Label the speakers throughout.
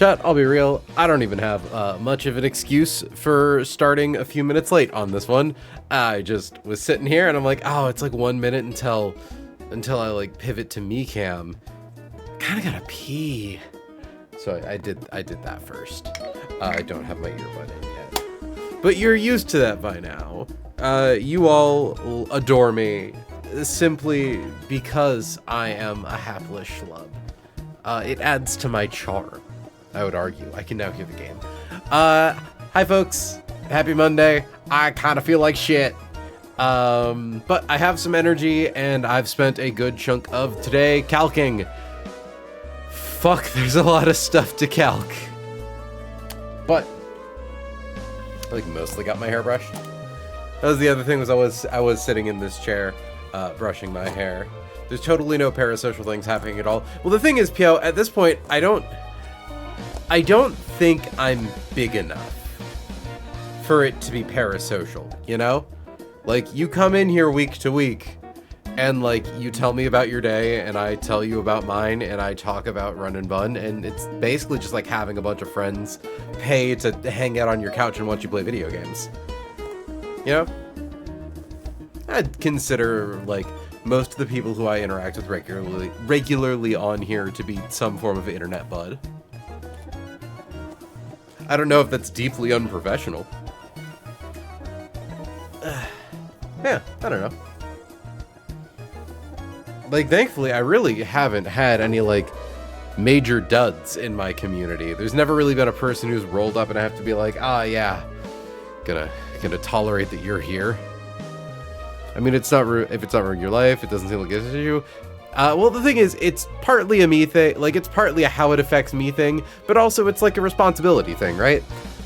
Speaker 1: Chat, I'll be real, I don't even have much of an excuse for starting a few minutes late on this one. I just was sitting here and I'm like, oh, it's like 1 minute until I like pivot to me cam. Kinda gotta pee. So I did that first. I don't have my earbud in yet. But you're used to that by now. You all adore me simply because I am a hapless schlub. It adds to my charm, I would argue. I can now hear the game. Hi folks, happy Monday. I kind of feel like shit. But I have some energy and I've spent a good chunk of today calcing. Fuck, there's a lot of stuff to calc. But I like mostly got my hair brushed. That was the other thing, was I was sitting in this chair, brushing my hair. There's totally no parasocial things happening at all. Well, the thing is, Pio, at this point, I don't think I'm big enough for it to be parasocial, you know? Like, you come in here week to week, and like, you tell me about your day, and I tell you about mine, and I talk about Run and Bun, and it's basically just like having a bunch of friends pay to hang out on your couch and watch you play video games. You know? I'd consider, like, most of the people who I interact with regularly on here to be some form of internet bud. I don't know if that's deeply unprofessional. Yeah, I don't know. Like, thankfully, I really haven't had any, like, major duds in my community. There's never really been a person who's rolled up and I have to be like, ah, yeah, gonna tolerate that you're here. I mean, it's not if it's not ruining your life, it doesn't seem like it's an issue. Well, the thing is, it's partly a me thing, like, it's partly a how it affects me thing, but also it's like a responsibility thing, right?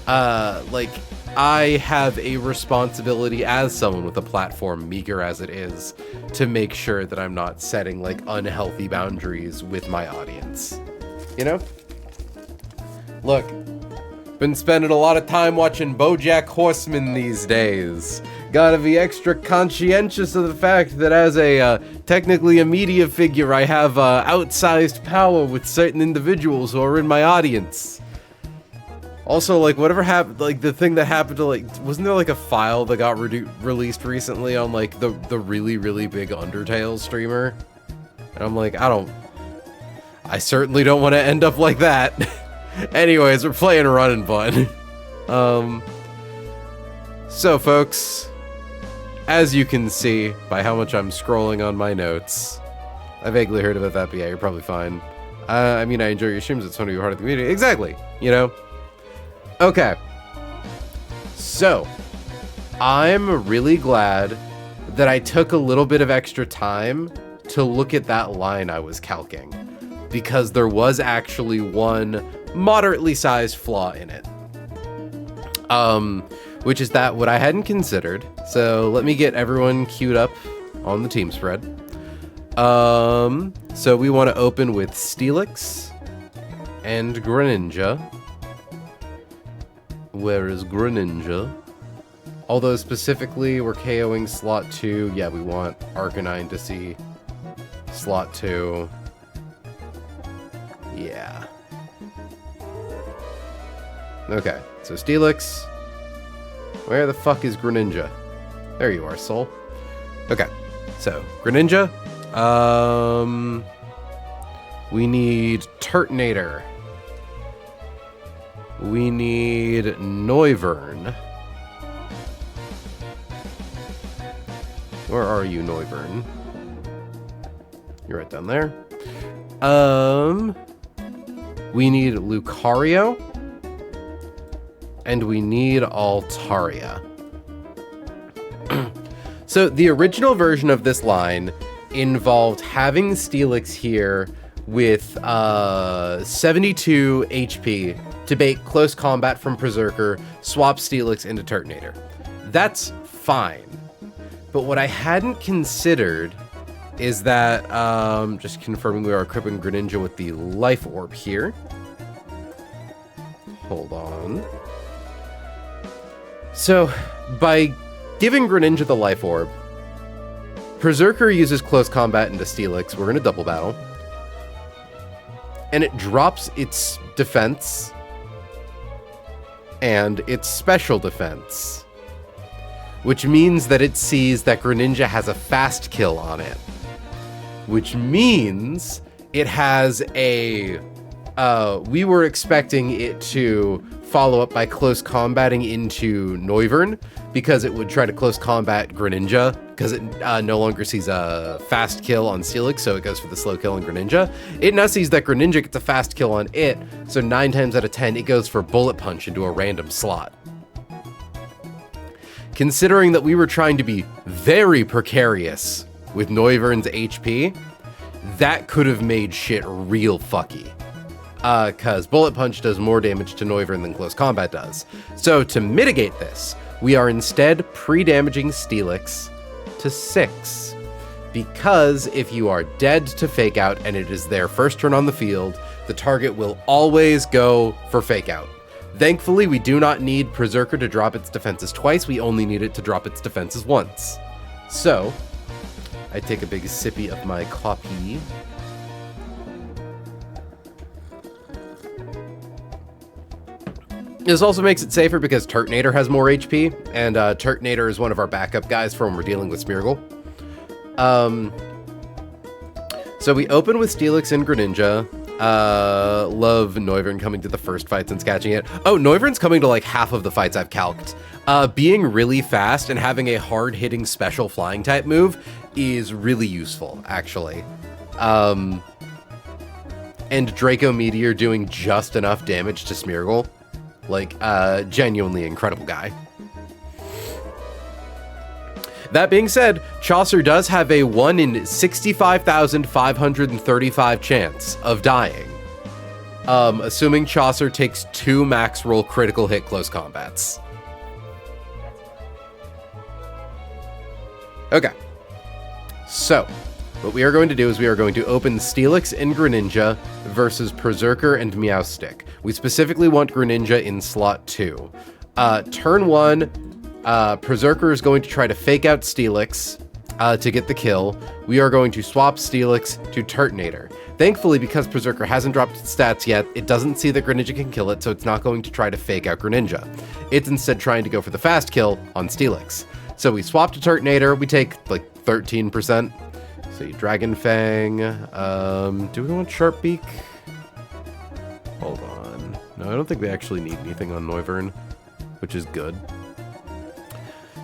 Speaker 1: Like, I have a responsibility as someone with a platform, meager as it is, to make sure that I'm not setting, like, unhealthy boundaries with my audience. You know? Look, been spending a lot of time watching BoJack Horseman these days. Gotta be extra conscientious of the fact that as a, technically a media figure, I have, outsized power with certain individuals who are in my audience. Also, like, whatever happened, like, the thing that happened to, like, wasn't there, like, a file that got released recently on, like, the really, really big Undertale streamer? And I'm like, I certainly don't want to end up like that. Anyways, we're playing Run and Bun. So, folks, as you can see by how much I'm scrolling on my notes, I vaguely heard about that, but yeah, you're probably fine. I mean, I enjoy your streams, it's one of your part of the community. Exactly, you know? Okay, so I'm really glad that I took a little bit of extra time to look at that line I was calcing, because there was actually one moderately sized flaw in it, which is that what I hadn't considered. So let me get everyone queued up on the team spread. So we want to open with Steelix and Greninja. Where is Greninja? Although specifically we're KOing slot 2. Yeah, we want Arcanine to see slot 2. Yeah. Okay, so Steelix. Where the fuck is Greninja? There you are, Soul. Okay, so Greninja. We need Turtonator. We need Noivern. Where are you, Noivern? You're right down there. We need Lucario. And we need Altaria. So the original version of this line involved having Steelix here with 72 HP to bait close combat from Berserker, swap Steelix into Turtonator. That's fine. But what I hadn't considered is that, just confirming we are equipping Greninja with the Life Orb here. Hold on. So, by giving Greninja the Life Orb, Berserker uses close combat into Steelix. We're in a double battle. And it drops its defense and its special defense, which means that it sees that Greninja has a fast kill on it, which means it has a... we were expecting it to follow up by close combating into Noivern, because it would try to close combat Greninja, because it no longer sees a fast kill on Steelix, so it goes for the slow kill on Greninja. It now sees that Greninja gets a fast kill on it, so 9 times out of 10, it goes for Bullet Punch into a random slot. Considering that we were trying to be very precarious with Noivern's HP, that could have made shit real fucky. Because Bullet Punch does more damage to Noivern than Close Combat does. So to mitigate this, we are instead pre-damaging Steelix to 6. Because if you are dead to Fake Out and it is their first turn on the field, the target will always go for Fake Out. Thankfully, we do not need Berserker to drop its defenses twice, we only need it to drop its defenses once. So, I take a big sippy of my coffee. This also makes it safer because Turtonator has more HP, and Turtonator is one of our backup guys for when we're dealing with Smeargle. So we open with Steelix and Greninja. Love Noivern coming to the first fight since catching it. Oh, Noivern's coming to like half of the fights I've calced. Being really fast and having a hard-hitting special flying type move is really useful, actually. And Draco Meteor doing just enough damage to Smeargle. Like, genuinely incredible guy. That being said, Chaucer does have a 1 in 65,535 chance of dying. Assuming Chaucer takes 2 max roll critical hit close combats. Okay. So, what we are going to do is we are going to open Steelix and Greninja versus Berserker and Meowstic. We specifically want Greninja in slot 2. Turn 1, Berserker is going to try to Fake Out Steelix to get the kill. We are going to swap Steelix to Turtonator. Thankfully, because Berserker hasn't dropped its stats yet, it doesn't see that Greninja can kill it, so it's not going to try to Fake Out Greninja. It's instead trying to go for the fast kill on Steelix. So we swap to Turtonator, we take like 13%. So Dragon Fang, do we want Sharp Beak? Hold on. No, I don't think we actually need anything on Noivern, which is good.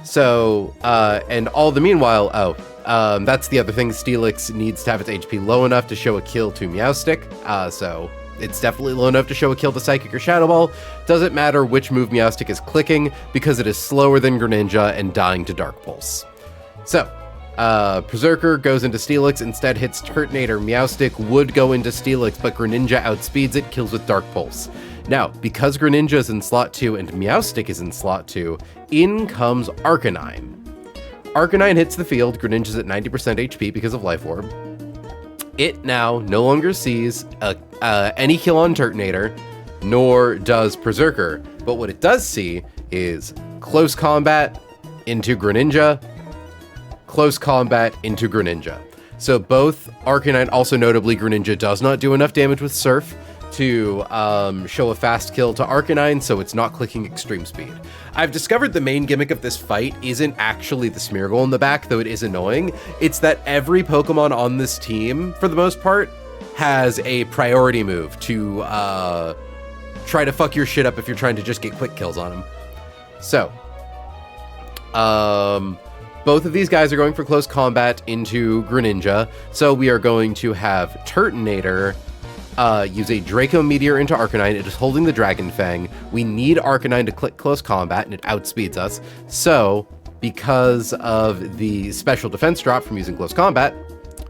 Speaker 1: So, and all the meanwhile, that's the other thing, Steelix needs to have its HP low enough to show a kill to Meowstic, so it's definitely low enough to show a kill to Psychic or Shadow Ball. Doesn't matter which move Meowstic is clicking, because it is slower than Greninja and dying to Dark Pulse. So, Berserker goes into Steelix, instead hits Turtonator. Meowstic would go into Steelix, but Greninja outspeeds it, kills with Dark Pulse. Now, because Greninja is in slot 2 and Meowstic is in slot 2, in comes Arcanine. Arcanine hits the field, Greninja's at 90% HP because of Life Orb. It now no longer sees any kill on Turtonator, nor does Berserker, but what it does see is close combat into Greninja, close combat into Greninja. So both Arcanine, also notably Greninja, does not do enough damage with Surf to show a fast kill to Arcanine, so it's not clicking extreme speed. I've discovered the main gimmick of this fight isn't actually the Smeargle in the back, though it is annoying. It's that every Pokemon on this team, for the most part, has a priority move to try to fuck your shit up if you're trying to just get quick kills on them. So, both of these guys are going for close combat into Greninja, so we are going to have Turtonator use a Draco Meteor into Arcanine. It is holding the Dragon Fang. We need Arcanine to click close combat, and it outspeeds us. So, because of the special defense drop from using close combat,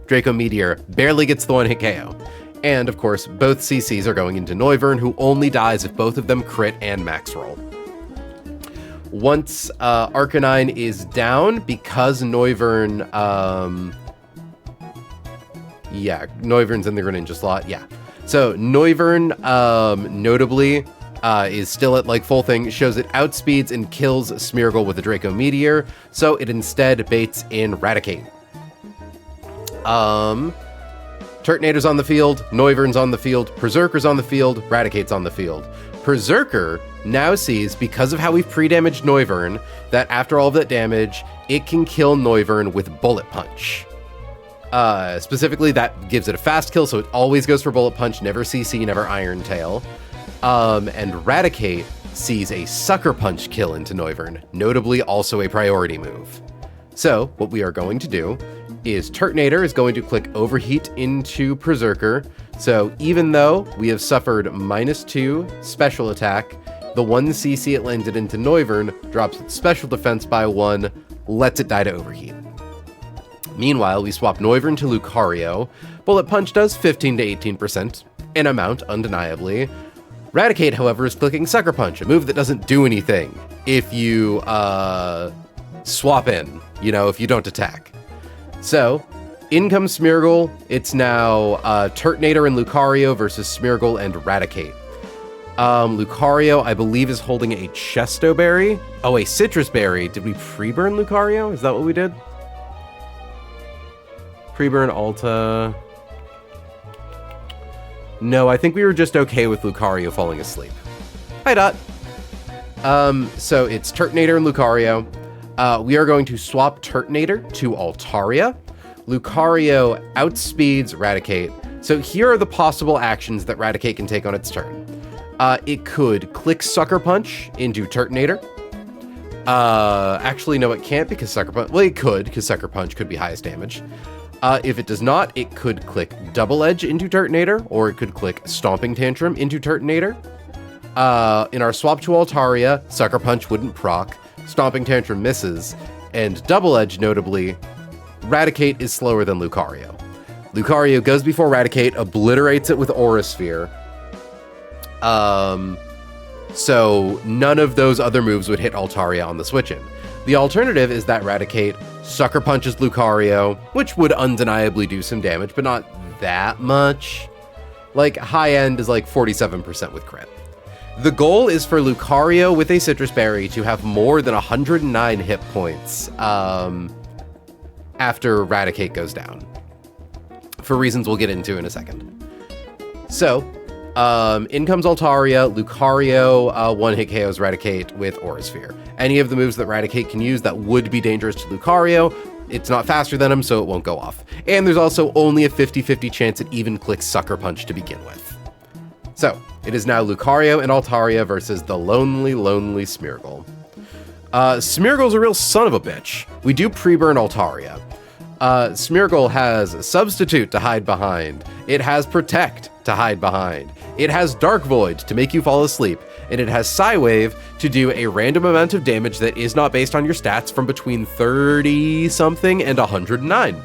Speaker 1: Draco Meteor barely gets the one-hit KO. And, of course, both CCs are going into Noivern, who only dies if both of them crit and max roll. Once Arcanine is down, because Noivern... yeah, Noivern's in the Greninja slot, yeah. So Noivern, notably, is still at like full thing, shows it outspeeds and kills Smeargle with a Draco Meteor, so it instead baits in Raticate. Turtonator's on the field, Noivern's on the field, Berserker's on the field, Raticate's on the field. Berserker now sees, because of how we've pre-damaged Noivern, that after all of that damage, it can kill Noivern with Bullet Punch. Specifically, that gives it a fast kill, so it always goes for Bullet Punch, never CC, never Iron Tail. And Raticate sees a Sucker Punch kill into Noivern, notably also a priority move. So, what we are going to do is Turtonator is going to click Overheat into Berserker. So even though we have suffered -2 special attack, the 1 CC it landed into Noivern drops its special defense by 1, lets it die to Overheat. Meanwhile, we swap Noivern to Lucario. Bullet Punch does 15 to 18%, an amount, undeniably. Raticate, however, is clicking Sucker Punch, a move that doesn't do anything if you swap in, if you don't attack. So, in comes Smeargle. It's now Turtonator and Lucario versus Smeargle and Raticate. Lucario, I believe, is holding a Chesto Berry. Oh, a Citrus Berry. Did we pre-burn Lucario? Is that what we did? Pre-burn Alta. No, I think we were just okay with Lucario falling asleep. Hi, Dot. So it's Turtonator and Lucario. We are going to swap Turtonator to Altaria. Lucario outspeeds Raticate. So here are the possible actions that Raticate can take on its turn. It could click Sucker Punch into Turtonator. Actually, no, it can't because Sucker Punch... Well, it could, because Sucker Punch could be highest damage. If it does not, it could click Double Edge into Turtonator, or it could click Stomping Tantrum into Turtonator. In our swap to Altaria, Sucker Punch wouldn't proc, Stomping Tantrum misses, and Double Edge, notably, Raticate is slower than Lucario. Lucario goes before Raticate, obliterates it with Aura Sphere. So none of those other moves would hit Altaria on the switch-in. The alternative is that Raticate Sucker Punches Lucario, which would undeniably do some damage, but not that much. Like, high end is like 47% with crit. The goal is for Lucario with a Citrus Berry to have more than 109 hit points after Raticate goes down, for reasons we'll get into in a second. So, in comes Altaria. Lucario one-hit KOs Raticate with Aura Sphere. Any of the moves that Raticate can use that would be dangerous to Lucario, it's not faster than him, so it won't go off. And there's also only a 50-50 chance it even clicks Sucker Punch to begin with. So, it is now Lucario and Altaria versus the lonely, lonely Smeargle. Smeargle's a real son of a bitch. We do pre-burn Altaria. Smeargle has Substitute to hide behind. It has Protect to hide behind. It has Dark Void to make you fall asleep. And it has Psywave to do a random amount of damage that is not based on your stats from between 30-something and 109.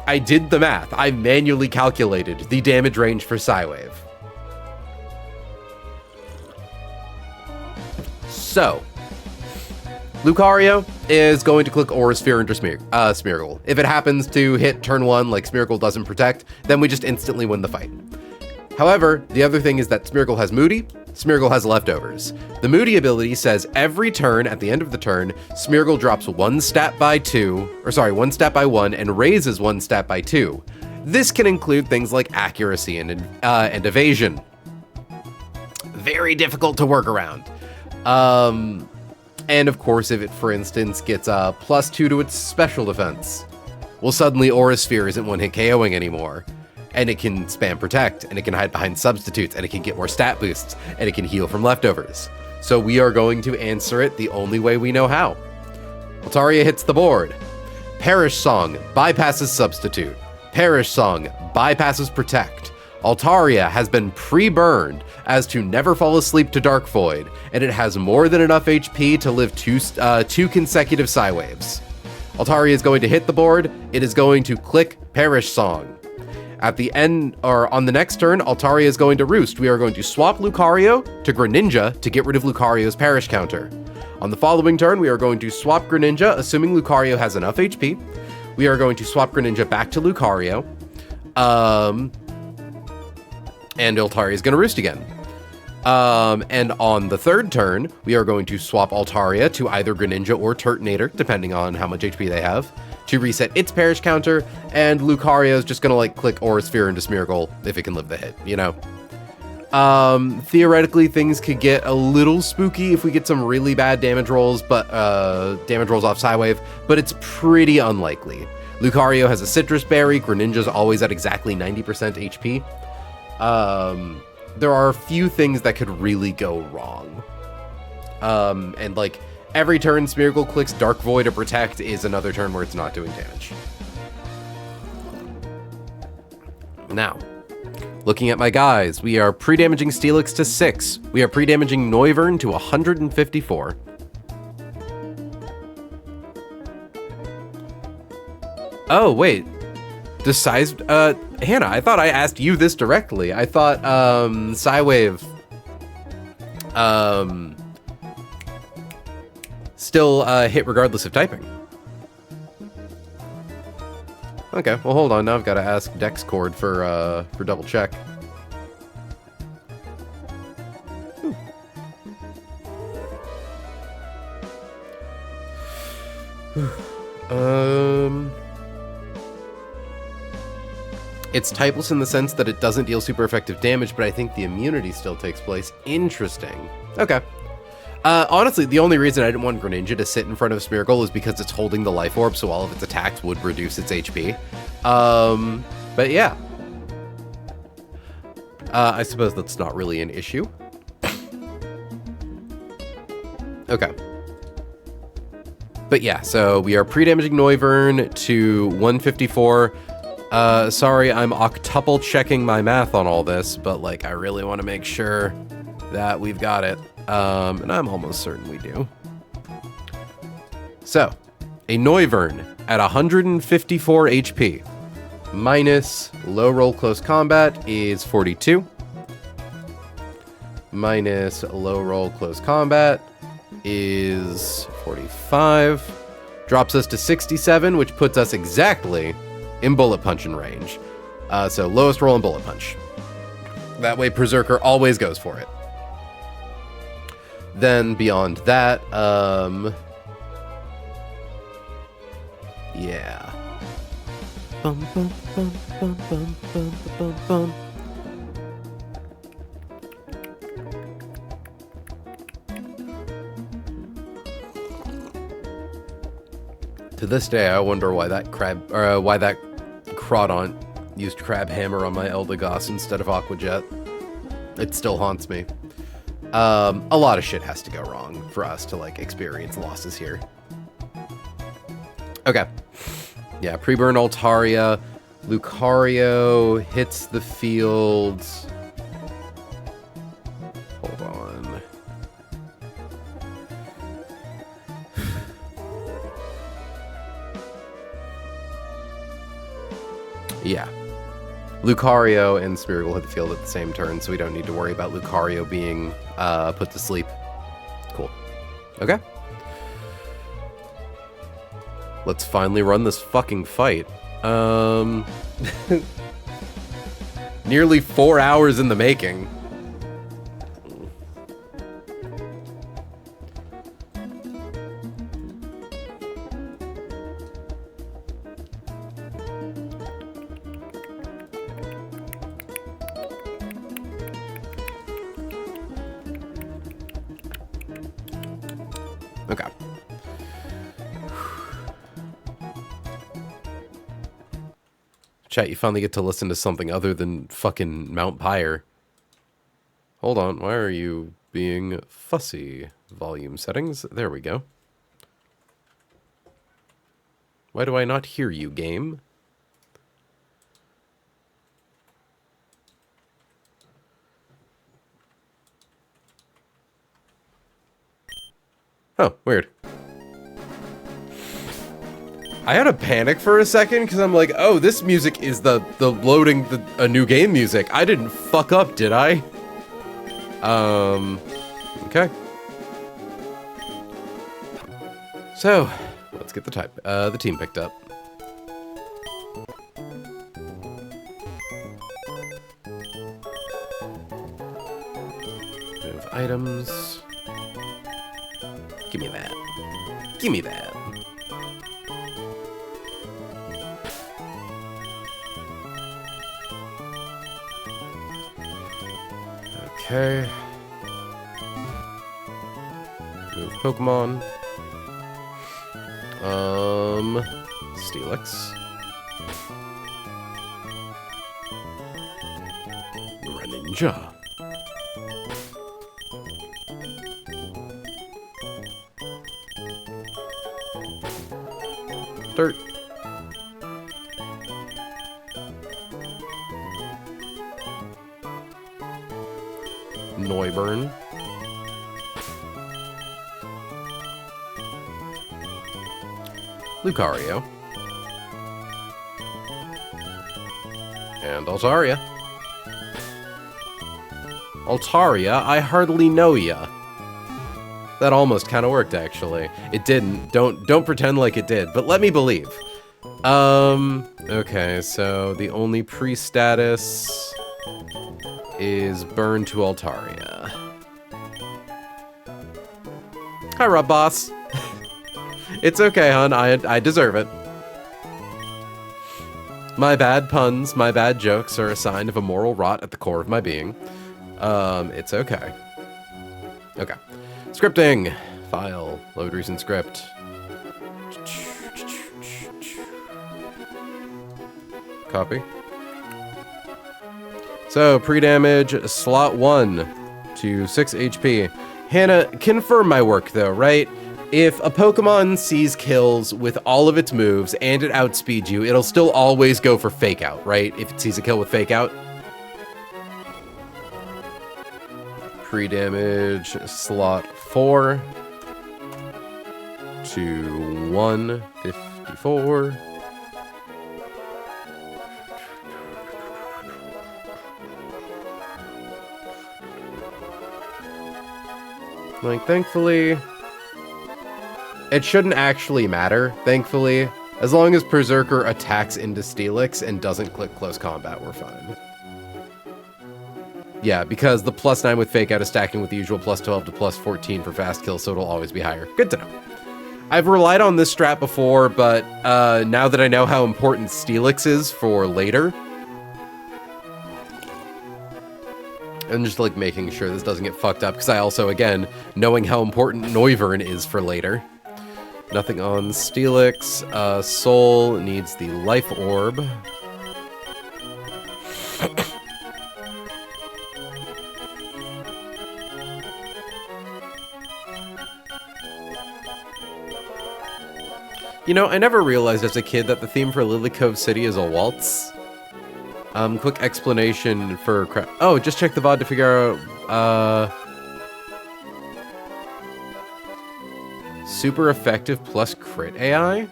Speaker 1: I did the math. I manually calculated the damage range for Psywave. So, Lucario is going to click Aura Sphere into Smeargle. If it happens to hit turn 1 like Smeargle doesn't protect, then we just instantly win the fight. However, the other thing is that Smeargle has Moody, Smeargle has Leftovers. The Moody ability says every turn, at the end of the turn, Smeargle drops 1 stat by 1 and raises 1 stat by 2. This can include things like accuracy and evasion. Very difficult to work around. And of course, if it, for instance, gets a +2 to its special defense, well, suddenly Aura Sphere isn't one-hit KOing anymore. And it can spam Protect, and it can hide behind Substitutes, and it can get more stat boosts, and it can heal from Leftovers. So we are going to answer it the only way we know how. Altaria hits the board. Perish Song bypasses Substitute. Perish Song bypasses Protect. Altaria has been pre-burned as to never fall asleep to Dark Void, and it has more than enough HP to live two consecutive Psywaves. Altaria is going to hit the board. It is going to click Perish Song. At the end, or on the next turn, Altaria is going to roost. We are going to swap Lucario to Greninja to get rid of Lucario's Perish counter. On the following turn, we are going to swap Greninja, assuming Lucario has enough HP. We are going to swap Greninja back to Lucario. And Altaria is going to roost again. And on the third turn, we are going to swap Altaria to either Greninja or Turtonator, depending on how much HP they have. to reset its perish counter, and Lucario is just gonna like click Aura Sphere into Smeargle if it can live the hit, you know? Theoretically, things could get a little spooky if we get some really bad damage rolls, but damage rolls off Psywave, but it's pretty unlikely. Lucario has a Citrus Berry, Greninja's always at exactly 90% HP. There are a few things that could really go wrong. And like, every turn Smeargle clicks Dark Void to protect is another turn where it's not doing damage. Now, looking at my guys, we are pre-damaging Steelix to 6. We are pre-damaging Noivern to 154. Oh, wait. Decisive, Hannah, I thought I asked you this directly. I thought, Psywave, still, hit regardless of typing. Okay, well, hold on. Now I've got to ask Dexcord for double check. It's typeless in the sense that it doesn't deal super effective damage, but I think the immunity still takes place. Interesting. Okay. Honestly, the only reason I didn't want Greninja to sit in front of Smeargle is because it's holding the Life Orb, so all of its attacks would reduce its HP. But yeah. I suppose that's not really an issue. Okay. But yeah, so we are pre-damaging Noivern to 154. Sorry, I'm octuple checking my math on all this, but like, I really want to make sure that we've got it. And I'm almost certain we do. So, a Noivern at 154 HP minus low roll close combat is 42. Minus low roll close combat is 45. Drops us to 67, which puts us exactly in bullet punch in range. So lowest roll in bullet punch. That way Berserker always goes for it. Then beyond that, yeah. Bum, bum, bum, bum, bum, bum, bum, bum. To this day, I wonder why that Crawdaunt used Crab Hammer on my Eldegoss instead of Aqua Jet. It still haunts me. A lot of shit has to go wrong for us to like experience losses here. Okay. Yeah, pre-burn Altaria. Lucario hits the field. Hold on. Yeah. Lucario and Smeargle hit the field at the same turn, so we don't need to worry about Lucario being put to sleep. Cool. Okay. Let's finally run this fucking fight. Nearly 4 hours in the making. Okay. Chat, you finally get to listen to something other than fucking Mount Pyre. Hold on, why are you being fussy? Volume settings, there we go. Why do I not hear you, game? Oh, weird. I had a panic for a second because I'm like, oh, this music is the loading a new game music. I didn't fuck up, did I? Okay. So, let's get the team picked up. Move items. Give me that. Give me that. Okay. Move Pokemon. Steelix. Greninja. Dirt. Noiburn. Lucario. And Altaria. Altaria, I hardly know ya. That almost kind of worked, actually. It didn't. Don't pretend like it did, but let me believe. Okay, so the only pre-status is Burn to Altaria. Hi, Rob Boss. It's okay, hon. I deserve it. My bad puns, my bad jokes are a sign of a moral rot at the core of my being. It's okay. Okay. Scripting. File. Load recent script. Copy. So, pre-damage, slot 1 to 6 HP. Hannah, confirm my work though, right? If a Pokemon sees kills with all of its moves and it outspeeds you, it'll still always go for Fake Out, right? If it sees a kill with Fake Out. Pre-damage, slot 4 to 154. Like, thankfully, it shouldn't actually matter, thankfully. As long as Berserker attacks into Steelix and doesn't click close combat, we're fine. Yeah, because the +9 with Fake Out is stacking with the usual +12 to +14 for fast kills, so it'll always be higher. Good to know. I've relied on this strat before, but now that I know how important Steelix is for later, I'm just like making sure this doesn't get fucked up, because I also, again, knowing how important Noivern is for later. Nothing on Steelix. Soul needs the Life Orb. You know, I never realized as a kid that the theme for Lily Cove City is a waltz. Quick explanation for oh, just check the VOD to figure out, super effective plus crit AI?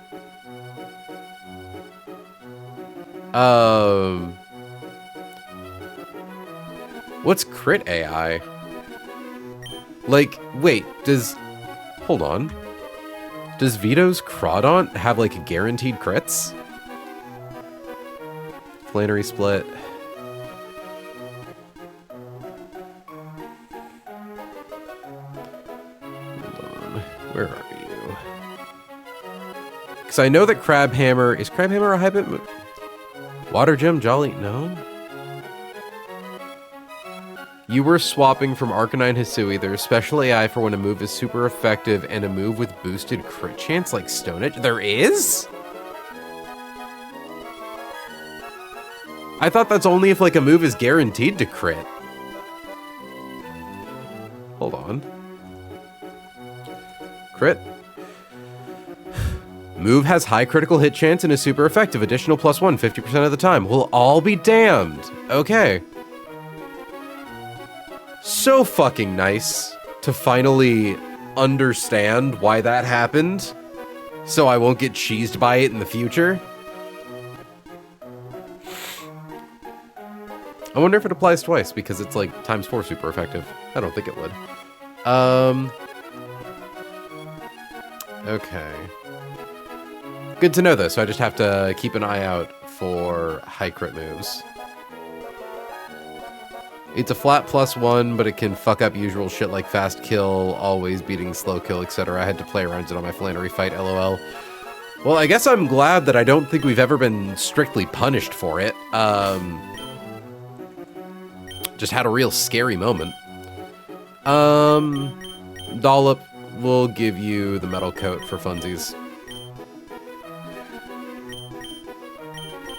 Speaker 1: What's crit AI? Like, wait, hold on. Does Vito's Crawdaunt have, like, guaranteed crits? Flannery Split. Hold on. Where are you? Because I know that Crabhammer... Is Crabhammer a high-bit move? Water Gem, Jolly... No? You were swapping from Arcanine Hisui. There's special AI for when a move is super effective and a move with boosted crit chance like Stone Edge. There is? I thought that's only if like a move is guaranteed to crit. Hold on. Crit. Move has high critical hit chance and is super effective. Additional +1 50% of the time. We'll all be damned. Okay. So fucking nice to finally understand why that happened, so I won't get cheesed by it in the future. I wonder if it applies twice, because it's like ×4 super effective. I don't think it would. Okay. Good to know though, so I just have to keep an eye out for high crit moves. It's a flat +1, but it can fuck up usual shit like fast kill, always beating slow kill, etc. I had to play around it on my Flannery fight, lol. Well, I guess I'm glad that I don't think we've ever been strictly punished for it. just had a real scary moment. Dollop will give you the metal coat for funsies.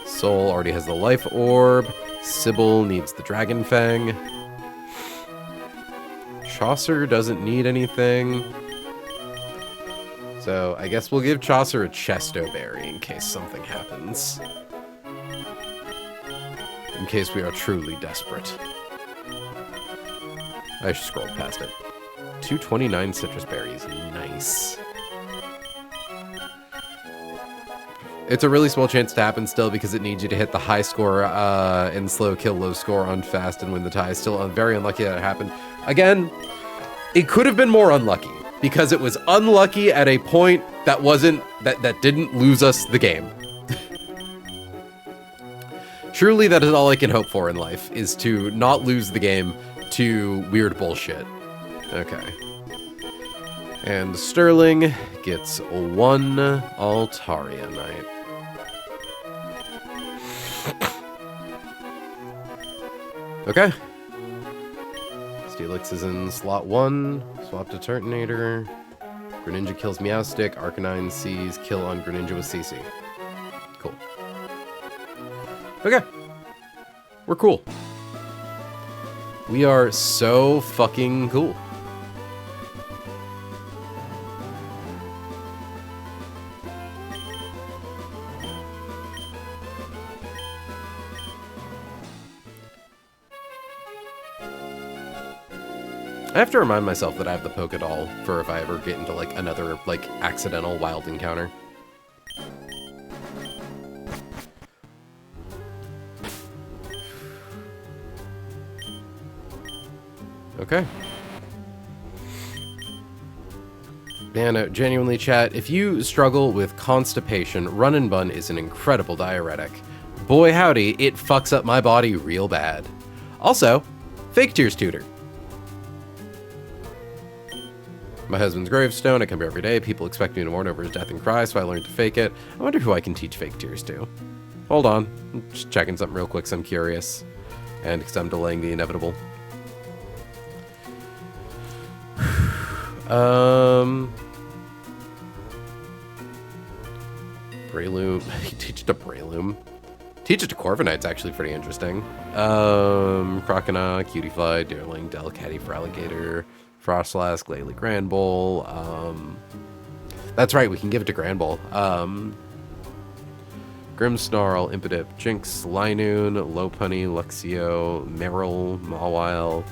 Speaker 1: Soul already has the life orb. Sybil needs the dragon fang. Chaucer doesn't need anything. So I guess we'll give Chaucer a Chesto berry in case something happens. In case we are truly desperate. I should scroll past it. 229 citrus berries. Nice. It's a really small chance to happen still because it needs you to hit the high score and slow kill low score on fast and win the tie. Still very unlucky that it happened. Again, it could have been more unlucky because it was unlucky at a point that that didn't lose us the game. Truly, that is all I can hope for in life, is to not lose the game to weird bullshit. Okay. And Sterling gets 1 Altaria Knight. Okay. Steelix is in slot 1. Swap to Turtonator. Greninja kills Meowstic. Arcanine sees kill on Greninja with CC. Cool. Okay. We're cool. We are so fucking cool. I have to remind myself that I have the Pokédoll for if I ever get into, like, another, like, accidental wild encounter. Okay. Man, genuinely, chat, if you struggle with constipation, Run and Bun is an incredible diuretic. Boy howdy, it fucks up my body real bad. Also, Fake Tears Tutor. My husband's gravestone, I come here every day. People expect me to mourn over his death and cry, so I learned to fake it. I wonder who I can teach fake tears to. Hold on. I'm just checking something real quick, so I'm curious. And because I'm delaying the inevitable. Breloom. Teach it to Breloom. Teach it to Corviknight's actually pretty interesting. Croconaw, Cutiefly, Deerling, Delcatty for Alligator, Frostlask, Glalie, Granbull. That's right, we can give it to Granbull. Grimmsnarl, Impidip, Jinx, Linoon, Lopunny, Luxio, Meryl, Mawile,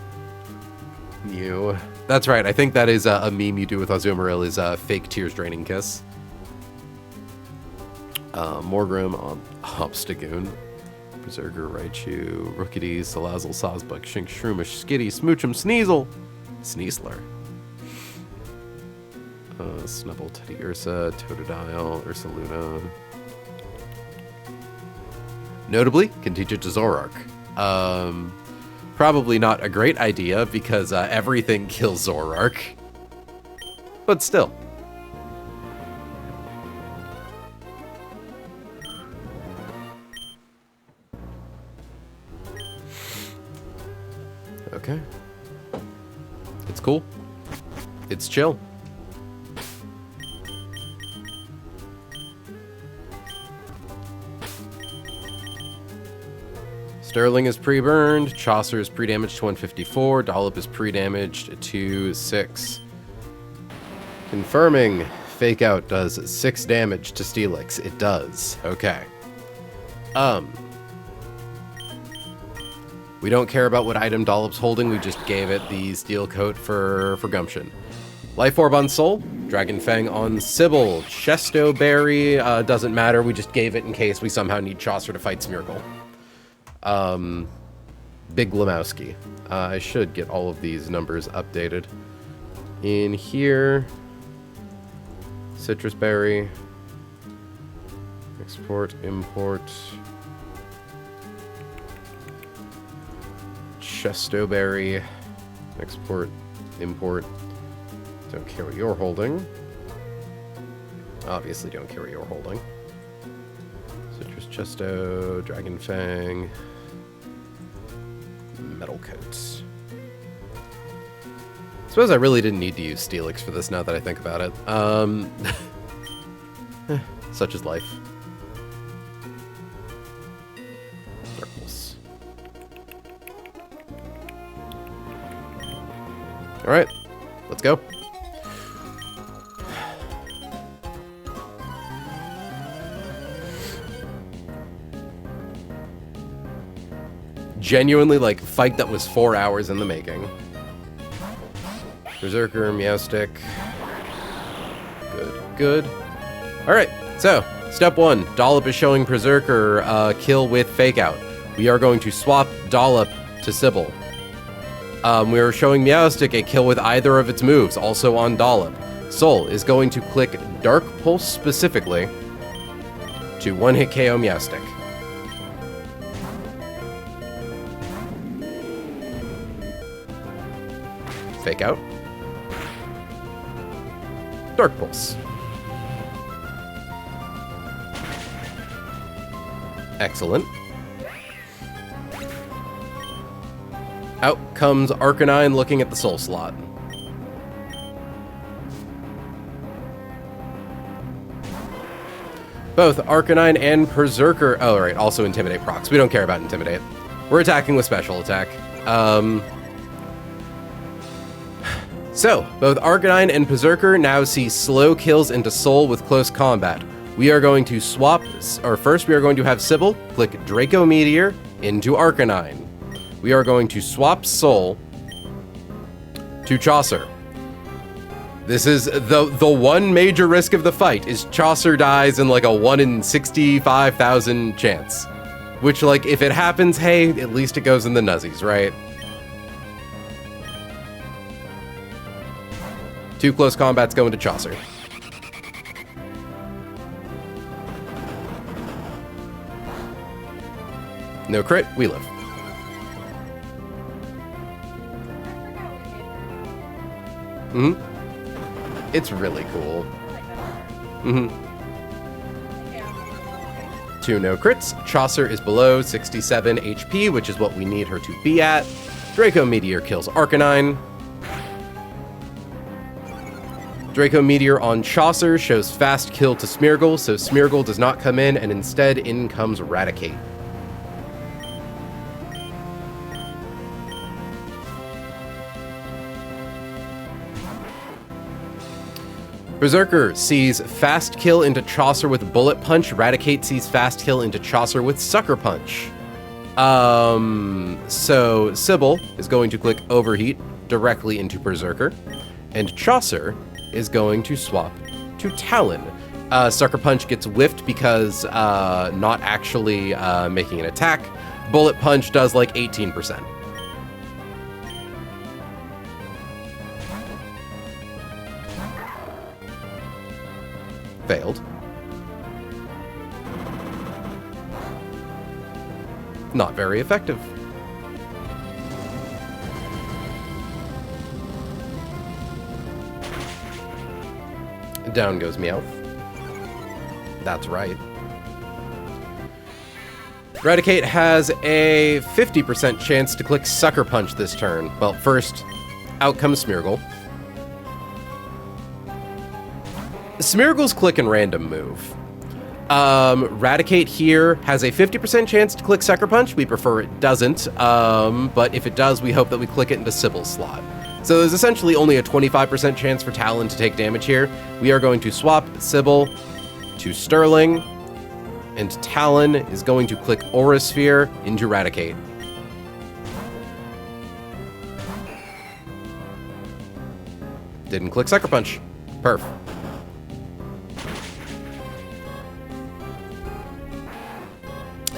Speaker 1: Mew. That's right, I think that is a meme you do with Azumarill is fake tears draining kiss. Morgrim, Obstagoon, Berserker, Raichu, Rookidee, Salazzle, Sawsbuck, Shink, Shroomish, Skitty, Smoochum, Sneasel, Sneasler, Snubble, Teddy Ursa, Totodile, Ursaluna. Notably, can teach it to Zoroark. Probably not a great idea because everything kills Zoroark, but still. Okay. It's cool. It's chill. Sterling is pre-burned. Chaucer is pre-damaged to 154. Dollop is pre-damaged to 6. Confirming. Fake Out does 6 damage to Steelix. It does. Okay. We don't care about what item Dollop's holding, we just gave it the steel coat for Gumption. Life Orb on Soul, Dragon Fang on Sybil, Chesto Berry, doesn't matter, we just gave it in case we somehow need Chaucer to fight Smeargle. Big Lemowski. I should get all of these numbers updated. In here, Citrus Berry, export, import, Chesto Berry, export, import, don't care what you're holding. Obviously don't care what you're holding. Citrus Chesto, Dragon Fang, metal coat. Suppose I really didn't need to use Steelix for this now that I think about it. Such is life. Circles. Alright, let's go. Genuinely, like, fight that was 4 hours in the making. Berserker, Meowstick. Good, good. Alright, so, step 1. Dollop is showing Berserker kill with Fake Out. We are going to swap Dollop to Sybil. We are showing Meowstick a kill with either of its moves, also on Dollop. Soul is going to click Dark Pulse specifically to one-hit KO Meowstick. Fake Out. Dark Pulse. Excellent. Out comes Arcanine looking at the soul slot. Both Arcanine and Berserker... Oh, right, also Intimidate procs. We don't care about Intimidate. We're attacking with Special Attack. So, both Arcanine and Berserker now see slow kills into Soul with close combat. We are going to swap... Or first, we are going to have Sybil click Draco Meteor into Arcanine. We are going to swap Soul to Chaucer. This is the one major risk of the fight, is Chaucer dies in like a 1 in 65,000 chance. Which, like, if it happens, hey, at least it goes in the nuzzies, right? Two close combats going to Chaucer. No crit, we live. It's really cool. Two no crits. Chaucer is below 67 HP, which is what we need her to be at. Draco Meteor kills Arcanine. Draco Meteor on Chaucer shows fast kill to Smeargle, so Smeargle does not come in, and instead in comes Raticate. Berserker sees fast kill into Chaucer with Bullet Punch. Raticate sees fast kill into Chaucer with Sucker Punch. So Sybil is going to click Overheat directly into Berserker, and Chaucer is going to swap to Talon. Sucker Punch gets whiffed because not actually making an attack. Bullet Punch does like 18%. Failed. Not very effective. Down goes Meowth. That's right. Raticate has a 50% chance to click Sucker Punch this turn. Well, first, out comes Smeargle. Smeargle's click and random move. Raticate here has a 50% chance to click Sucker Punch. We prefer it doesn't, but if it does, we hope that we click it into Sybil's slot. So there's essentially only a 25% chance for Talon to take damage here. We are going to swap Sybil to Sterling, and Talon is going to click Aura Sphere into Raticate. Didn't click Sucker Punch. Perf.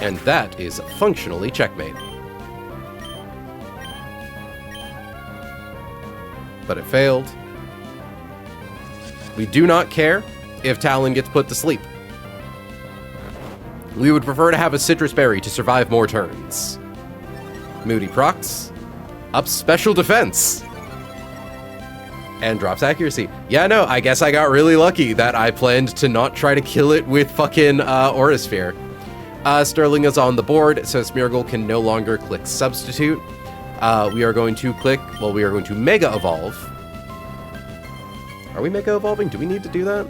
Speaker 1: And that is functionally checkmate. But it failed. We do not care if Talon gets put to sleep. We would prefer to have a Citrus Berry to survive more turns. Moody procs. Ups special defense. And drops accuracy. Yeah, no, I guess I got really lucky that I planned to not try to kill it with fucking Aura Sphere. Sterling is on the board, so Smeargle can no longer click Substitute. We are going to click, well, we are going to Mega Evolve. Are we Mega Evolving? Do we need to do that?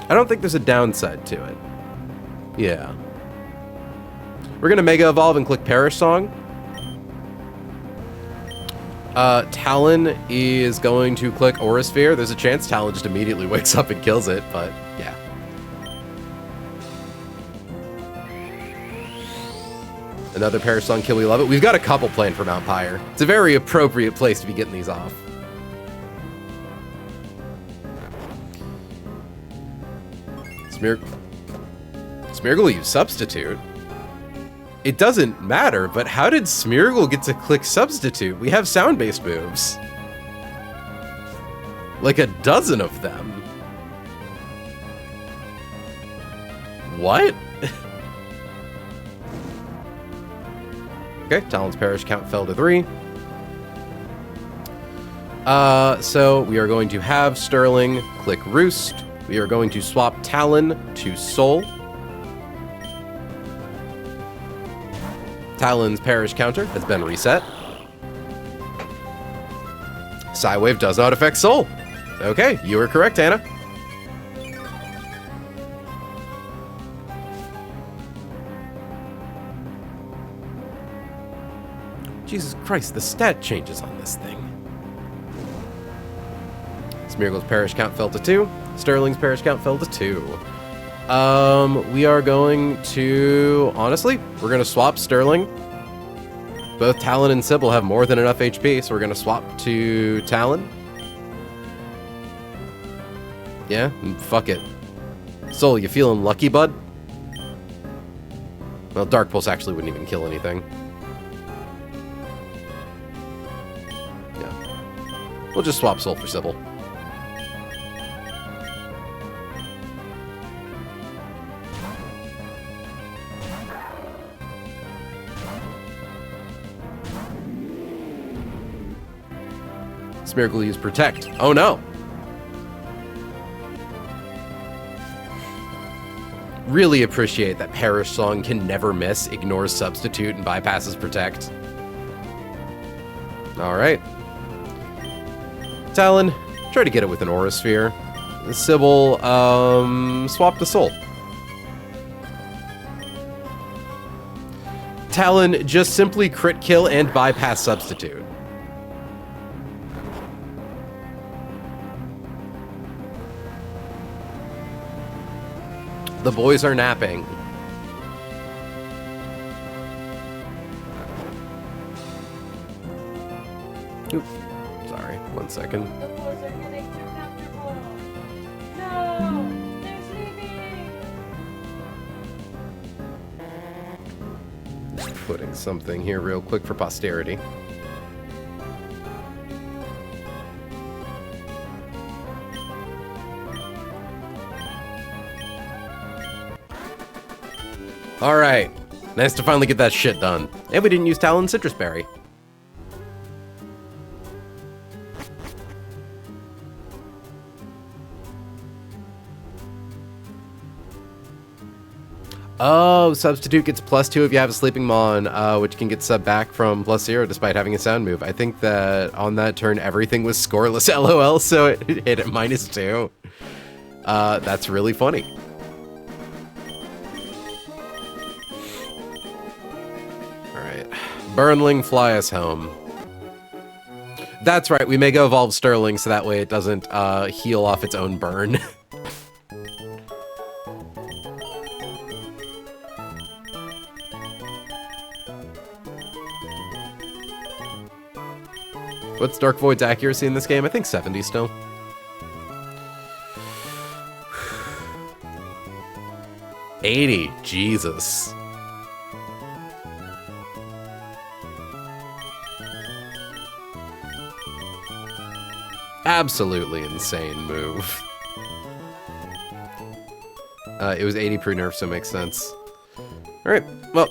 Speaker 1: I don't think there's a downside to it. Yeah. We're going to Mega Evolve and click Perish Song. Talon is going to click Aura Sphere. There's a chance Talon just immediately wakes up and kills it, but yeah. Another Perish Song kill, we love it. We've got a couple planned for Mount Pyre. It's a very appropriate place to be getting these off. Smeargle used Substitute. It doesn't matter, but how did Smeargle get to click Substitute? We have sound-based moves. Like a dozen of them. What? Okay, Talon's Perish count fell to 3. So we are going to have Sterling click Roost. We are going to swap Talon to Soul. Talon's Perish counter has been reset. Psywave does not affect Soul. Okay, you were correct, Anna. Jesus Christ, the stat changes on this thing. Smeargle's Perish count fell to 2. Sterling's Perish count fell to 2. We are going to... Honestly, we're going to swap Sterling. Both Talon and Sybil have more than enough HP, so we're going to swap to Talon. Yeah, fuck it. Soul, you feeling lucky, bud? Well, Dark Pulse actually wouldn't even kill anything. Yeah. We'll just swap Soul for Sybil. Smeargle used Protect. Oh no! Really appreciate that Perish Song can never miss, ignores Substitute, and bypasses Protect. Alright. Talon, try to get it with an Aura Sphere. Sybil, swap to Soul. Talon, just simply crit kill and bypass Substitute. The boys are napping. Oop. Sorry, 1 second.
Speaker 2: The boys are getting too comfortable. No, they're sleeping.
Speaker 1: Just putting something here real quick for posterity. Alright, nice to finally get that shit done. And we didn't use Talon Citrus Berry. Oh, Substitute gets +2 if you have a Sleeping Mon, which can get sub back from +0 despite having a sound move. I think that on that turn everything was scoreless LOL, so it hit at -2. That's really funny. Burnling, fly us home. That's right, we Mega Evolve Sterling so that way it doesn't heal off its own burn. What's Dark Void's accuracy in this game? I think 70 still. $80, Jesus. Absolutely insane move. It was 80 pre-nerf, so it makes sense. Alright, well.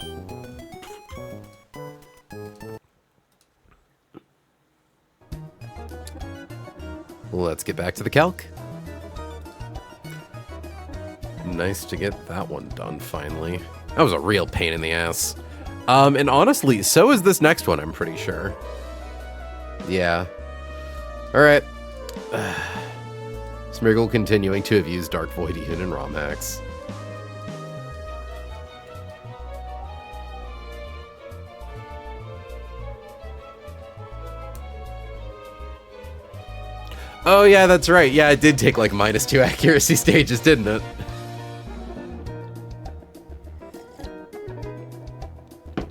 Speaker 1: Let's get back to the calc. Nice to get that one done, finally. That was a real pain in the ass. And honestly, so is this next one, I'm pretty sure. Yeah. Alright. Smeargle continuing to have used Dark Void even in ROM hacks. Oh yeah, that's right. Yeah, it did take like -2 accuracy stages, didn't it?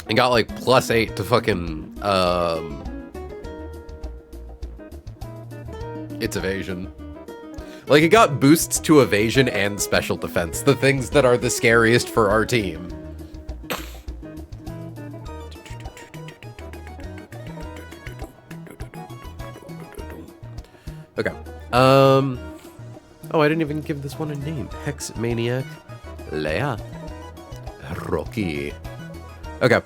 Speaker 1: And got like +8 to fucking, its evasion. Like, it got boosts to evasion and special defense, the things that are the scariest for our team. Okay. Oh, I didn't even give this one a name. Hex Maniac Leia Rocky. Okay.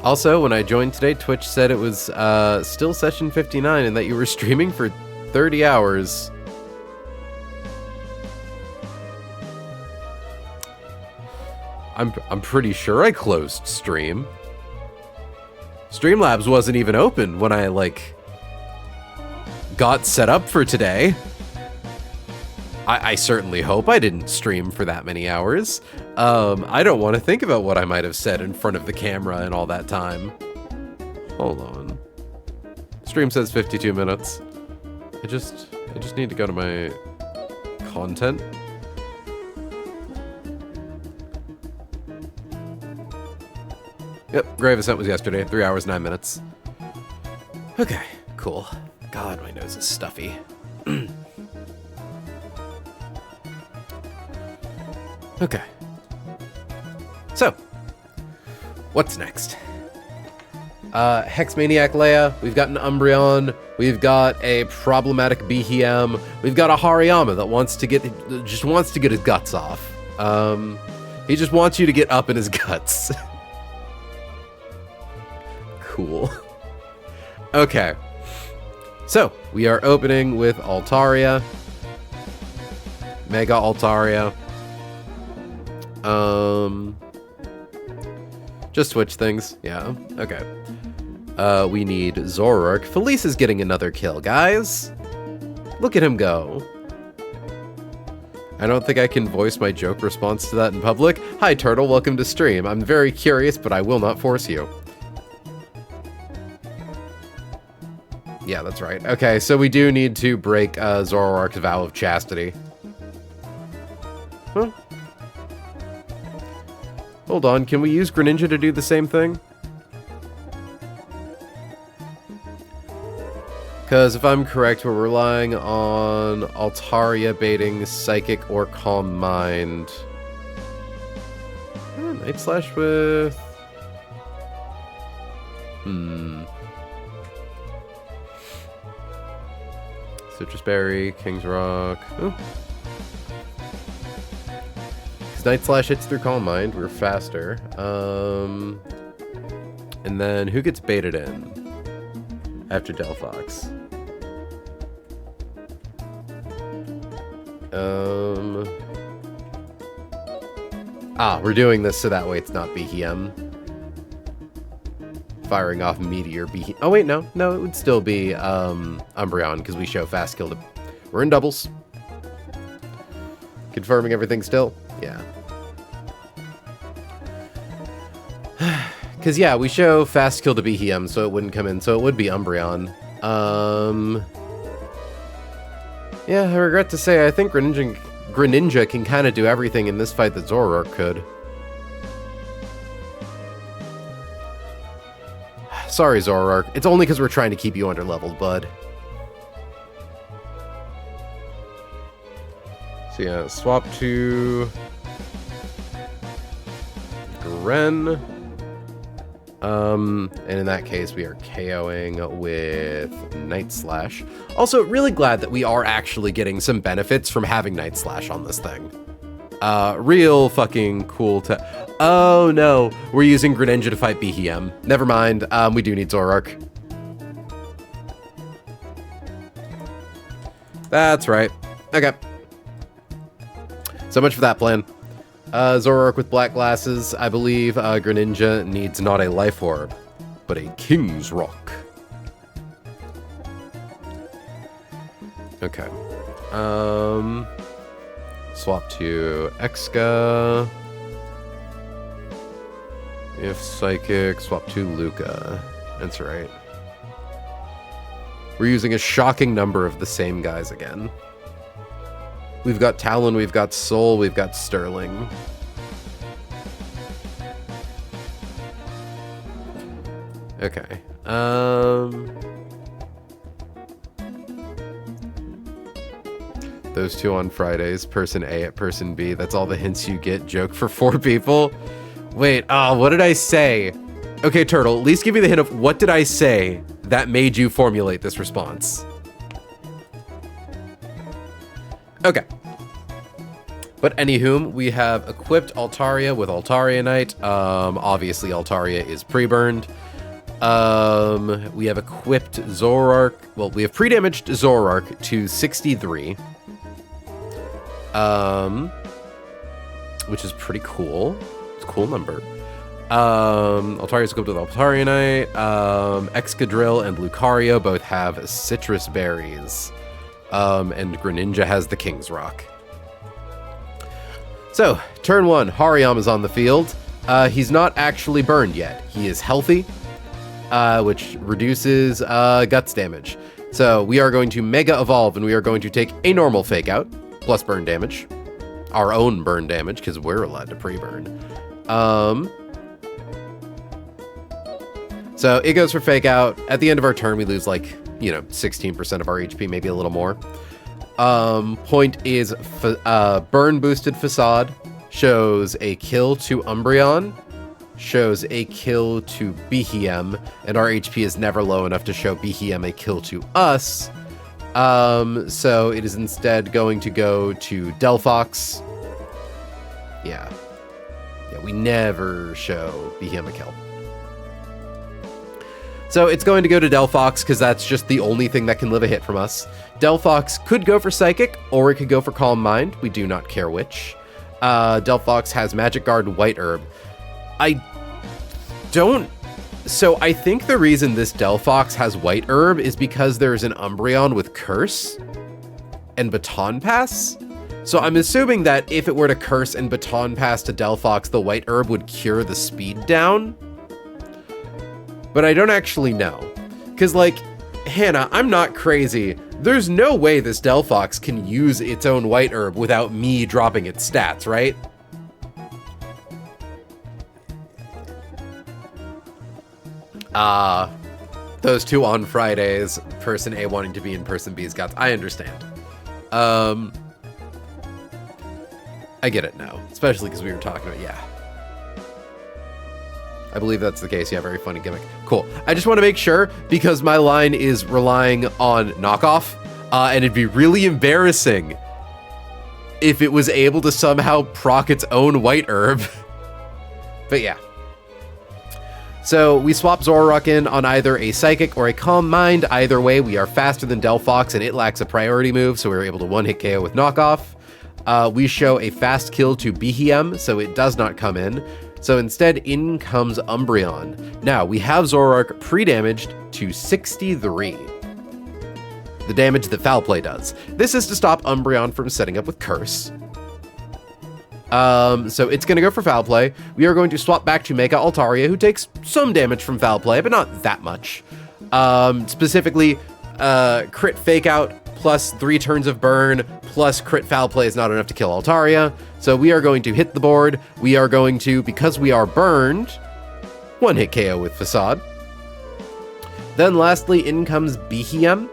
Speaker 1: Also, when I joined today, Twitch said it was still session 59 and that you were streaming for 30 hours. I'm pretty sure I closed stream. Streamlabs wasn't even open when I, like, got set up for today. I certainly hope I didn't stream for that many hours. I don't want to think about what I might have said in front of the camera and all that time. Hold on. Stream says 52 minutes. I just need to go to my content. Yep, Grave Ascent was yesterday. 3 hours, 9 minutes. Okay, cool. God, my nose is stuffy. Okay. So, what's next? Hex Maniac Leia, we've got an Umbreon, we've got a problematic Behem, we've got a Hariyama that just wants to get his guts off. He just wants you to get up in his guts. Cool. Okay. So, we are opening with Altaria. Mega Altaria. Just switch things. Yeah, okay. We need Zoroark. Felice is getting another kill, guys. Look at him go. I don't think I can voice my joke response to that in public. Hi, Turtle. Welcome to stream. I'm very curious, but I will not force you. Yeah, that's right. Okay, so we do need to break Zoroark's vow of chastity. Huh? Hold on, can we use Greninja to do the same thing? Because if I'm correct, we're relying on Altaria baiting Psychic or Calm Mind. Night Slash with... Citrus Berry, King's Rock... Oh. Night Slash hits through Calm Mind, we're faster. And then who gets baited in after Delphox? We're doing this so that way it's not Behem. Firing off Meteor Behem. Oh wait, no, it would still be Umbreon because we show fast kill to. We're in doubles. Confirming everything still. Yeah. Because, yeah, we show fast kill to Behem, so it wouldn't come in, so it would be Umbreon. Yeah, I regret to say, I think Greninja can kind of do everything in this fight that Zoroark could. Sorry, Zoroark. It's only because we're trying to keep you under-leveled, bud. So yeah, swap to Gren. And in that case, we are KOing with Night Slash. Also, really glad that we are actually getting some benefits from having Night Slash on this thing. Real fucking cool to... Oh no, we're using Greninja to fight Behem. Never mind, we do need Zoroark. That's right. Okay. So much for that plan. Zoroark with black glasses. I believe Greninja needs not a life orb, but a King's Rock. Okay. Swap to Exca. If Psychic, swap to Luca. That's right. We're using a shocking number of the same guys again. We've got Talon, we've got Soul, we've got Sterling. Okay. Those two on Fridays, person A at person B. That's all the hints you get. Joke for 4 people. Wait, what did I say? Okay, Turtle, at least give me the hint of what did I say that made you formulate this response. Okay. But anywhom, we have equipped Altaria with Altarianite. Obviously Altaria is pre-burned. We have equipped Zoroark. Well, we have pre-damaged Zoroark to 63. Which is pretty cool. It's a cool number. Altaria's equipped with Altarianite. Excadrill and Lucario both have citrus berries. And Greninja has the King's Rock. So, turn 1, Hariyama's on the field. He's not actually burned yet. He is healthy, which reduces guts damage. So, we are going to Mega Evolve, and we are going to take a normal Fake Out, plus burn damage. Our own burn damage, because we're allowed to pre-burn. So, it goes for Fake Out. At the end of our turn, we lose, like, 16% of our HP, maybe a little more. Point is, burn boosted Facade shows a kill to Umbreon, shows a kill to Behem, and our HP is never low enough to show Behem a kill to us. So it is instead going to go to Delphox. Yeah, we never show Behem a kill. So it's going to go to Delphox because that's just the only thing that can live a hit from us. Delphox could go for Psychic, or it could go for Calm Mind. We do not care which. Delphox has Magic Guard and White Herb. So I think the reason this Delphox has White Herb is because there's an Umbreon with Curse and Baton Pass. So I'm assuming that if it were to Curse and Baton Pass to Delphox, the White Herb would cure the speed down. But I don't actually know. Because, like, Hannah, I'm not crazy. There's no way this Delphox can use its own White Herb without me dropping its stats, right? Those two on Fridays, person A wanting to be in person B's guts. I understand. I get it now. Especially because we were talking about, yeah. I believe that's the case. Yeah, very funny gimmick. Cool. I just want to make sure, because my line is relying on knockoff, and it'd be really embarrassing if it was able to somehow proc its own White Herb. But yeah. So we swap Zoroark in on either a Psychic or a Calm Mind. Either way, we are faster than Delphox, and it lacks a priority move, so we were able to one-hit KO with knockoff. We show a fast kill to Behem, so it does not come in. So instead, in comes Umbreon. Now, we have Zoroark pre-damaged to 63. The damage that Foul Play does. This is to stop Umbreon from setting up with Curse. So it's going to go for Foul Play. We are going to swap back to Mega Altaria, who takes some damage from Foul Play, but not that much. Specifically, crit Fake Out plus 3 turns of burn plus crit Foul Play is not enough to kill Altaria. So we are going to hit the board. We are going to, because we are burned, one-hit KO with Facade. Then lastly, in comes Behem.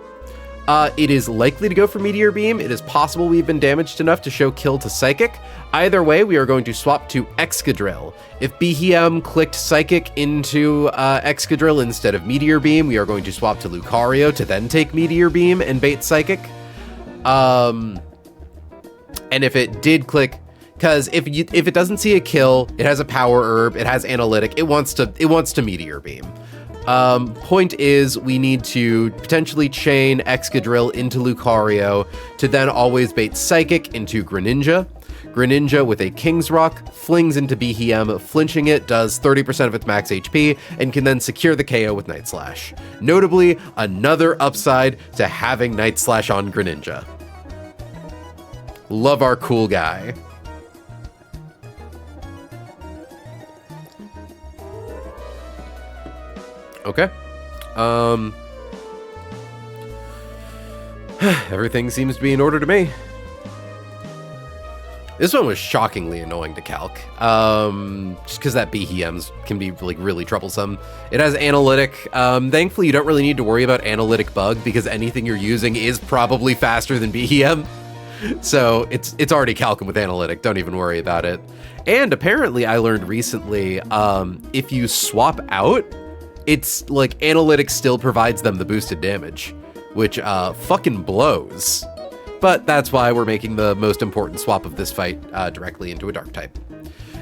Speaker 1: It is likely to go for Meteor Beam. It is possible we've been damaged enough to show kill to Psychic. Either way, we are going to swap to Excadrill. If Behem clicked Psychic into Excadrill instead of Meteor Beam, we are going to swap to Lucario to then take Meteor Beam and bait Psychic. And if it did click, because if it doesn't see a kill, it has a Power Herb, it has Analytic, it wants to Meteor Beam. Point is, we need to potentially chain Excadrill into Lucario to then always bait Psychic into Greninja. Greninja with a King's Rock flings into Behem, flinching it, does 30% of its max HP, and can then secure the KO with Night Slash. Notably, another upside to having Night Slash on Greninja. Love our cool guy. Okay. Everything seems to be in order to me. This one was shockingly annoying to calc. Just because that BEMs can be like really troublesome. It has analytic. Thankfully, you don't really need to worry about analytic bug because anything you're using is probably faster than BEM. So it's already calcing with analytic. Don't even worry about it. And apparently, I learned recently, if you swap out, it's like analytics still provides them the boosted damage, which fucking blows. But that's why we're making the most important swap of this fight directly into a dark type.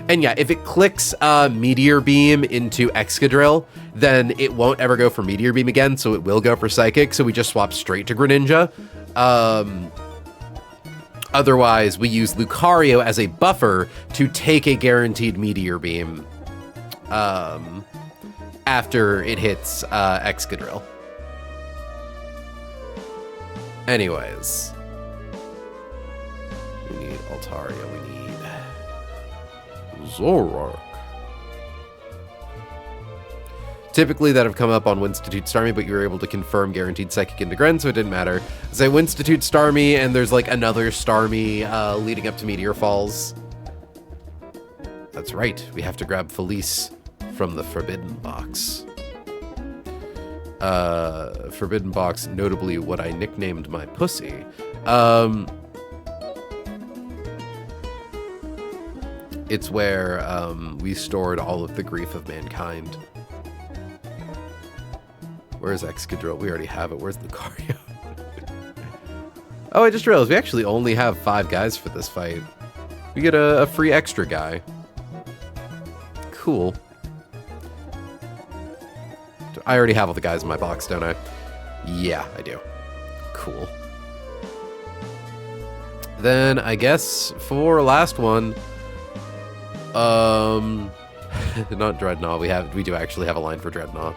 Speaker 1: And yeah, if it clicks Meteor Beam into Excadrill, then it won't ever go for Meteor Beam again, so it will go for Psychic, so we just swap straight to Greninja. Otherwise, we use Lucario as a buffer to take a guaranteed Meteor Beam after it hits Excadrill. Anyways. We need Altaria, we need Zoroark. Typically that have come up on Winstitute Starmie, but you were able to confirm guaranteed Psychic into Gren, so it didn't matter. Say Winstitute Starmie, and there's like another Starmie leading up to Meteor Falls. That's right, we have to grab Felice from the Forbidden Box. Forbidden Box, notably what I nicknamed my pussy. It's where we stored all of the grief of mankind. Where's Excadrill? We already have it. Where's Lucario? Oh, I just realized we actually only have 5 guys for this fight. We get a free extra guy. Cool. I already have all the guys in my box, don't I? Yeah, I do. Cool. Then I guess for last one, not Dreadnought. We do actually have a line for Dreadnought.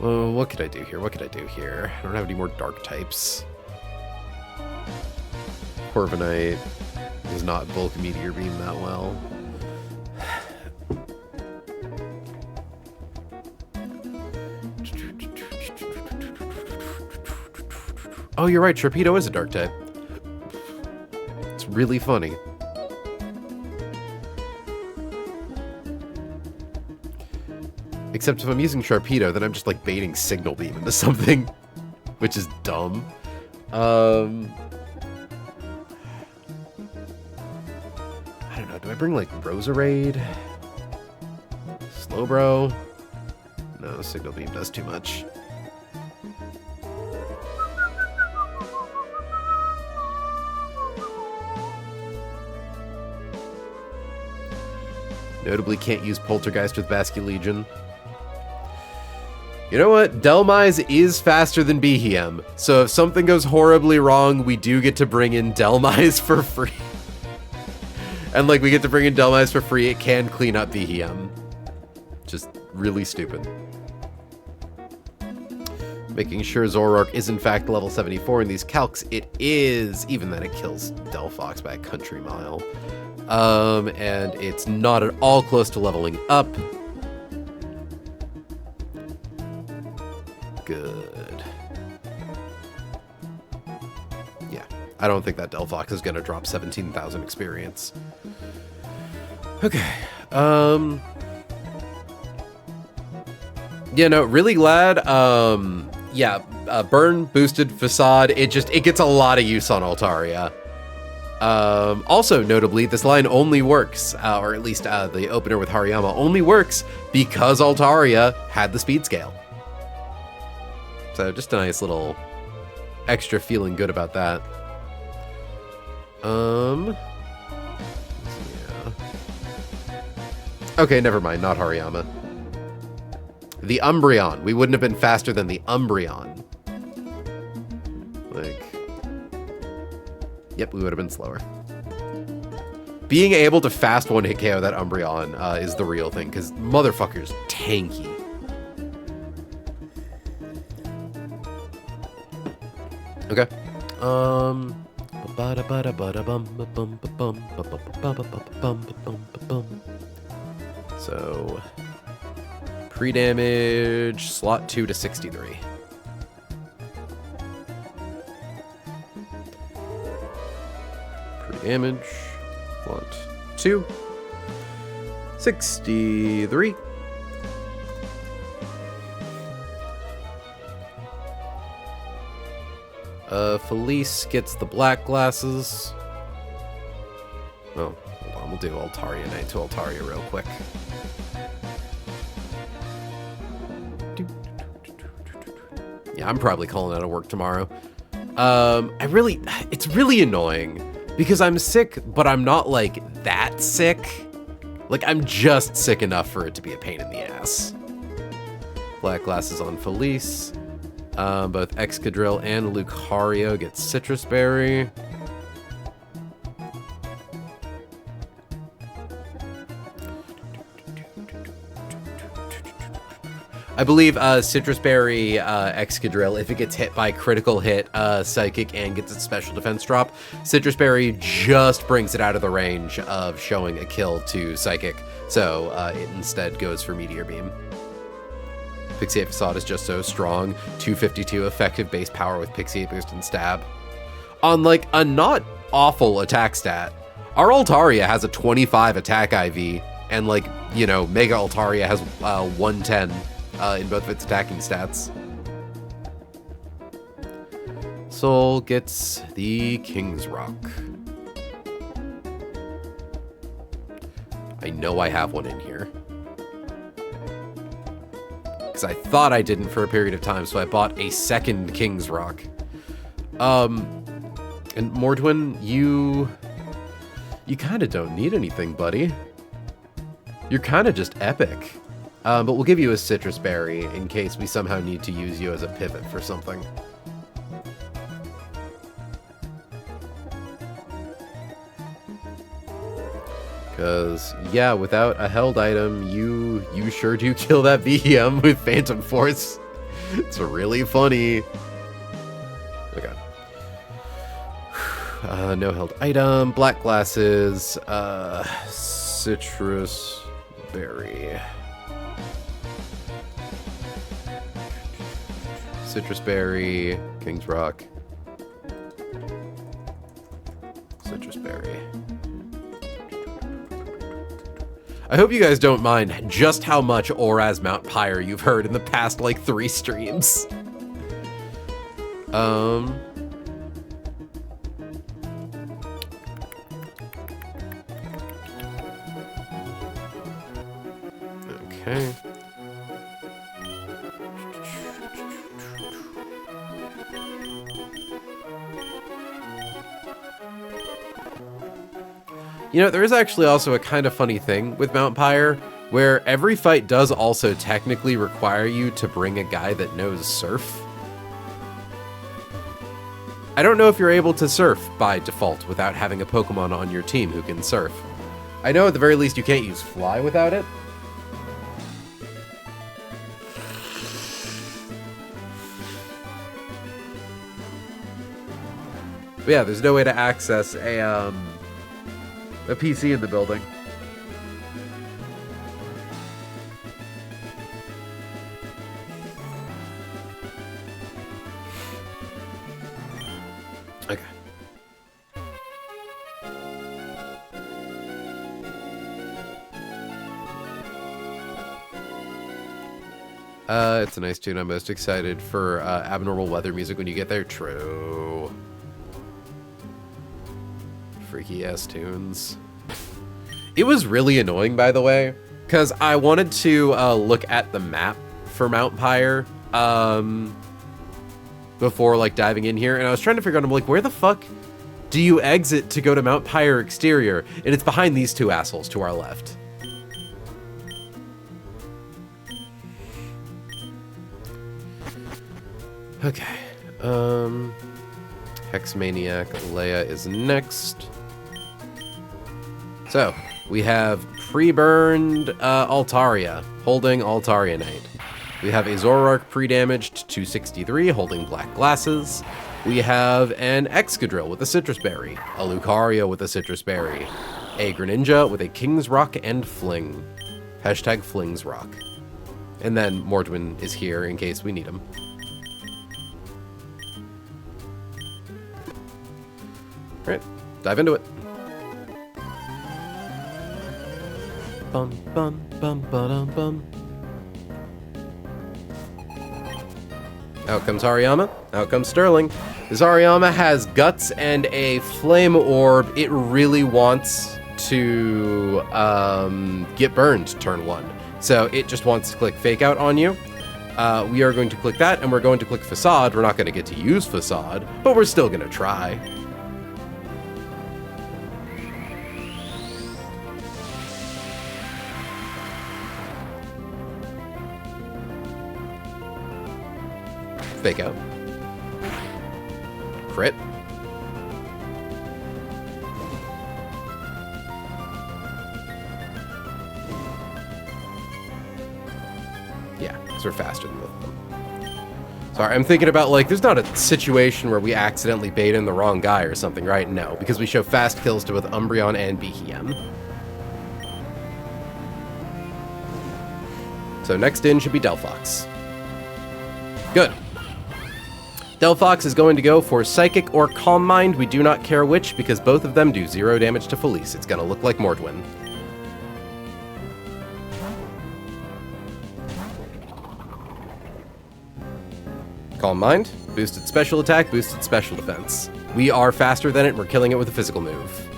Speaker 1: Well, what could I do here? What could I do here? I don't have any more dark types. Corviknight does not bulk Meteor Beam that well. Oh, you're right. Sharpedo is a dark type. It's really funny. Except if I'm using Sharpedo, then I'm just like baiting Signal Beam into something, which is dumb. I don't know. Do I bring like Roserade? Slowbro? No, Signal Beam does too much. Notably can't use Poltergeist with Basculegion. You know what? Delmise is faster than Behem, so if something goes horribly wrong, we do get to bring in Delmise for free. And like, we get to bring in Delmise for free, it can clean up Behem. Just really stupid. Making sure Zoroark is in fact level 74 in these calcs. It is, even then it kills Delphox by a country mile. And it's not at all close to leveling up. Good. Yeah, I don't think that Delphox is gonna drop 17,000 experience. Okay. Yeah, no, really glad. Yeah, burn boosted facade. It gets a lot of use on Altaria. Also, notably, this line only works, or at least the opener with Hariyama only works because Altaria had the speed scale. So just a nice little extra feeling good about that. Yeah. Okay, never mind, not Hariyama. The Umbreon. We wouldn't have been faster than the Umbreon. Like, yep, we would have been slower. Being able to fast one-hit KO that Umbreon is the real thing, because motherfucker's tanky. Okay. So, pre-damage, slot 2 to 63. Pre-damage, slot 2, 63. Felice gets the black glasses. Oh, hold on, we'll do Altaria Knight to Altaria real quick. Yeah, I'm probably calling out of work tomorrow. It's really annoying because I'm sick, but I'm not like that sick. Like, I'm just sick enough for it to be a pain in the ass. Black glasses on Felice. Both Excadrill and Lucario get Citrus Berry. I believe Citrus Berry, Excadrill, if it gets hit by critical hit, Psychic, and gets its special defense drop, Citrus Berry just brings it out of the range of showing a kill to Psychic, so it instead goes for Meteor Beam. Pixie Facade is just so strong. 252 effective base power with Pixie Boost and Stab. On like a not awful attack stat, our Altaria has a 25 attack IV, and like, you know, Mega Altaria has 110 in both of its attacking stats. Soul gets the King's Rock. I know I have one in here. I thought I didn't for a period of time, so I bought a second King's Rock. And Mordwin, you kind of don't need anything, buddy. You're kind of just epic. But we'll give you a Citrus Berry in case we somehow need to use you as a pivot for something. Because, yeah, without a held item, you sure do kill that VM with Phantom Force. It's really funny. Okay. No held item. Black glasses. Citrus Berry. Citrus Berry. King's Rock. Citrus Berry. I hope you guys don't mind just how much Oraz Mount Pyre you've heard in the past, like, 3 streams. Okay. You know, there is actually also a kind of funny thing with Mount Pyre, where every fight does also technically require you to bring a guy that knows Surf. I don't know if you're able to Surf by default without having a Pokemon on your team who can Surf. I know at the very least you can't use Fly without it. But yeah, there's no way to access a PC in the building. Okay. It's a nice tune. I'm most excited for abnormal weather music when you get there. True. Freaky ass tunes. It was really annoying, by the way, because I wanted to look at the map for Mount Pyre before like diving in here, and I was trying to figure out, I'm like, where the fuck do you exit to go to Mount Pyre exterior? And it's behind these two assholes to our left. Okay. Hexmaniac Leia is next. So, we have pre-burned Altaria, holding Altarianite. We have a Zoroark pre-damaged 263, holding Black Glasses. We have an Excadrill with a Citrus Berry, a Lucario with a Citrus Berry, a Greninja with a King's Rock and Fling. Hashtag Fling's Rock. And then Mordwin is here in case we need him. Alright, dive into it. Bum bum bum ba-dum bum. Out comes Hariyama. Out comes Sterling. This Hariyama has Guts and a Flame Orb. It really wants to get burned turn 1. So it just wants to click Fake Out on you. We are going to click that, and we're going to click Facade. We're not going to get to use Facade, but we're still going to try. Fake Out. Crit. Yeah, because we're faster than both of them. Sorry, I'm thinking about, like, there's not a situation where we accidentally bait in the wrong guy or something, right? No, because we show fast kills to both Umbreon and Behem. So next in should be Delphox. Good. Delphox is going to go for Psychic or Calm Mind. We do not care which, because both of them do 0 damage to Felice. It's going to look like Mordwin. Calm Mind, boosted special attack, boosted special defense. We are faster than it, and we're killing it with a physical move.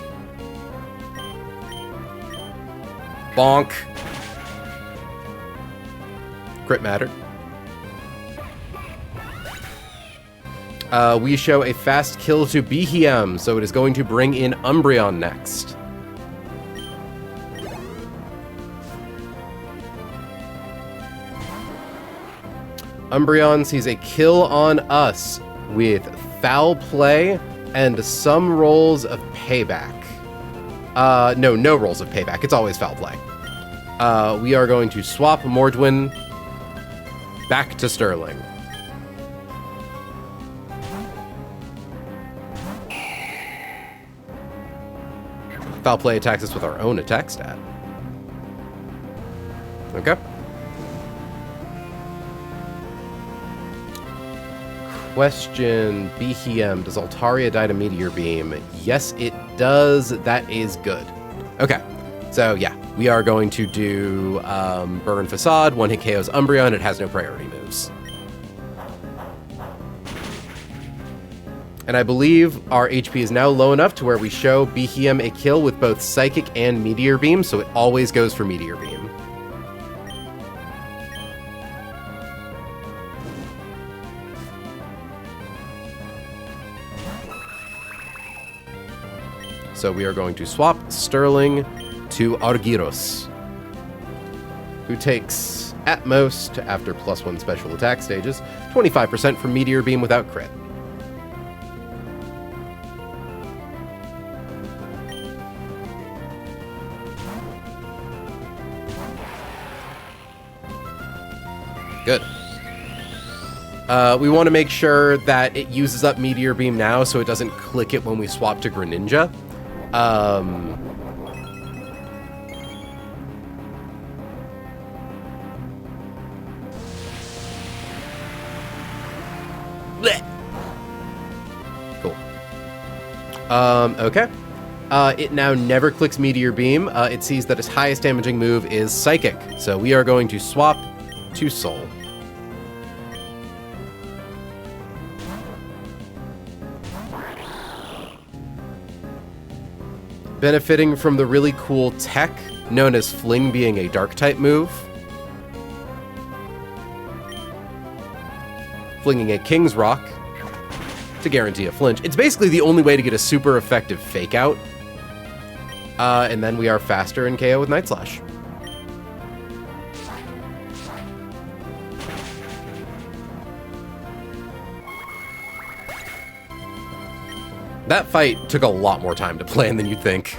Speaker 1: Bonk. Crit matter. We show a fast kill to Behem, so it is going to bring in Umbreon next. Umbreon sees a kill on us with Foul Play and some rolls of Payback. No rolls of Payback. It's always Foul Play. We are going to swap Mordwin back to Sterling. Foul Play attacks us with our own attack stat. Okay. Question, Behem, does Altaria die to Meteor Beam? Yes, it does. That is good. Okay, so yeah, we are going to do Burn Facade, 1-hit KOs Umbreon. It has no priority moves. And I believe our HP is now low enough to where we show Behem a kill with both Psychic and Meteor Beam, so it always goes for Meteor Beam. So we are going to swap Sterling to Argyros, who takes, at most, after +1 special attack stages, 25% from Meteor Beam without crit. Good. We want to make sure that it uses up Meteor Beam now so it doesn't click it when we swap to Greninja. Blech. Cool. Okay. It now never clicks Meteor Beam. It sees that its highest damaging move is Psychic. So we are going to swap to Soul. Benefiting from the really cool tech known as Fling being a Dark-type move. Flinging a King's Rock to guarantee a flinch. It's basically the only way to get a super effective Fake Out. And then we are faster in KO with Night Slash. That fight took a lot more time to plan than you'd think.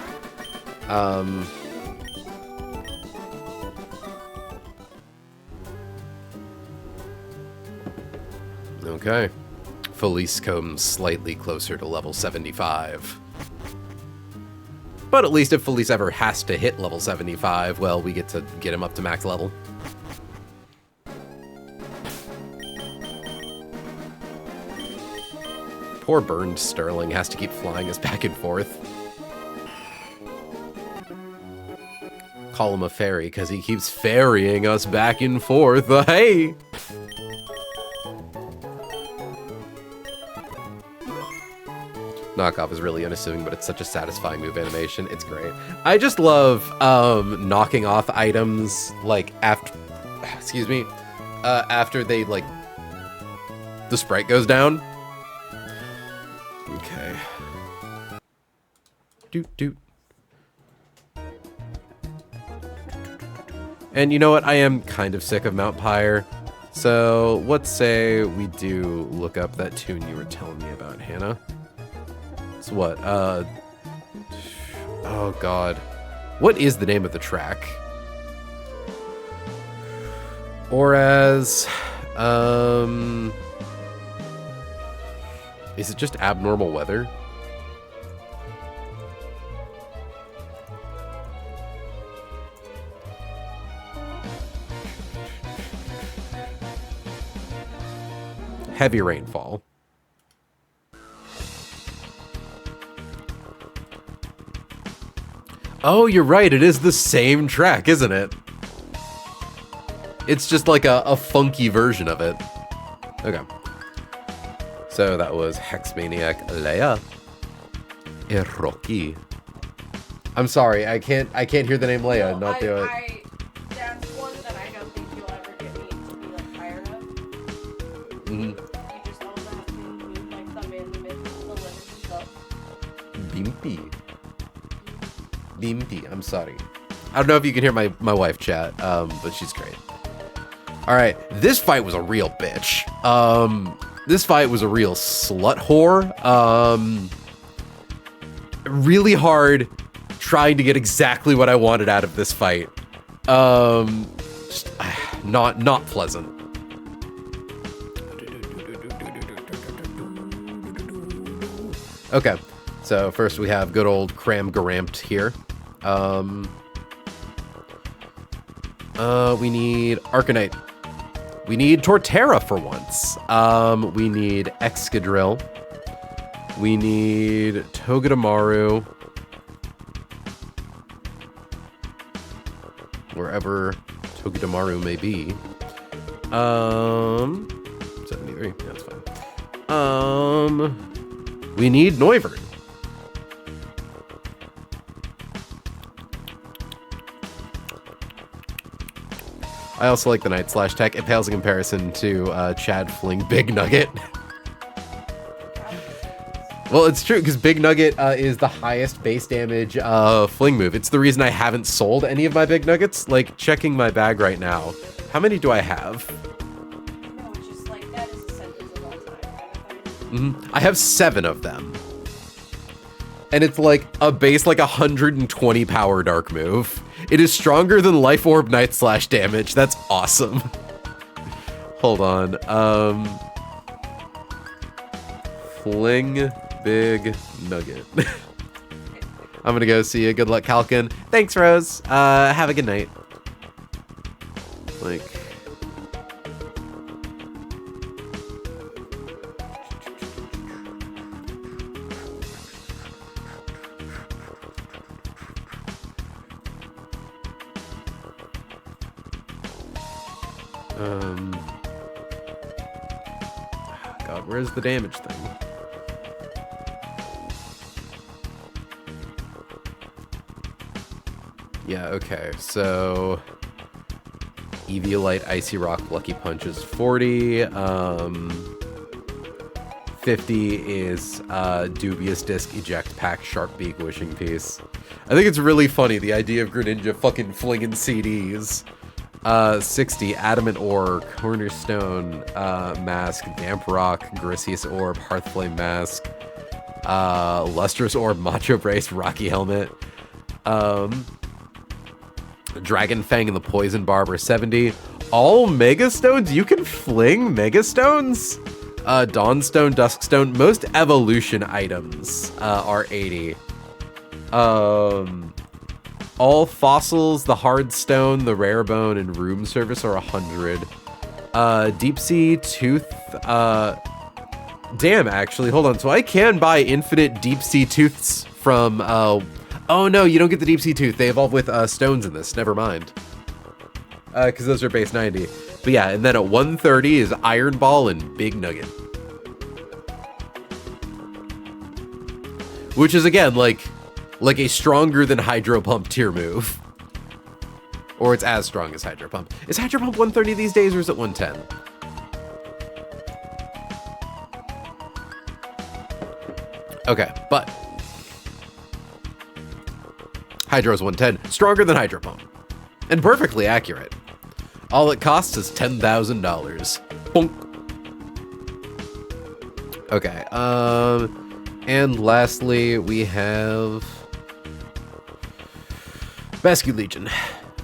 Speaker 1: Okay. Felice comes slightly closer to level 75. But at least if Felice ever has to hit level 75, well, we get to get him up to max level. Poor burned Sterling has to keep flying us back and forth. Call him a fairy, because he keeps ferrying us back and forth. Hey! Knockoff is really unassuming, but it's such a satisfying move animation. It's great. I just love knocking off items, like, after... Excuse me. After they, like... The sprite goes down. Okay. Doot doot. And you know what? I am kind of sick of Mount Pyre. So let's say we do look up that tune you were telling me about, Hannah. It's what? Oh god. What is the name of the track? Or as is it just Abnormal Weather? Heavy Rainfall. Oh, you're right. It is the same track, isn't it? It's just like a funky version of it. Okay. So that was Hexmaniac Leia. Iroki. I'm sorry, I can't hear the name Leia.
Speaker 2: No,
Speaker 1: not do it.
Speaker 2: That's one that I don't think you'll ever get me to be like tired of.
Speaker 1: Mm-hmm.
Speaker 2: You just always have to move like some in the middle of the limits and stuff.
Speaker 1: Bimpy, I'm sorry. I don't know if you can hear my wife chat, but she's great. Alright, this fight was a real bitch. This fight was a real slut whore. Really hard trying to get exactly what I wanted out of this fight. Just, not pleasant. Okay, so first we have good old Cram Garampt here. We need Arcanite. We need Torterra for once. We need Excadrill. We need Togedemaru. Wherever Togedemaru may be. 73, that's fine. We need Noivern. I also like the Night Slash tech. It pales in comparison to Chad Fling Big Nugget. Well, it's true, because Big Nugget is the highest base damage Fling move. It's the reason I haven't sold any of my Big Nuggets. Like, checking my bag right now. How many do I have?
Speaker 2: No, it's just like that is a sentence of all time kind of thing.
Speaker 1: I have 7 of them. And it's like a base like 120 power dark move. It is stronger than Life Orb Night Slash damage. That's awesome. Hold on. Fling Big Nugget. I'm gonna go see you. Good luck, Kalkin. Thanks, Rose. Have a good night. Like... God, where's the damage thing? Yeah, okay, so Eviolite, Icy Rock, Lucky Punch is 40. 50 is Dubious Disc, Eject Pack, Sharp Beak, Wishing Piece. I think it's really funny, the idea of Greninja fucking flinging CDs. 60, Adamant Ore, Cornerstone, Mask, Damp Rock, Grisius Orb, Hearthflame Mask, Lustrous Orb, Macho Brace, Rocky Helmet, Dragon Fang and the Poison Barb are 70. All Mega Stones, you can fling Mega Stones? Dawnstone, Duskstone, most evolution items are 80. All fossils, the hard stone, the rare bone, and room service are 100. Deep sea tooth, damn, actually, hold on. So I can buy infinite deep sea tooths from, oh no, you don't get the deep sea tooth. They evolve with stones in this, never mind. Because those are base 90. But yeah, and then at 130 is Iron Ball and Big Nugget. Which is, again, like a stronger than Hydro Pump tier move. Or it's as strong as Hydro Pump. Is Hydro Pump 130 these days, or is it 110? Okay, but Hydro's 110, stronger than Hydro Pump. And perfectly accurate. All it costs is $10,000. Bonk. Okay, and lastly, we have Basque Legion.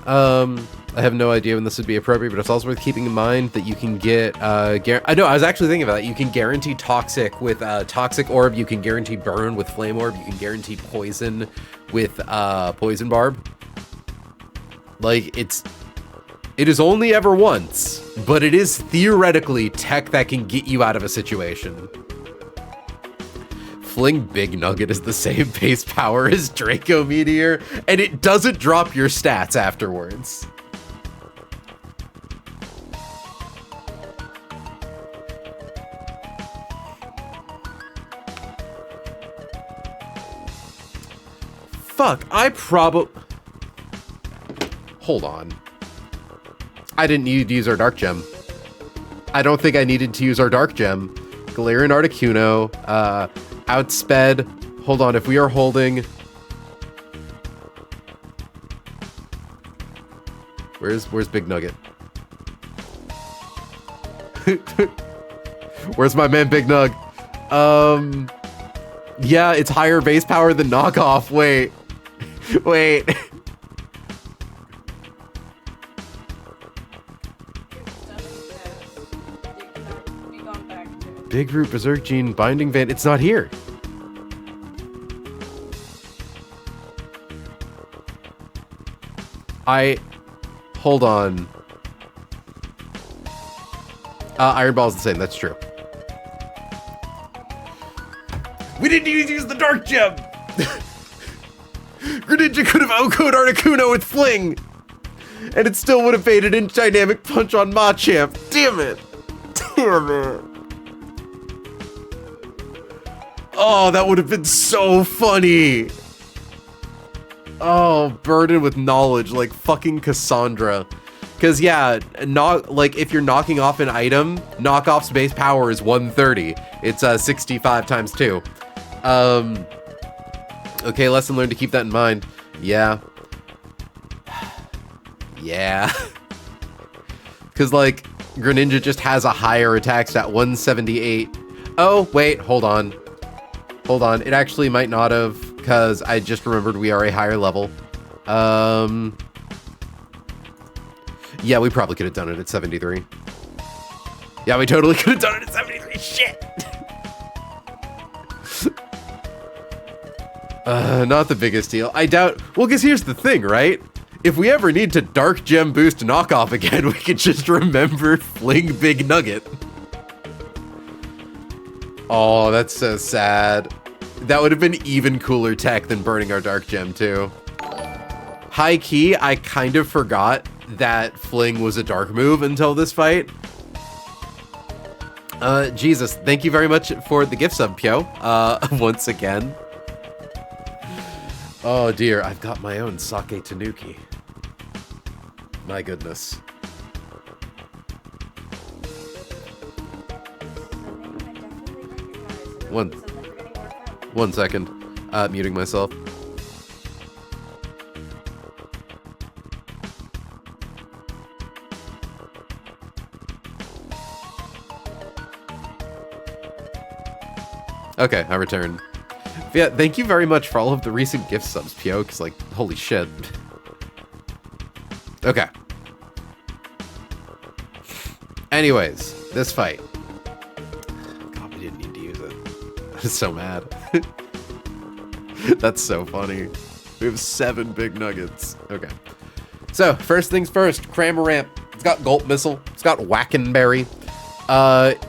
Speaker 1: I have no idea when this would be appropriate, but it's also worth keeping in mind that you can get, I was actually thinking about that. You can guarantee Toxic with Toxic Orb, you can guarantee Burn with Flame Orb, you can guarantee Poison with Poison Barb. Like, it is only ever once, but it is theoretically tech that can get you out of a situation. Fling Big Nugget is the same base power as Draco Meteor, and it doesn't drop your stats afterwards. Fuck, hold on. I didn't need to use our Dark Gem. I don't think I needed to use our Dark Gem. Galarian Articuno, outsped. Hold on, if we are holding... Where's Big Nugget? Where's my man Big Nug? Yeah, it's higher base power than knockoff. Wait. Big Root, Berserk Gene, Binding Vein. It's not here. Hold on. Iron Ball's the same. That's true. We didn't use the Dark Gem! Greninja could have OHKO'd Articuno with Fling! And it still would have faded in Dynamic Punch on Machamp. Damn it! Damn it! Oh, that would have been so funny! Oh, burdened with knowledge like fucking Cassandra. Because, yeah, if you're knocking off an item, knockoff's base power is 130. It's 65 times 2. Okay, lesson learned to keep that in mind. Yeah. Yeah. Because, like, Greninja just has a higher attack stat, 178. Oh, wait, hold on. Hold on, it actually might not have, because I just remembered we are a higher level. Yeah, we probably could have done it at 73. Yeah, we totally could have done it at 73. Shit! Not the biggest deal. I doubt... Well, because here's the thing, right? If we ever need to Dark Gem boost knockoff again, we could just remember Fling Big Nugget. Oh, that's so sad. That would have been even cooler tech than burning our Dark Gem, too. High key, I kind of forgot that Fling was a dark move until this fight. Jesus, thank you very much for the gift sub, Pyo. Once again. Oh dear, I've got my own Sake Tanuki. My goodness. One second. Muting myself. Okay, I returned. Yeah, thank you very much for all of the recent gift subs, Pio, because, like, holy shit. Okay. Anyways, this fight. God, we didn't need to use it. I'm so mad. That's so funny. We have 7 big nuggets. Okay. So, first things first, Cramorant. It's got Gulp Missile. It's got Wackenberry.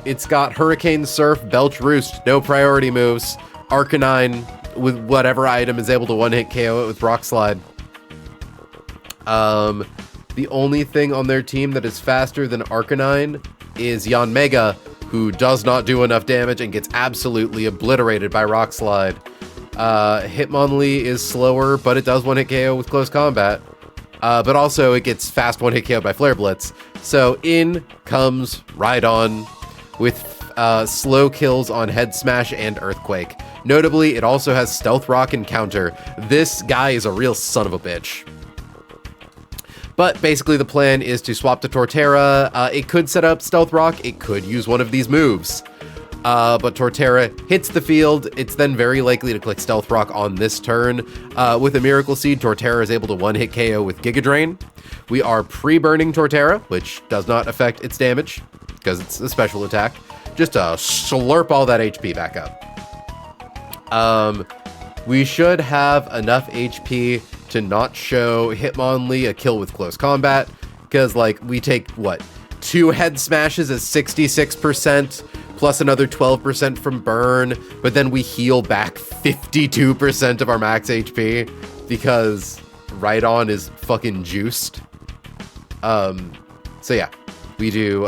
Speaker 1: It's got Hurricane Surf, Belch Roost, no priority moves. Arcanine with whatever item is able to one-hit KO it with Rock Slide. The only thing on their team that is faster than Arcanine is Yanmega, who does not do enough damage and gets absolutely obliterated by Rock Slide. Hitmonlee is slower, but it does one-hit KO with Close Combat. But also it gets fast one-hit KO by Flare Blitz. So in comes Rhydon with slow kills on Head Smash and Earthquake. Notably, it also has Stealth Rock and Counter. This guy is a real son of a bitch. But basically the plan is to swap to Torterra. It could set up Stealth Rock. It could use one of these moves. But Torterra hits the field. It's then very likely to click Stealth Rock on this turn. With a Miracle Seed, Torterra is able to one-hit KO with Giga Drain. We are pre-burning Torterra, which does not affect its damage, because it's a special attack. Just to slurp all that HP back up. We should have enough HP to not show Hitmonlee a kill with Close Combat, because, like, we take, what, 2 Head Smashes at 66%, plus another 12% from Burn, but then we heal back 52% of our max HP, because Rhydon is fucking juiced. So yeah, we do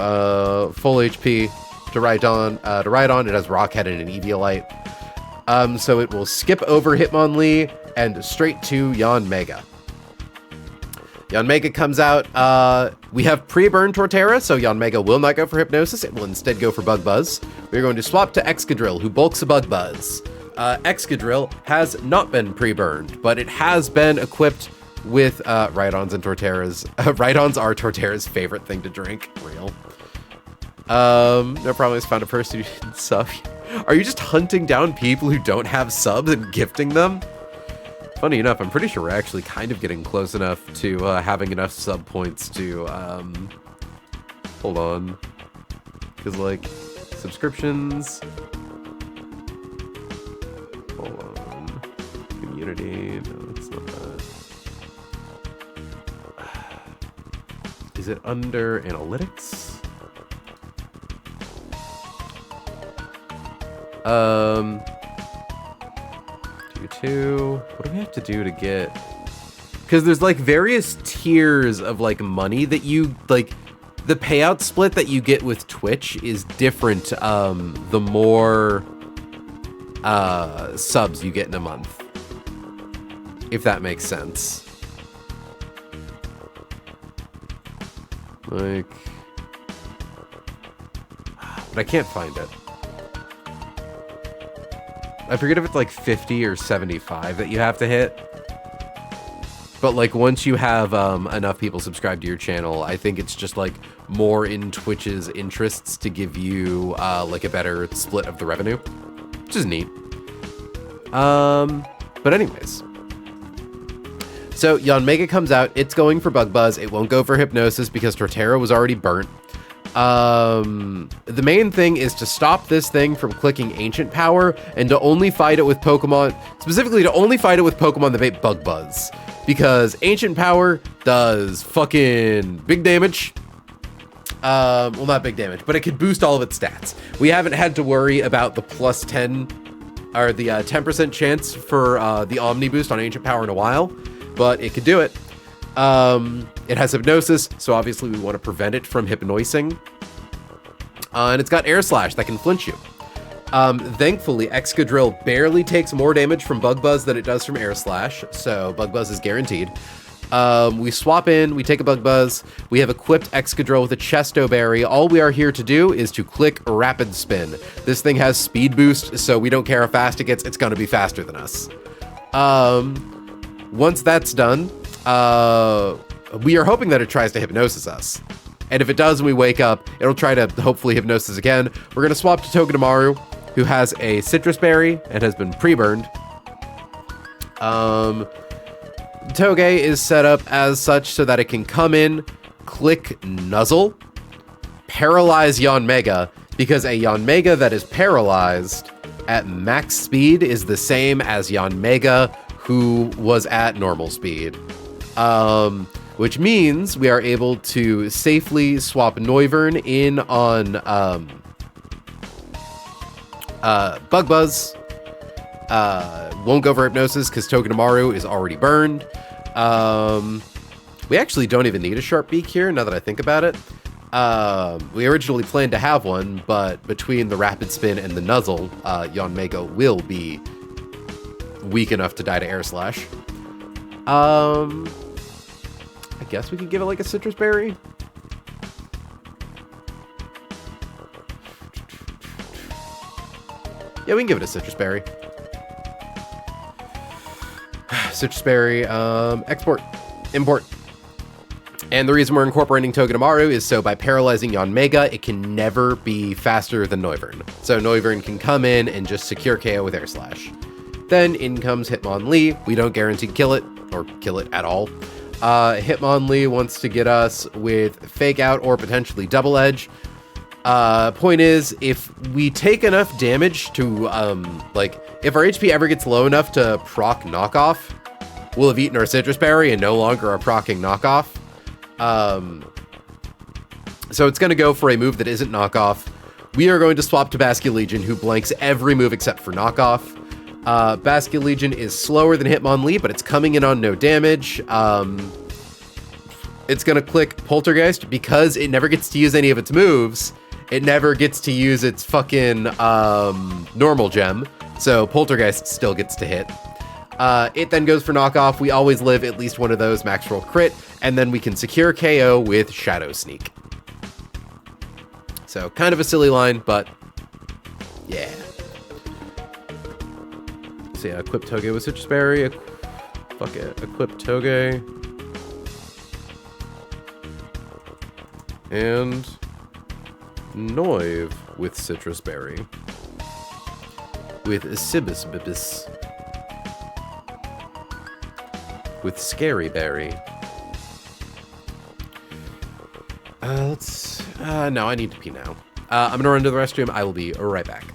Speaker 1: full HP to Rhydon. It has Rockhead and an Eviolite. So it will skip over Hitmonlee and straight to Yanmega. Yanmega comes out. We have pre-burned Torterra, so Yanmega will not go for Hypnosis. It will instead go for Bug Buzz. We're going to swap to Excadrill, who bulks a Bug Buzz. Excadrill has not been pre-burned, but it has been equipped with Rhydons and Torterras. Rhydons are Torterra's favorite thing to drink. Real. No problem. I found a person who didn't sub. Are you just hunting down people who don't have subs and gifting them? Funny enough, I'm pretty sure we're actually kind of getting close enough to having enough sub points to, hold on. Because, like, subscriptions. Hold on. Community. No, it's not that. Is it under analytics? What do we have to do to get... Because there's, like, various tiers of, like, money that you, like... The payout split that you get with Twitch is different, the more, subs you get in a month. If that makes sense. Like... But I can't find it. I forget if it's like 50 or 75 that you have to hit. But like once you have enough people subscribe to your channel, I think it's just like more in Twitch's interests to give you like a better split of the revenue, which is neat. But anyways. So Yanmega comes out, it's going for Bug Buzz. It won't go for Hypnosis because Torterra was already burnt. The main thing is to stop this thing from clicking Ancient Power and to only fight it with Pokemon, specifically to only fight it with Pokemon that make Bug Buzz, because Ancient Power does fucking big damage. Well, not big damage, but it could boost all of its stats. We haven't had to worry about the plus 10 or the 10% chance for the Omni boost on Ancient Power in a while, but it could do it. It has Hypnosis, so obviously we want to prevent it from hypnoising. And it's got Air Slash that can flinch you. Thankfully, Excadrill barely takes more damage from Bug Buzz than it does from Air Slash, so Bug Buzz is guaranteed. We swap in, we take a Bug Buzz, we have equipped Excadrill with a Chesto Berry. All we are here to do is to click Rapid Spin. This thing has Speed Boost, so we don't care how fast it gets, it's gonna be faster than us. Once that's done, we are hoping that it tries to Hypnosis us. And if it does and we wake up, it'll try to hopefully Hypnosis again. We're going to swap to Togedemaru, who has a Citrus Berry and has been pre-burned. Toge is set up as such so that it can come in, click Nuzzle, paralyze Yanmega, because a Yanmega that is paralyzed at max speed is the same as Yanmega who was at normal speed. Which means we are able to safely swap Noivern in on Bug Buzz. Won't go for Hypnosis because Togedemaru is already burned. We actually don't even need a Sharp Beak here, now that I think about it. We originally planned to have one, but between the Rapid Spin and the Nuzzle, Yanmega will be weak enough to die to Air Slash. I guess we could give it like a Citrus Berry. Yeah, we can give it a Citrus Berry. Citrus Berry, export, import. And the reason we're incorporating Togedemaru is so by paralyzing Yanmega, it can never be faster than Noivern. So Noivern can come in and just secure KO with Air Slash. Then in comes Hitmonlee. We don't guarantee kill it, or kill it at all. Hitmonlee wants to get us with Fake Out or potentially Double Edge. Point is, if we take enough damage to, if our HP ever gets low enough to proc Knockoff, we'll have eaten our Citrus Berry and no longer are proccing Knockoff. So it's going to go for a move that isn't Knockoff. We are going to swap to Basculegion, who blanks every move except for Knockoff. Basculegion is slower than Hitmonlee, but it's coming in on no damage. It's going to click Poltergeist because it never gets to use any of its moves. It never gets to use its fucking normal gem. So Poltergeist still gets to hit. It then goes for Knockoff. We always live at least one of those max roll crit, and then we can secure KO with Shadow Sneak. So kind of a silly line, but yeah. So yeah, equip Toge with Citrus Berry. Fuck it, equip Toge. And Noiv with Citrus Berry. With Sibis Bibis. With Scary Berry. No, I need to pee now. I'm gonna run to the restroom. I will be right back.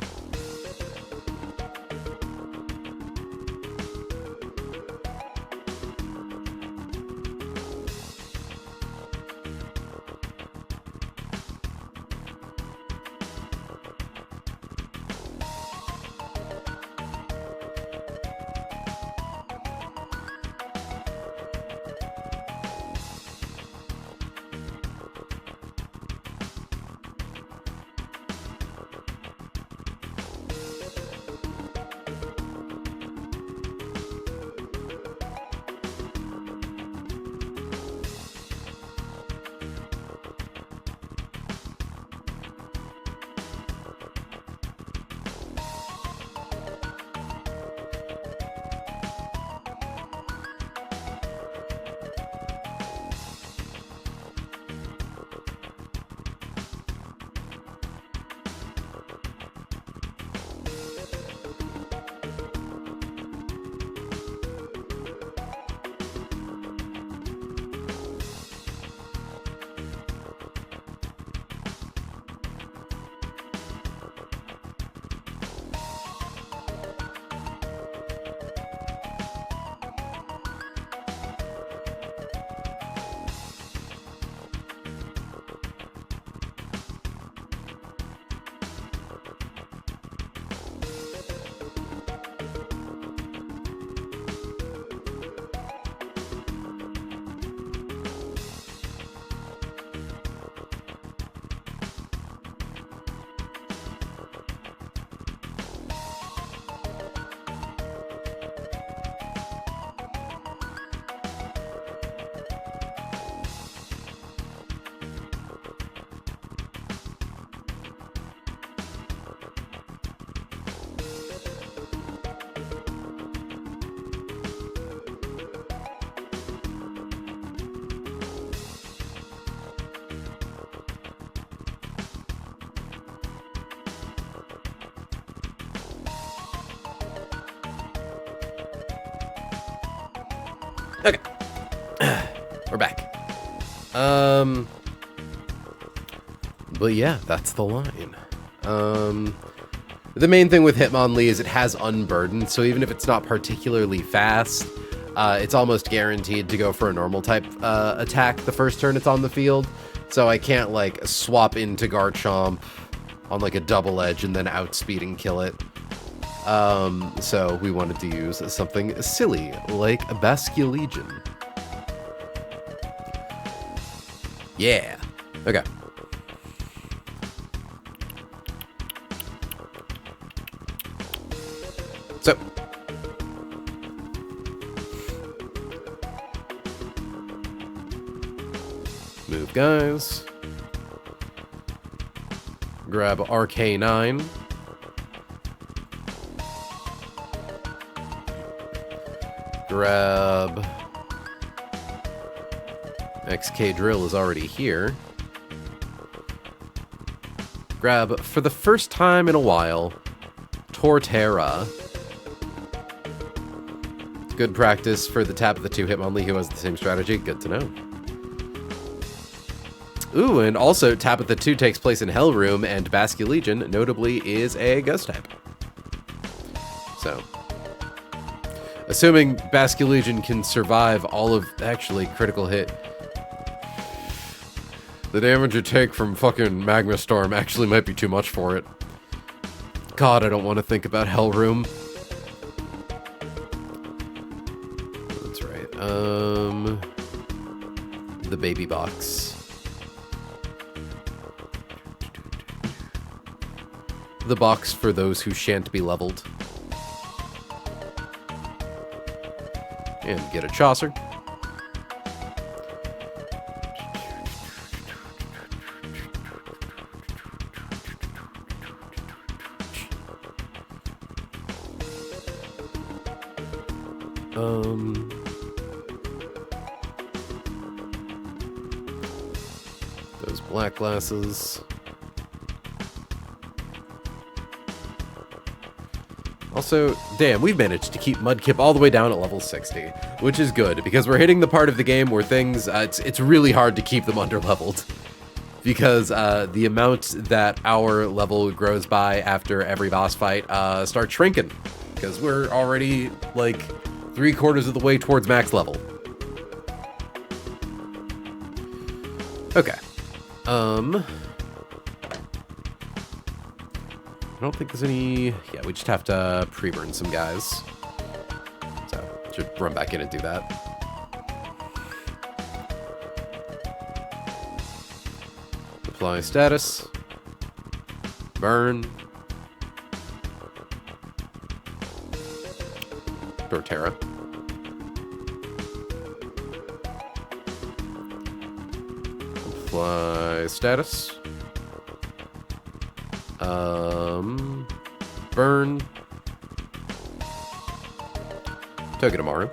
Speaker 1: Okay. We're back. But yeah, that's the line. The main thing with Hitmonlee is it has Unburden, so even if it's not particularly fast, it's almost guaranteed to go for a normal type attack the first turn it's on the field. So I can't, like, swap into Garchomp on, like, a double edge and then outspeed and kill it. So we wanted to use something silly, like a Basculegion. Yeah. Okay. So. Move, guys. Grab RK9. Grab... XK Drill is already here. Grab, for the first time in a while, Torterra. Good practice for the tap of the 2 Hitmonlee who has the same strategy. Good to know. Ooh, and also tap of the 2 takes place in Hellroom, and Basculegion, notably, is a Ghost type. So... assuming Basculegion can survive all of... actually, critical hit. The damage you take from fucking Magma Storm actually might be too much for it. God, I don't want to think about Hellroom. That's right. The baby box. The box for those who shan't be leveled. And get a Chaucer. Those black glasses. Also, damn, we've managed to keep Mudkip all the way down at level 60, which is good, because we're hitting the part of the game where things, it's really hard to keep them under-leveled. Because the amount that our level grows by after every boss fight starts shrinking. Because we're already, like, 3/4 of the way towards max level. Okay. I don't think there's any... yeah, we just have to pre-burn some guys. So, should run back in and do that. Apply status. Burn. Torterra. Apply status. Burn. Togedemaru.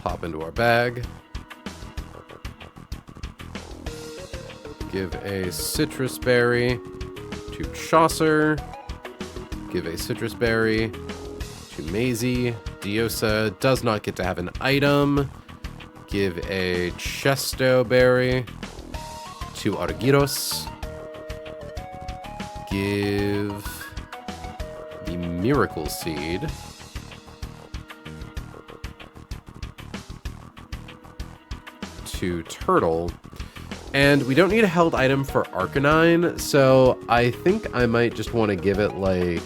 Speaker 1: Pop into our bag. Give a citrus berry to Chaucer. Give a citrus berry to Maisie. Diosa does not get to have an item. Give a Chesto berry to Argyros. Give the Miracle Seed to Turtle. And we don't need a held item for Arcanine, so I think I might just want to give it, like...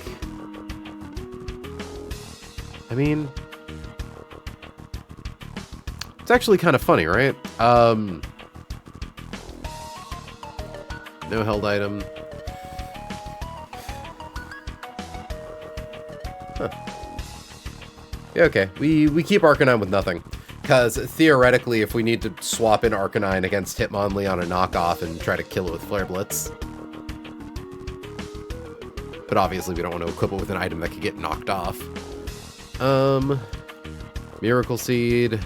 Speaker 1: I mean... it's actually kind of funny, right? No held item. Huh. Yeah, okay. We keep Arcanine with nothing. Because, theoretically, if we need to swap in Arcanine against Hitmonlee on a knockoff and try to kill it with Flare Blitz. But obviously we don't want to equip it with an item that could get knocked off. Miracle Seed.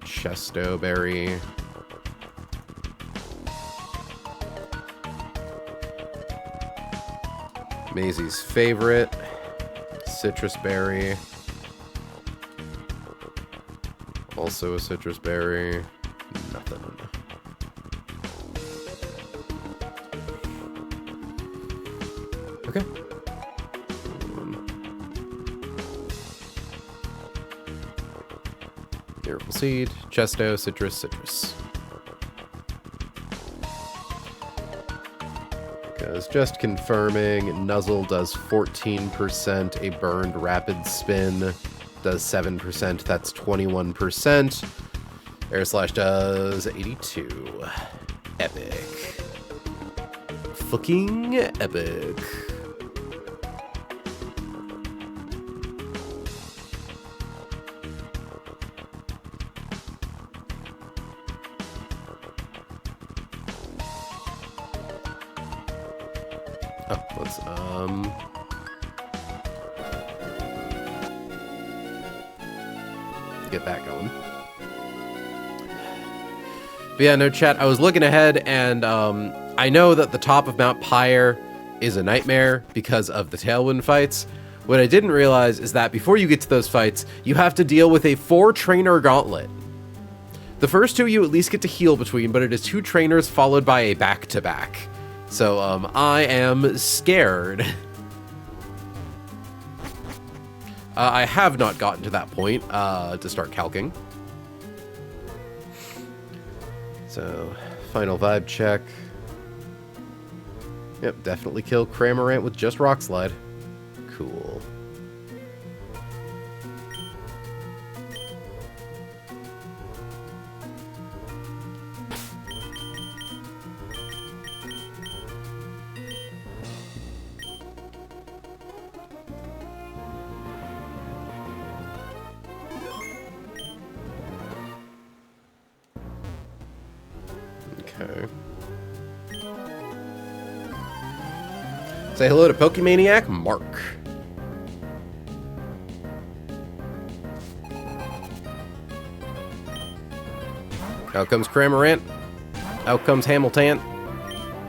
Speaker 1: Chesto Berry. Maisie's favorite. Citrus berry. Also a citrus berry. Nothing. Okay. Miracle seed, Chesto, citrus, citrus. Because just confirming, Nuzzle does 14%, a burned rapid spin does 7%, that's 21%. Air Slash does 82. Epic. Fucking epic. Oh, let's, get that going. But yeah, no, chat, I was looking ahead, and I know that the top of Mount Pyre is a nightmare because of the Tailwind fights. What I didn't realize is that before you get to those fights, you have to deal with a 4-trainer gauntlet. The first 2 you at least get to heal between, but it is 2 trainers followed by a back-to-back. So, I am scared. I have not gotten to that point, to start calcing. So, final vibe check. Yep, definitely kill Cramorant with just Rock Slide. Cool. Okay. Say hello to Pokemaniac Mark. Out comes Cramorant. Out comes Hamilton.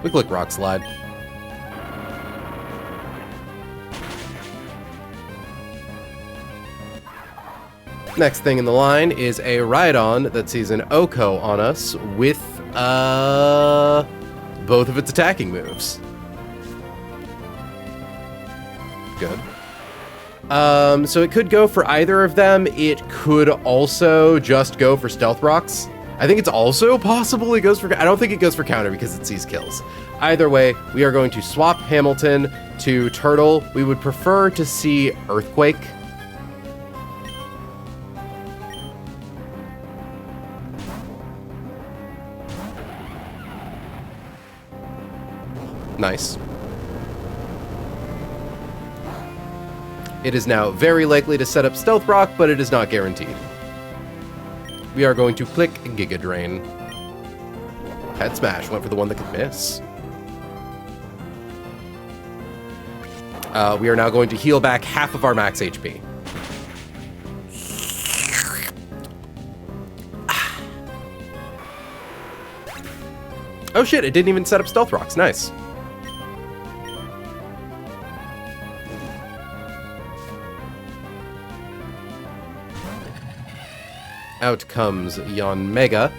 Speaker 1: We click Rock Slide. Next thing in the line is a Rhydon that sees an Oko on us with both of its attacking moves. Good. So it could go for either of them. It could also just go for Stealth Rocks. I think it's also possible it goes for... I don't think it goes for counter because it sees kills. Either way, we are going to swap Hamilton to Turtle. We would prefer to see Earthquake. Nice. It is now very likely to set up Stealth Rock, but it is not guaranteed. We are going to click Giga Drain. Head Smash went for the one that could miss. We are now going to heal back half of our max HP. Oh shit, it didn't even set up Stealth Rocks. Nice. Out comes Yanmega.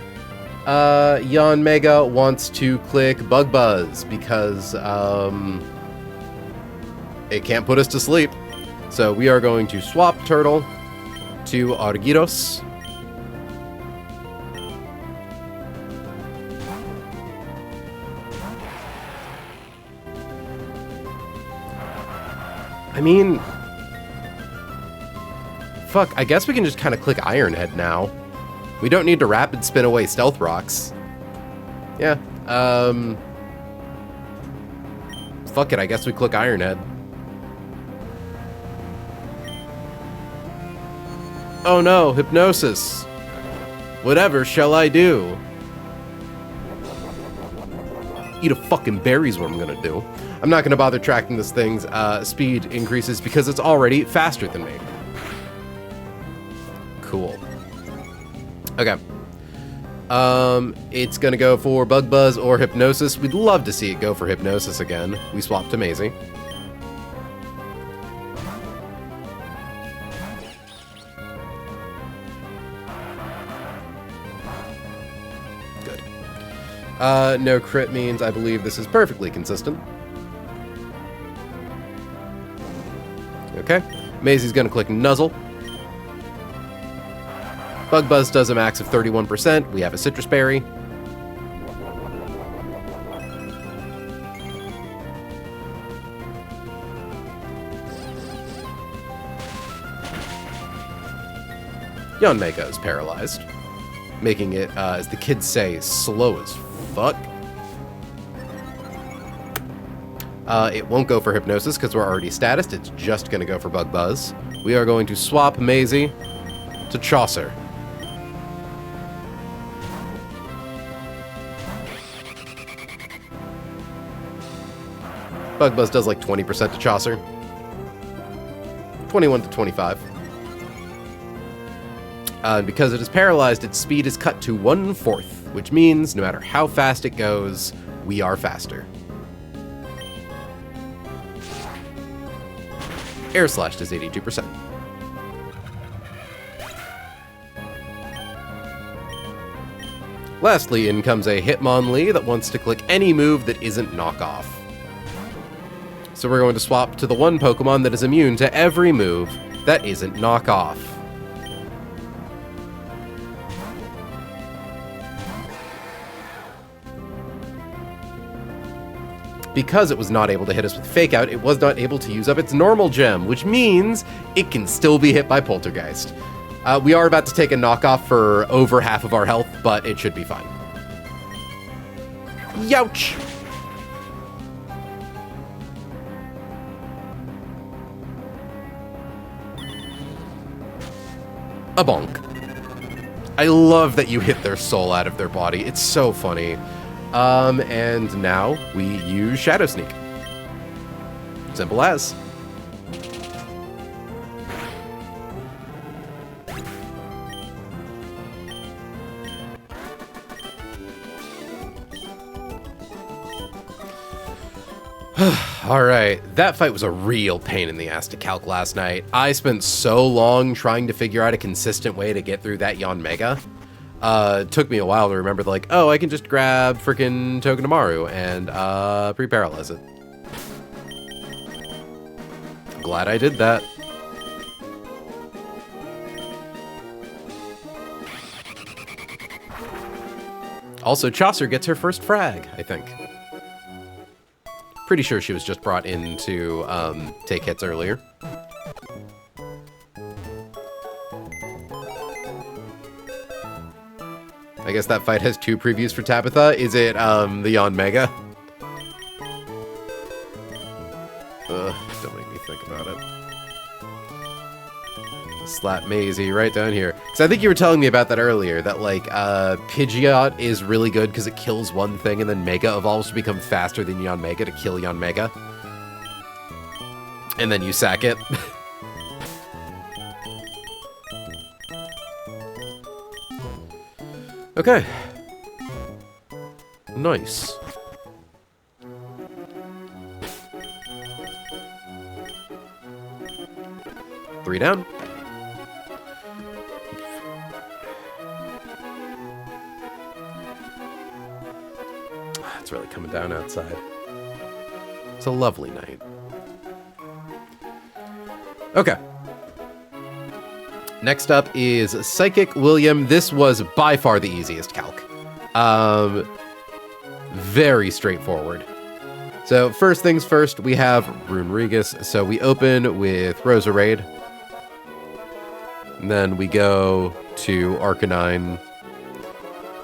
Speaker 1: Yanmega wants to click Bug Buzz because it can't put us to sleep. So we are going to swap Turtle to Argyros. I mean... Fuck, I guess we can just kind of click Iron Head now. We don't need to rapid spin away Stealth Rocks. Yeah, fuck it, I guess we click Iron Head. Oh no, Hypnosis. Whatever shall I do? Eat a fucking berry is what I'm gonna do. I'm not gonna bother tracking this thing's speed increases because it's already faster than me. Cool. Okay. It's gonna go for Bug Buzz or Hypnosis. We'd love to see it go for Hypnosis again. We swapped to Maisie. No crit means I believe this is perfectly consistent. Okay. Maisie's gonna click Nuzzle. Bug Buzz does a max of 31%. We have a Citrus Berry. Yanmega is paralyzed, making it, as the kids say, slow as fuck. It won't go for Hypnosis because we're already statused. It's just going to go for Bug Buzz. We are going to swap Maisie to Chaucer. Bug Buzz does like 20% to Chaucer. 21 to 25. Because it is paralyzed, its speed is cut to 1/4, which means no matter how fast it goes, we are faster. Air Slash does 82%. Lastly, in comes a Hitmonlee that wants to click any move that isn't knockoff. So we're going to swap to the one Pokemon that is immune to every move that isn't knockoff. Because it was not able to hit us with Fake Out, it was not able to use up its normal gem, which means it can still be hit by Poltergeist. We are about to take a knockoff for over half of our health, but it should be fine. Youch! A bonk. I love that you hit their soul out of their body. It's so funny. And now we use Shadow Sneak. Simple as. Alright, that fight was a real pain in the ass to calc last night. I spent so long trying to figure out a consistent way to get through that Yanmega. It took me a while to remember, like, oh, I can just grab frickin' Togedemaru and, pre-paralyze it. Glad I did that. Also, Chaucer gets her first frag, I think. Pretty sure she was just brought in to, take hits earlier. I guess that fight has 2 previews for Tabitha. Is it, the Yanmega? Don't make me think about it. Slap Maisie right down here. So I think you were telling me about that earlier, that, like, Pidgeot is really good because it kills one thing and then Mega evolves to become faster than Yanmega to kill Yanmega. And then you sack it. Okay. Nice. Three down. It's really coming down outside. It's a lovely night. Okay. Next up is Psychic William. This was by far the easiest calc. Very straightforward. So first things first, we have Runerigus. So we open with Roserade. And then we go to Arcanine.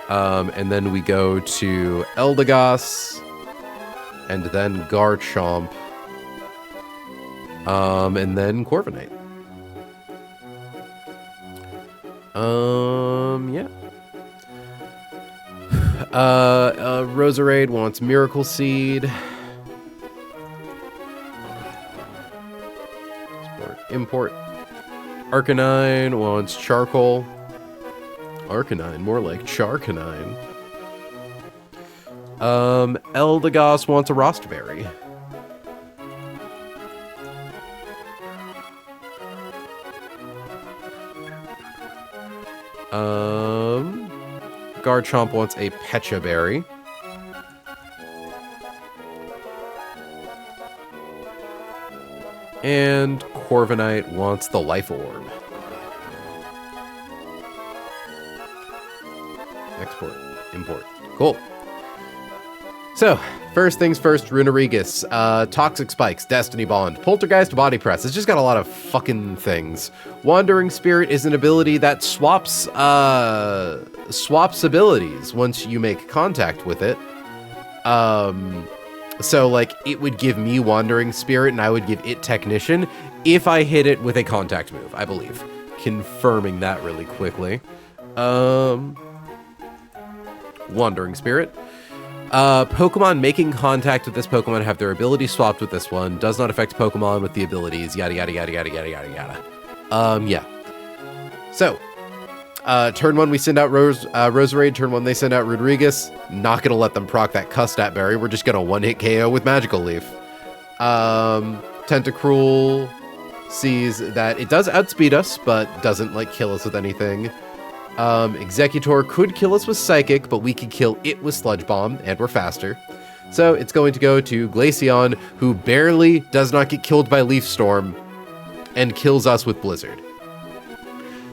Speaker 1: And then we go to Eldegoss. And then Garchomp. And then Corviknight. Yeah. Roserade wants Miracle Seed. Import. Arcanine wants Charcoal. Arcanine, more like Charcanine. Eldegoss wants a Rostberry. Garchomp wants a Pecha Berry. And Corviknight wants the Life Orb. Export, import. Cool. So, first things first, Runarigus. Toxic Spikes, Destiny Bond, Poltergeist, Body Press. It's just got a lot of fucking things. Wandering Spirit is an ability that swaps abilities once you make contact with it. So, like, it would give me Wandering Spirit, and I would give it Technician if I hit it with a contact move, I believe. Confirming that really quickly. Wandering Spirit. Pokemon making contact with this Pokemon have their ability swapped with this one. Does not affect Pokemon with the abilities, yada, yada, yada, yada, yada, yada, yada. Yeah. So, turn 1, we send out Roserade. Turn 1, they send out Rodriguez. Not going to let them proc that Custat Berry. We're just going to one-hit KO with Magical Leaf. Tentacruel sees that it does outspeed us, but doesn't, like, kill us with anything. Executor could kill us with Psychic, but we could kill it with Sludge Bomb, and we're faster. So it's going to go to Glaceon, who barely does not get killed by Leaf Storm, and kills us with Blizzard.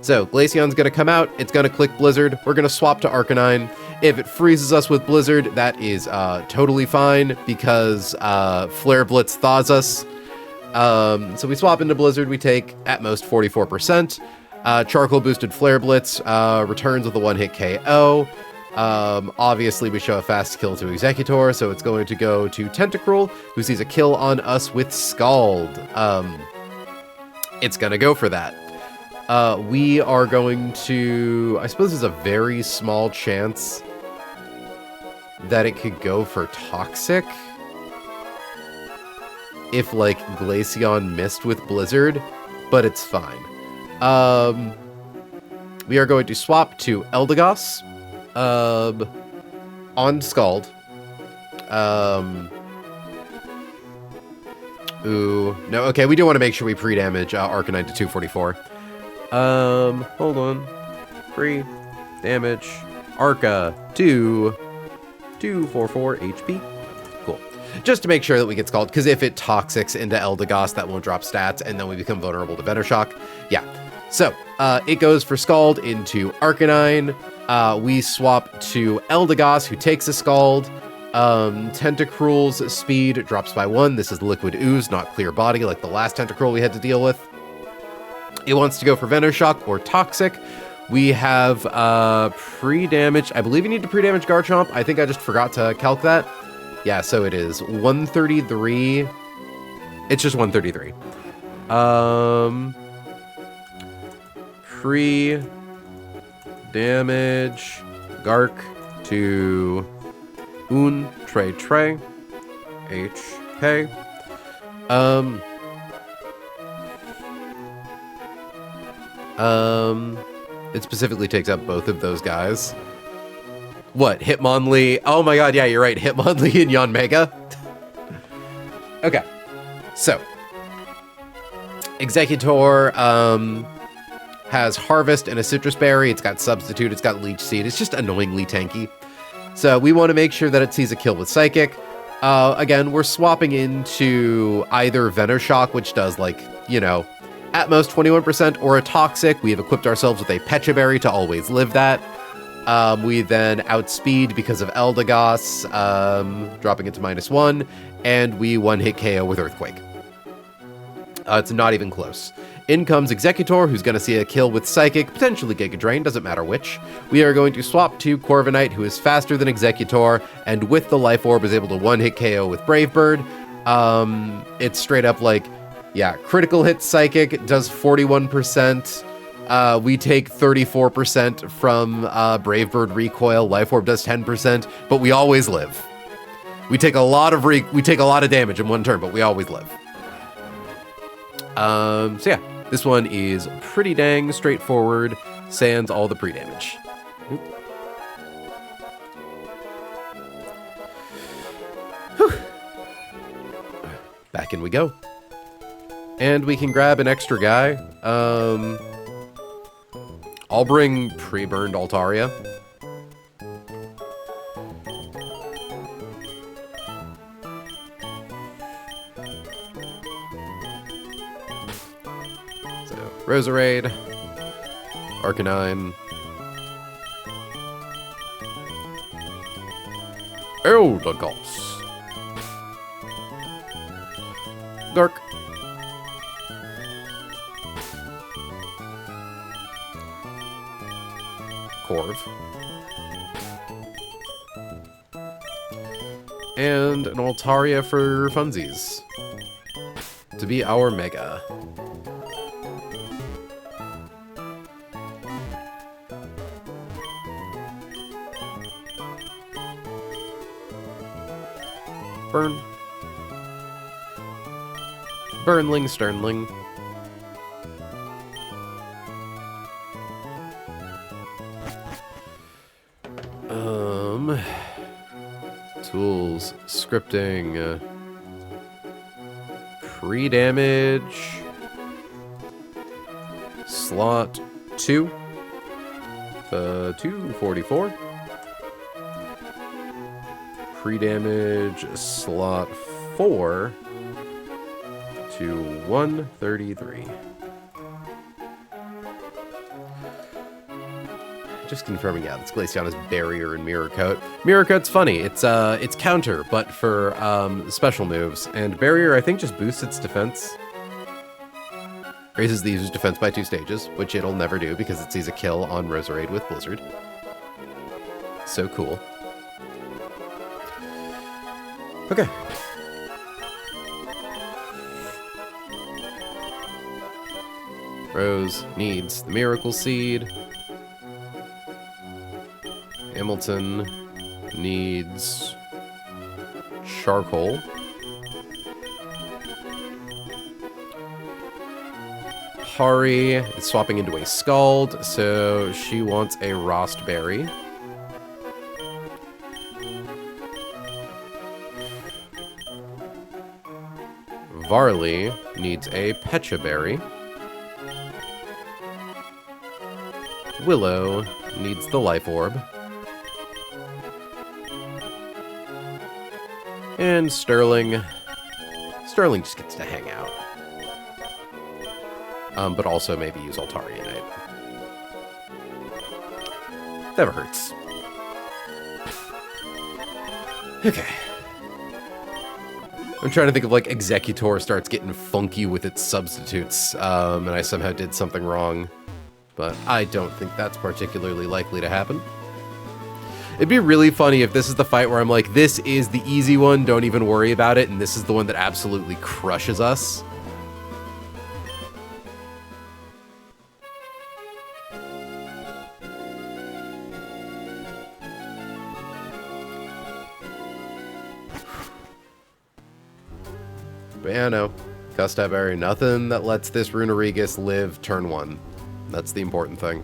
Speaker 1: So Glaceon's going to come out, it's going to click Blizzard, we're going to swap to Arcanine. If it freezes us with Blizzard, that is totally fine, because Flare Blitz thaws us. So we swap into Blizzard, we take at most 44%. Charcoal boosted Flare Blitz returns with a one-hit KO. Obviously, we show a fast kill to Executor, so it's going to go to Tentacruel, who sees a kill on us with Scald. It's going to go for that. We are going to... I suppose there's a very small chance that it could go for Toxic. If, like, Glaceon missed with Blizzard, but it's fine. We are going to swap to Eldegoss, on Scald. Ooh, no, okay, we do want to make sure we pre-damage Arcanine to 244. Hold on. Pre-damage Arca to 244 HP. Cool. Just to make sure that we get Scald, because if it Toxics into Eldegoss, that won't drop stats, and then we become vulnerable to Venoshock. Yeah. So, it goes for Scald into Arcanine. We swap to Eldegoss, who takes a Scald. Tentacruel's speed drops by 1. This is Liquid Ooze, not Clear Body, like the last Tentacruel we had to deal with. It wants to go for Venoshock or Toxic. We have pre-damage. I believe you need to pre-damage Garchomp. I think I just forgot to calc that. Yeah, so it is 133. It's just 133. Pre-damage Gark to Trey HP. It specifically takes out both of those guys. What, Hitmonlee? Oh my god, yeah, you're right. Hitmonlee and Yanmega. Okay. So, Executor has Harvest and a Citrus Berry. It's got Substitute, it's got Leech Seed. It's just annoyingly tanky. So we want to make sure that it sees a kill with Psychic. Again, we're swapping into either Venoshock, which does, like, you know, at most 21%, or a Toxic. We have equipped ourselves with a Pecha Berry to always live that. We then outspeed because of Eldegoss, dropping it to -1, and we one-hit KO with Earthquake. It's not even close. In comes Executor, who's going to see a kill with Psychic, potentially Giga Drain, doesn't matter which. We are going to swap to Corviknight, who is faster than Executor, and with the Life Orb is able to one-hit KO with Brave Bird. It's straight up like, yeah, critical hit Psychic, does 41%. We take 34% from Brave Bird Recoil, Life Orb does 10%, but we always live. We take a lot of damage in one turn, but we always live. So yeah, this one is pretty dang straightforward, sans all the pre-damage. Back in we go. And we can grab an extra guy. I'll bring pre-burned Altaria. Roserade. Arcanine. Eldegoss. Dark. Corv. And an Altaria for funsies. To be our Mega. Burn. Burnling, Sternling. Tools, scripting, pre-damage, slot 2, 244, pre-damage, slot 4 to 133. Just confirming, yeah, it's Glaceon's Barrier and Mirror Coat. Mirror Coat's funny. It's counter, but for special moves. And Barrier, I think, just boosts its defense. Raises the user's defense by 2 stages, which it'll never do because it sees a kill on Roserade with Blizzard. So cool. Okay. Rose needs the Miracle Seed. Hamilton needs charcoal. Hari is swapping into a Scald, so she wants a Rostberry. Varley needs a Pecha Berry. Willow needs the Life Orb. And Sterling just gets to hang out. But also maybe use Altaria Knight. Never hurts. Okay. I'm trying to think of, like, Executor starts getting funky with its substitutes, and I somehow did something wrong. But I don't think that's particularly likely to happen. It'd be really funny if this is the fight where I'm like, this is the easy one, don't even worry about it, and this is the one that absolutely crushes us. But yeah, no. Gustavary, nothing that lets this Runarigus live turn 1. That's the important thing.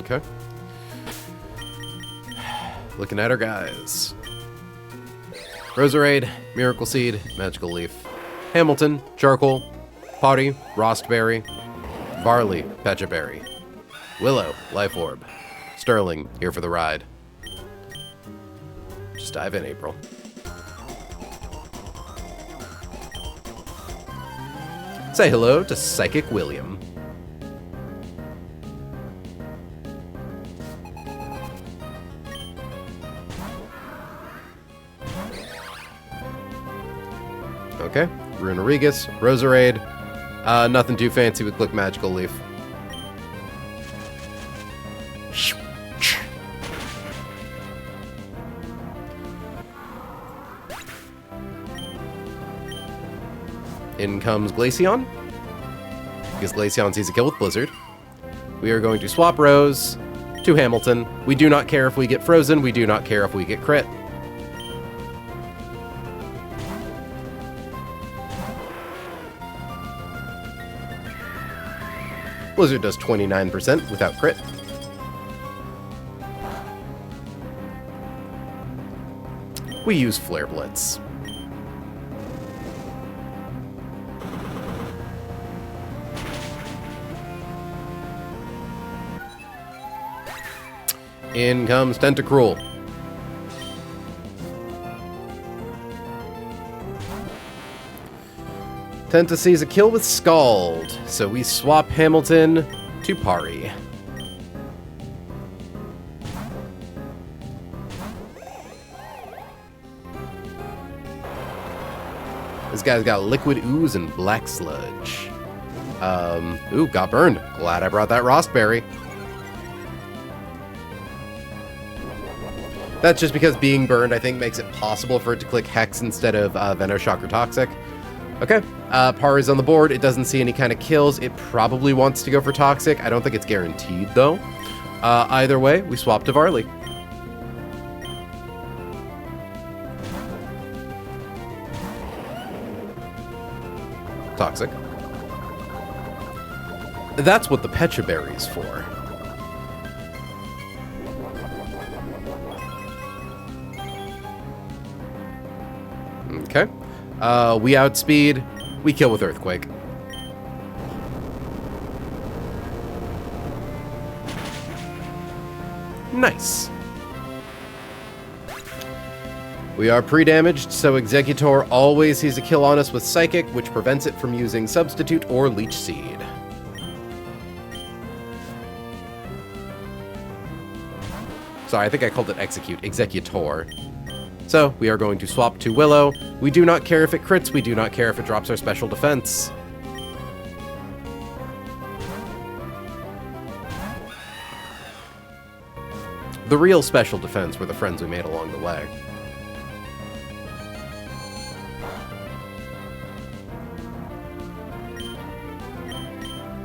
Speaker 1: Okay. Looking at our guys. Roserade, Miracle Seed, Magical Leaf. Hamilton, Charcoal. Potty, Rostberry. Varley, Pecha Berry. Willow, Life Orb. Sterling, here for the ride. Just dive in, April. Say hello to Psychic William. Okay, Runarigus, Roserade. Nothing too fancy with Click Magical Leaf. In comes Glaceon. Because Glaceon sees a kill with Blizzard. We are going to swap Rose to Hamilton. We do not care if we get frozen. We do not care if we get crit. Blizzard does 29% without crit. we use Flare Blitz. In comes Tentacruel. Tenta sees a kill with Scald, so we swap Hamilton to Pari. This guy's got Liquid Ooze and Black Sludge. Ooh, got burned. Glad I brought that Rostberry. That's just because being burned, I think, makes it possible for it to click Hex instead of Venoshock or Toxic. Okay, Pari's on the board. It doesn't see any kind of kills. It probably wants to go for Toxic. I don't think it's guaranteed, though. Either way, we swap to Varley. Toxic. That's what the Pecha Berry's for. Okay. We outspeed. We kill with Earthquake. Nice. We are pre-damaged, so Executor always sees a kill on us with Psychic, which prevents it from using Substitute or Leech Seed. Sorry, I think I called it Executor. So, we are going to swap to Willow. We do not care if it crits, we do not care if it drops our special defense. The real special defense were the friends we made along the way.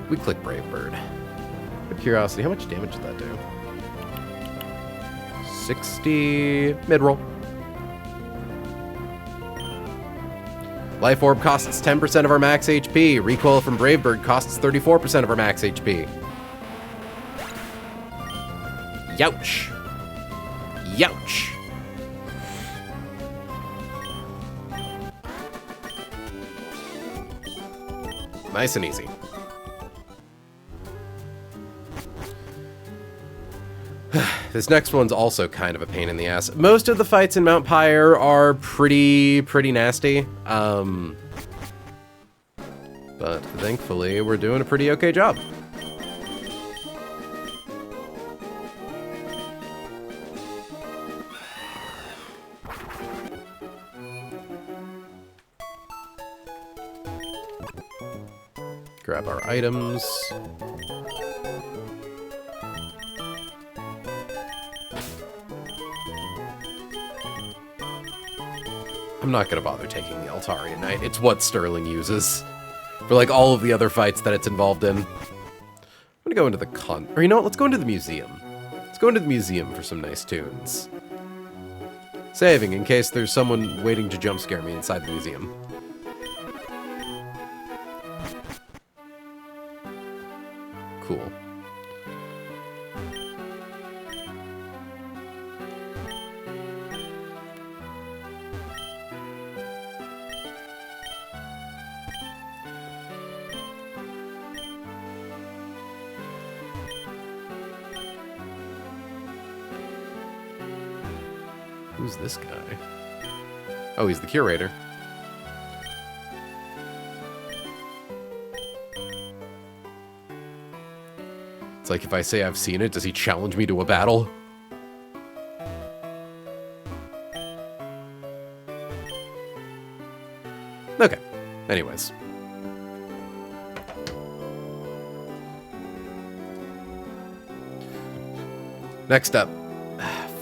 Speaker 1: We click Brave Bird. Out of curiosity, how much damage did that do? 60... mid-roll. Life Orb costs 10% of our max HP. Recoil from Brave Bird costs 34% of our max HP. Youch. Youch. Nice and easy. This next one's also kind of a pain in the ass. Most of the fights in Mount Pyre are pretty nasty. But thankfully, we're doing a pretty okay job. Grab our items. I'm not gonna bother taking the Altarian Knight. It's what Sterling uses for like all of the other fights that it's involved in. I'm gonna go into the or you know what? Let's go into the museum. Let's go into the museum for some nice tunes. Saving in case there's someone waiting to jump scare me inside the museum. Cool. Who's this guy? Oh, he's the curator. It's like if I say I've seen it, does he challenge me to a battle? Okay. Anyways. Next up.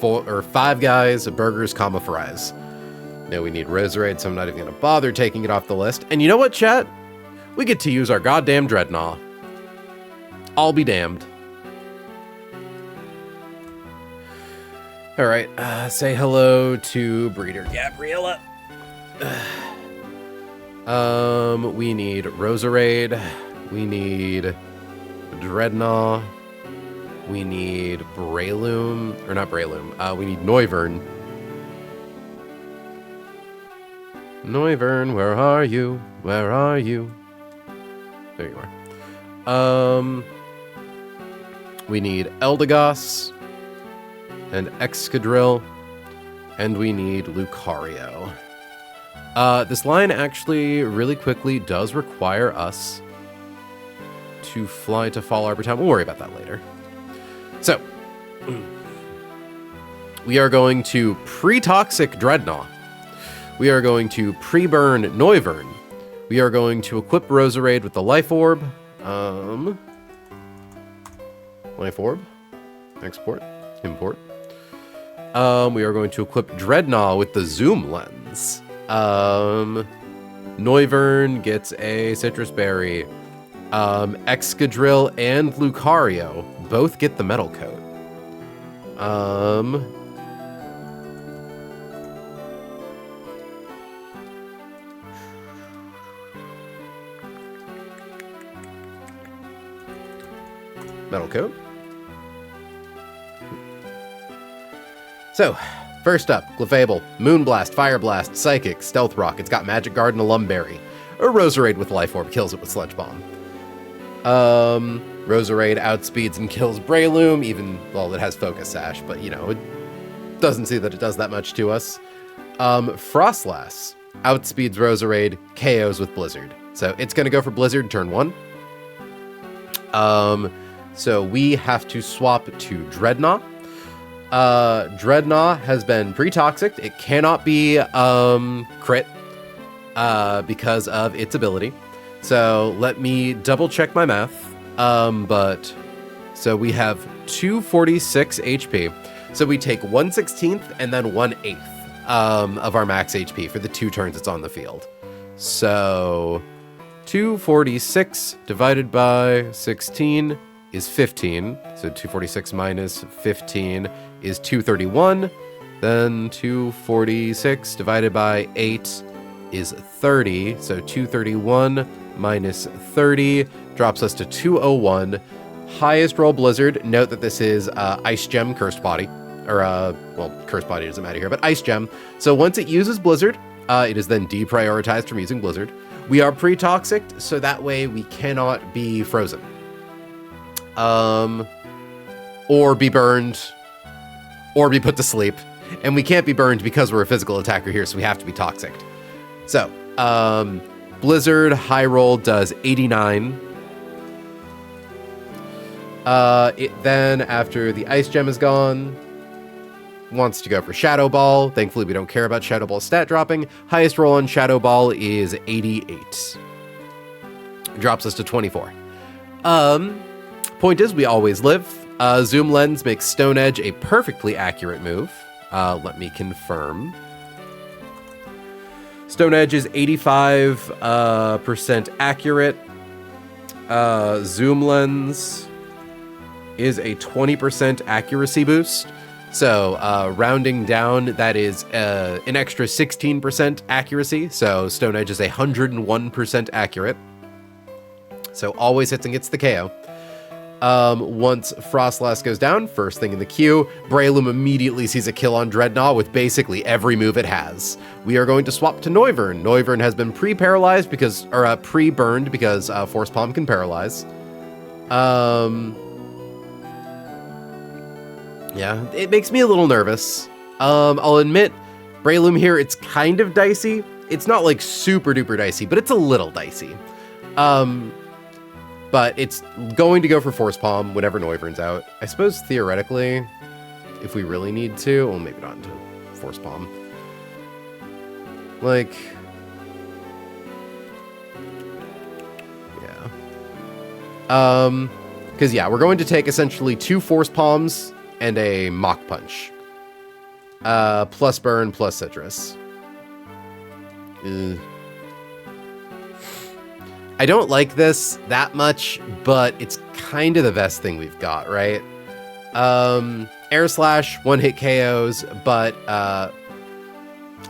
Speaker 1: 5 guys, burgers, comma fries. Now we need Roserade, so I'm not even gonna bother taking it off the list. And you know what, chat? We get to use our goddamn Dreadnought. I'll be damned. Alright, say hello to Breeder Gabriella. We need Roserade. We need Dreadnought. We need Breloom, or not Breloom, we need Noivern. Noivern, where are you? Where are you? There you are. We need Eldegoss and Excadrill, and we need Lucario. This line actually really quickly does require us to fly to Fall Arbor Town. We'll worry about that later. So, we are going to pre-toxic Dreadnought. We are going to pre-burn Noivern. We are going to equip Roserade with the Life Orb. Life Orb. Export. Import. We are going to equip Dreadnought with the Zoom Lens. Noivern gets a Citrus Berry. Excadrill and Lucario both get the Metal Coat. Metal Coat. So, first up, Clefable, Moonblast, Fire Blast, Psychic, Stealth Rock. It's got Magic Guard and a Lumberry. Or Roserade with Life Orb kills it with Sludge Bomb. Roserade outspeeds and kills Breloom, even, well, it has Focus Sash, but, you know, it doesn't see that it does that much to us. Frostlass outspeeds Roserade, KOs with Blizzard. So it's going to go for Blizzard turn 1. So we have to swap to Dreadnought. Dreadnought has been pre-toxic. It cannot be crit because of its ability. So let me double check my math. So we have 246 HP. So we take 1/16 and then 1/8 of our max HP for the 2 turns it's on the field. So 246 divided by 16 is 15. So 246 minus 15 is 231. Then 246 divided by 8 is 30. So 231 minus 30 drops us to 201. Highest roll Blizzard. Note that this is Ice Gem Cursed Body. Or, well, Cursed Body doesn't matter here, but Ice Gem. So once it uses Blizzard, it is then deprioritized from using Blizzard. We are pre-toxic, so that way we cannot be frozen. Or be burned, or be put to sleep. And we can't be burned because we're a physical attacker here, so we have to be toxic. So, Blizzard high roll does 89. It then, after the Ice Gem is gone, wants to go for Shadow Ball. Thankfully, we don't care about Shadow Ball stat dropping. Highest roll on Shadow Ball is 88. Drops us to 24. Point is, we always live. Zoom Lens makes Stone Edge a perfectly accurate move. Let me confirm. Stone Edge is 85% accurate. Zoom Lens is a 20% accuracy boost. So, rounding down, that is an extra 16% accuracy. So, Stone Edge is 101% accurate. So, always hits and gets the KO. Once Frostlass goes down, first thing in the queue, Breloom immediately sees a kill on Dreadnought with basically every move it has. We are going to swap to Noivern. Noivern has been pre-paralyzed because, or pre-burned because Force Palm can paralyze. Yeah, it makes me a little nervous. I'll admit, Breloom here, it's kind of dicey. It's not like super duper dicey, but it's a little dicey. But it's going to go for Force Palm whenever Noivern's out. I suppose theoretically, if we really need to, well, maybe not into Force Palm. Like, yeah. Because yeah, we're going to take essentially 2 Force Palms and a Mach Punch. Plus Burn, plus Citrus. I don't like this that much, but it's kind of the best thing we've got, right? Air Slash, 1-hit KOs, but...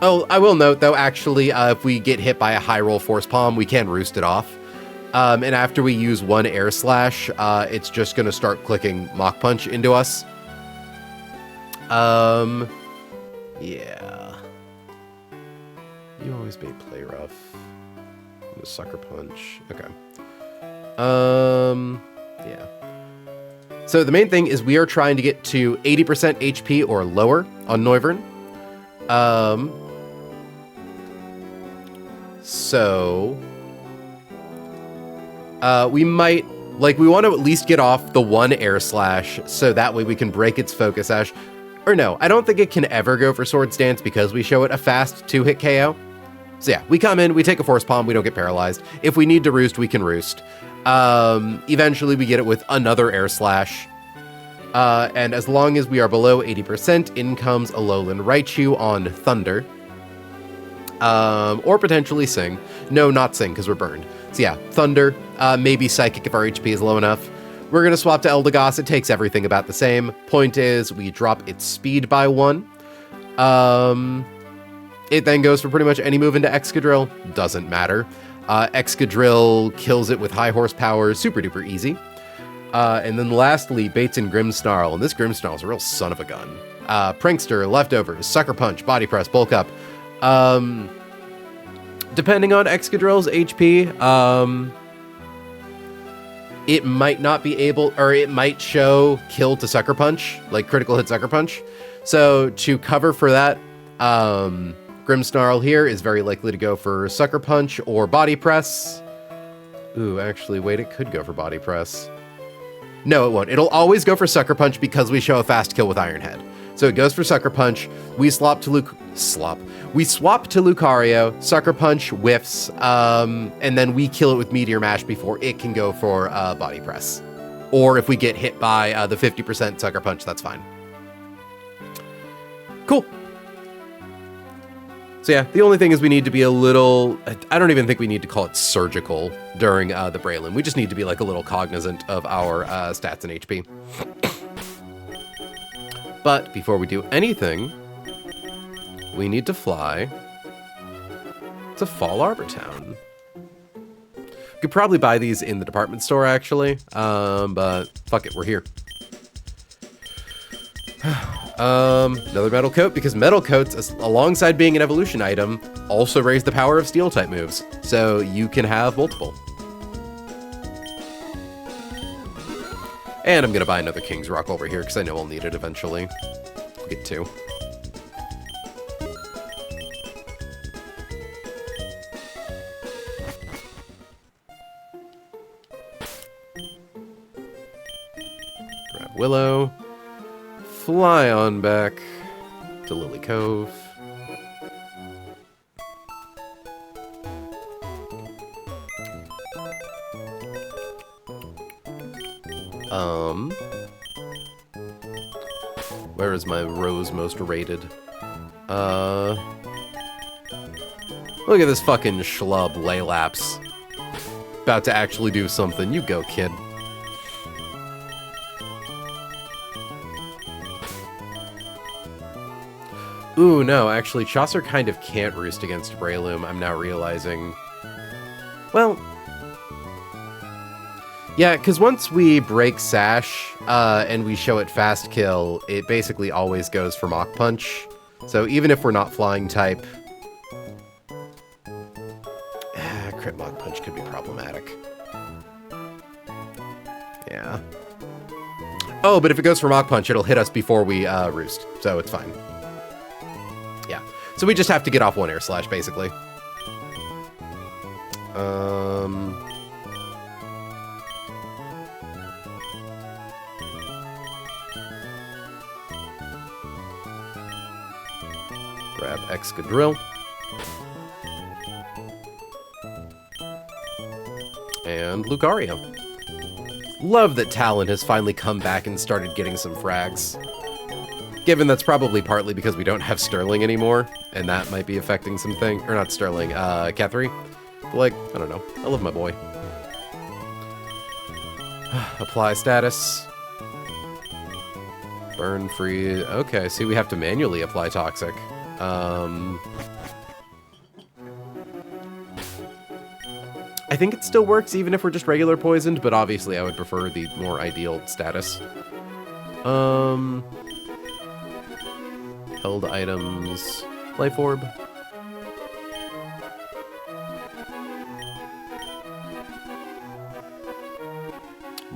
Speaker 1: oh, I will note, though, actually, if we get hit by a high roll Force Palm, we can roost it off. And after we use 1 Air Slash, it's just going to start clicking Mach Punch into us. Yeah. You Always bait play rough. And a sucker punch. Okay. Yeah. So the main thing is we are trying to get to 80% HP or lower on Noivern. We might, like, we want to at least get off the one air slash so that way we can break its focus ash. Or no, I don't think it can ever go for Swords Dance because we show it a fast 2-hit KO. So yeah, we come in, we take a Force Palm, we don't get paralyzed. If we need to roost, we can roost. Eventually we get it with another air slash. And as long as we are below 80%, in comes Alolan Raichu on Thunder. Or potentially Sing. No, not Sing, because we're burned. So yeah, Thunder, maybe Psychic if our HP is low enough. We're going to swap to Eldegoss. It takes everything about the same. Point is, we drop its speed by 1. It then goes for pretty much any move into Excadrill. Doesn't matter. Excadrill kills it with high horsepower. Super duper easy. And then lastly, baits in Grimmsnarl. And this Grimmsnarl is a real son of a gun. Prankster, Leftovers, Sucker Punch, Body Press, Bulk Up. Depending on Excadrill's HP, it might not be able, or it might show kill to Sucker Punch, like critical hit Sucker Punch. So to cover for that, Grimmsnarl here is very likely to go for Sucker Punch or Body Press. Ooh, actually, wait, it could go for Body Press. No, it won't. It'll always go for Sucker Punch because we show a fast kill with Iron Head. So it goes for Sucker Punch. We swap to Lucario. Sucker Punch whiffs, and then we kill it with Meteor Mash before it can go for Body Press. Or if we get hit by the 50% Sucker Punch, that's fine. Cool. So yeah, the only thing is we need to be a little, I don't even think we need to call it surgical during the Breloom. We just need to be like a little cognizant of our stats and HP. But before we do anything, we need to fly to Fall Arbor Town. We could probably buy these in the department store, actually, but fuck it, we're here. Another Metal Coat, because Metal Coats, alongside being an evolution item, also raise the power of Steel-type moves, so you can have multiple. And I'm gonna buy another King's Rock over here, because I know I'll need it eventually. I'll get 2. Grab Willow. Fly on back to Lily Cove. Where is my rose most rated? Look at this fucking schlub, Laylaps. About to actually do something. You go, kid. Ooh, no, actually, Chaucer kind of can't roost against Breloom, I'm now realizing. Well, yeah, because once we break Sash, and we show it fast kill, it basically always goes for Mach Punch. So even if we're not flying type, crit Mach Punch could be problematic. Yeah. Oh, but if it goes for Mach Punch, it'll hit us before we roost, so it's fine. Yeah, so we just have to get off 1 air slash, basically. Grab Excadrill. And Lucario. Love that Talon has finally come back and started getting some frags. Given that's probably partly because we don't have Sterling anymore, and that might be affecting something. Or not Sterling, Cathry. But like, I don't know. I love my boy. Apply status. Burn free. Okay, see, we have to manually apply Toxic. I think it still works even if we're just regular poisoned, but obviously I would prefer the more ideal status. Held items. Life Orb.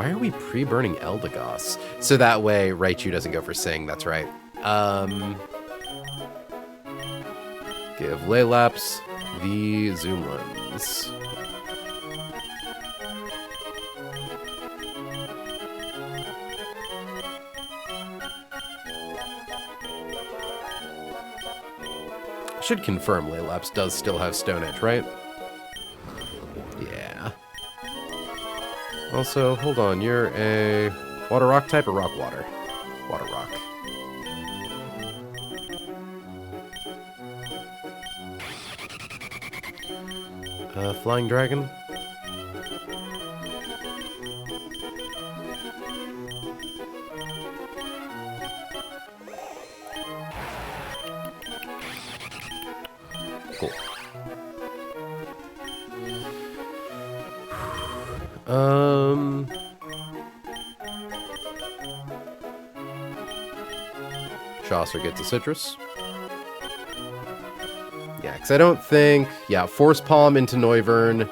Speaker 1: Why are we pre-burning Eldegoss? So that way Raichu doesn't go for Sing, that's right. Give Laylaps the zoom lens. Should confirm Laylaps does still have Stone Edge, right? Yeah. Also, hold on, you're a water rock type or rock water? Water rock. Flying Dragon. Cool. Chaucer gets a citrus. Yeah, because I don't think... Yeah, Force Palm into Noivern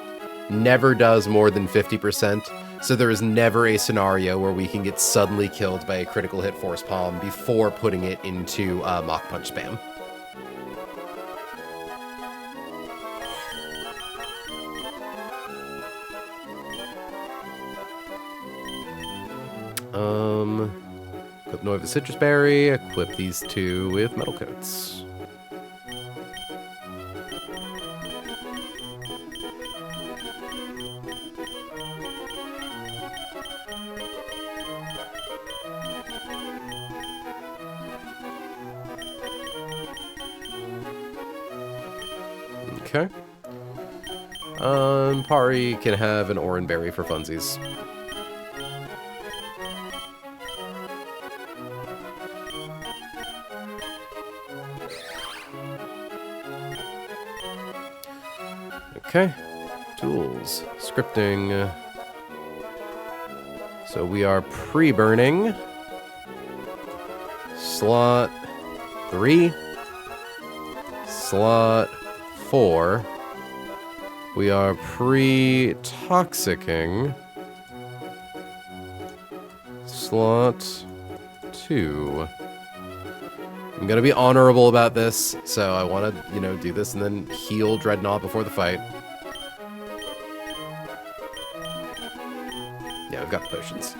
Speaker 1: never does more than 50%, so there is never a scenario where we can get suddenly killed by a critical hit Force Palm before putting it into Mach Punch spam. Equip Noiva Citrus Berry, equip these two with Metal Coats. Okay. Pari can have an Oran Berry for funsies. Okay. Tools. Scripting. So we are pre-burning. Slot 3. Slot 4. We are pre-toxicking. Slot 2. I'm gonna be honorable about this, so I want to, you know, do this and then heal Dreadnought before the fight. Yeah, we've got the potions.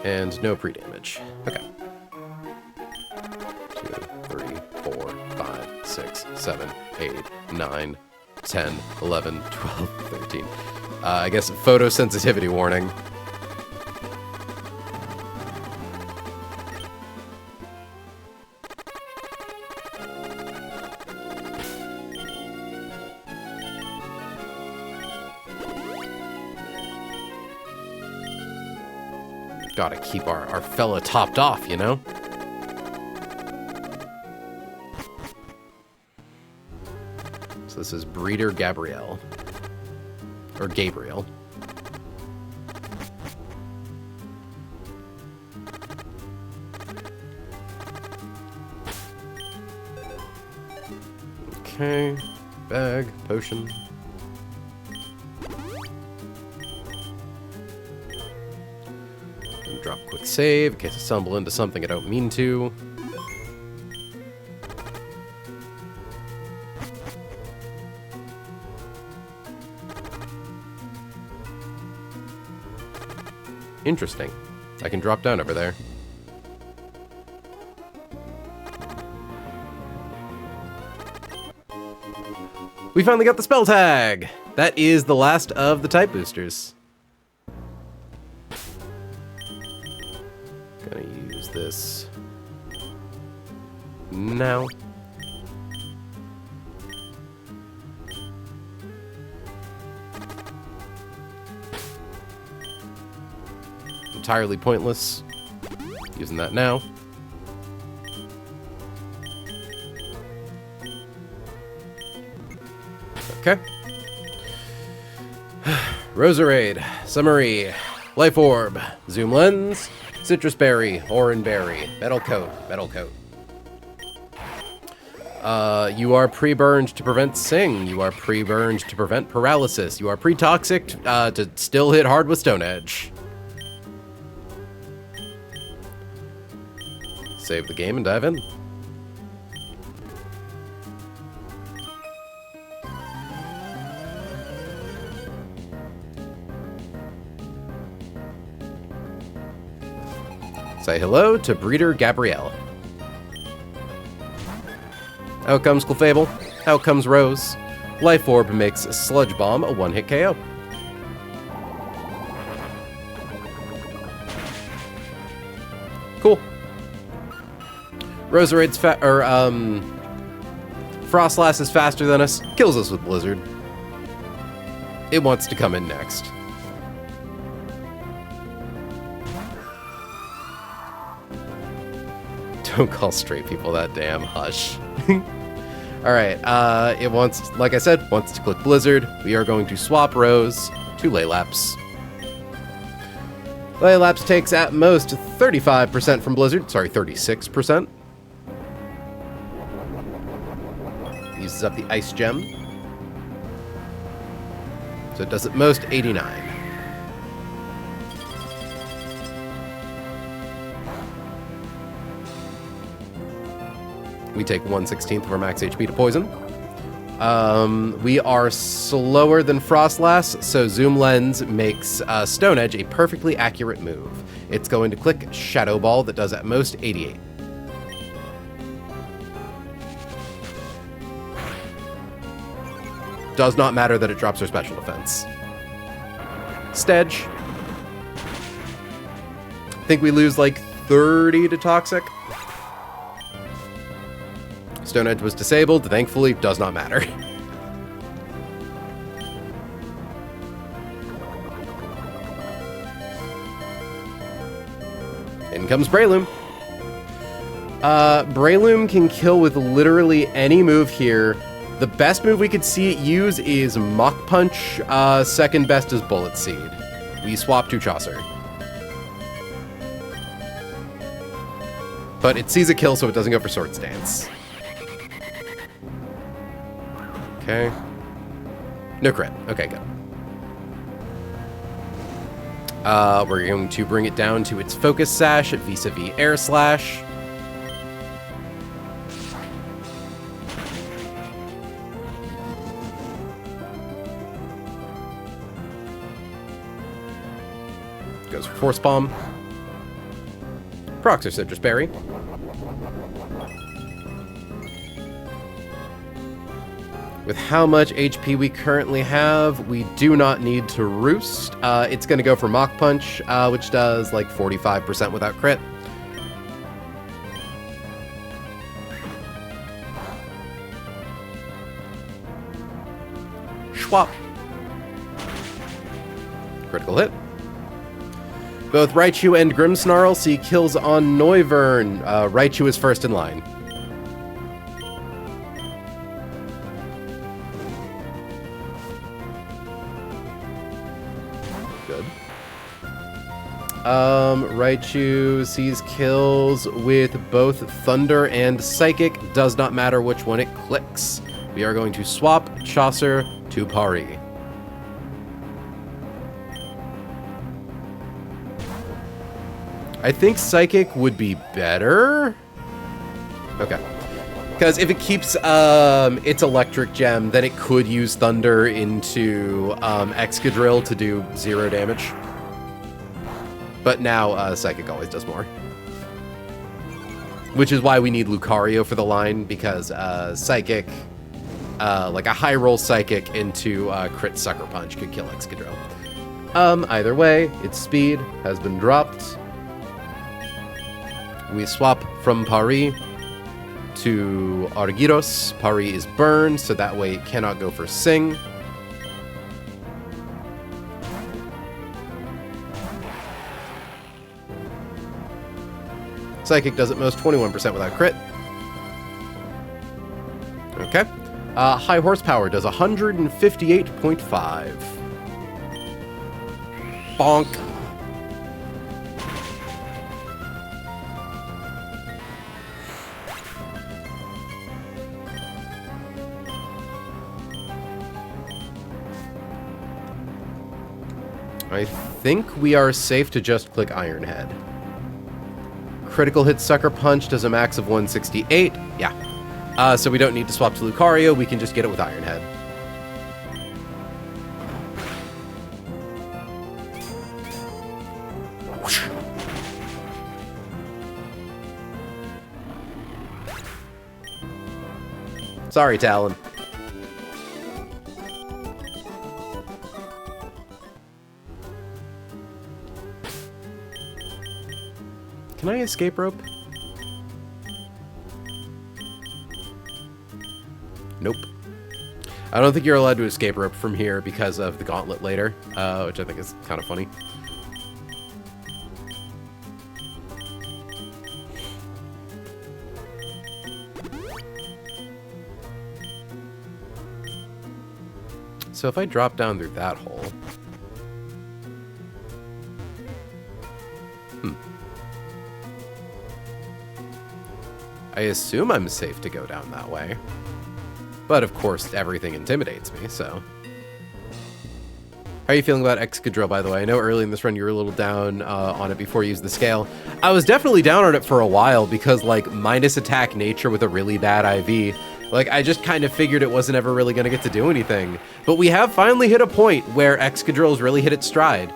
Speaker 1: And no pre-damage. Okay. 2, 3, 4, 5, 6, 7, 8, 9, 10, 11, 12, 13. I guess photosensitivity warning. Gotta keep our fella topped off, you know? So this is Breeder Gabrielle. Or Gabriel. Okay. Bag, potion. Drop quick save in case I stumble into something I don't mean to. Interesting. I can drop down over there. We finally got the spell tag! That is the last of the type boosters. Gonna use this now. Entirely pointless. Using that now. Okay. Roserade, Summary, Life Orb, Zoom Lens, Citrus Berry, Oran Berry, Metal Coat, Metal Coat. You are pre-burned to prevent Sing. You are pre-burned to prevent paralysis. You are pre-toxic to still hit hard with Stone Edge. Save the game and dive in. Say hello to Breeder Gabrielle. Out comes Clefable. Out comes Rose. Life Orb makes Sludge Bomb a one-hit KO. Cool. Roserade's Frostlass is faster than us, kills us with Blizzard. It wants to come in next. Don't call straight people that, damn, hush. Alright, it wants, like I said, wants to click Blizzard. We are going to swap Rose to Laylaps. Laylaps takes at most 35% from Blizzard. Sorry, 36%. Uses up the Ice Gem. So it does at most 89. We take 1/16 of our max HP to poison. We are slower than Frostlass, so Zoom Lens makes Stone Edge a perfectly accurate move. It's going to click Shadow Ball that does at most 88. Does not matter that it drops our special defense. Stedge. I think we lose like 30 to Toxic. Stone Edge was disabled, thankfully, does not matter. In comes Breloom. Breloom can kill with literally any move here. The best move we could see it use is Mach Punch. Second best is Bullet Seed. We swap to Chaucer. But it sees a kill, so it doesn't go for Swords Dance. Okay. No crit. Okay, good. We're going to bring it down to its Focus Sash vis-a-vis Air Slash. Goes for Force Bomb. Procs or Citrus Berry. With how much HP we currently have, we do not need to Roost. It's going to go for Mach Punch, which does like 45% without crit. Schwap. Critical hit. Both Raichu and Grimmsnarl see kills on Noivern. Raichu is first in line. Good. Raichu sees kills with both Thunder and Psychic. Does not matter which one it clicks. We are going to swap Chaucer to Pari. I think Psychic would be better. Okay. Because if it keeps its Electric Gem, then it could use Thunder into Excadrill to do 0 damage. But now Psychic always does more. Which is why we need Lucario for the line, because Psychic, like a high roll Psychic into crit Sucker Punch could kill Excadrill. Either way, its speed has been dropped. We swap from Pari to Argyros. Pari is burned, so that way it cannot go for Sing. Psychic does at most 21% without crit. Okay. High Horsepower does 158.5. Bonk. I think we are safe to just click Iron Head. Critical hit Sucker Punch does a max of 168. Yeah. So we don't need to swap to Lucario. We can just get it with Iron Head. Sorry, Talon. Can I escape rope? Nope. I don't think you're allowed to escape rope from here because of the gauntlet later, which I think is kind of funny. So if I drop down through that hole... I assume I'm safe to go down that way. But of course, everything intimidates me, so... How are you feeling about Excadrill, by the way? I know early in this run you were a little down on it before you used the scale. I was definitely down on it for a while because, like, minus attack nature with a really bad IV... Like, I just kind of figured it wasn't ever really going to get to do anything. But we have finally hit a point where Excadrill's really hit its stride.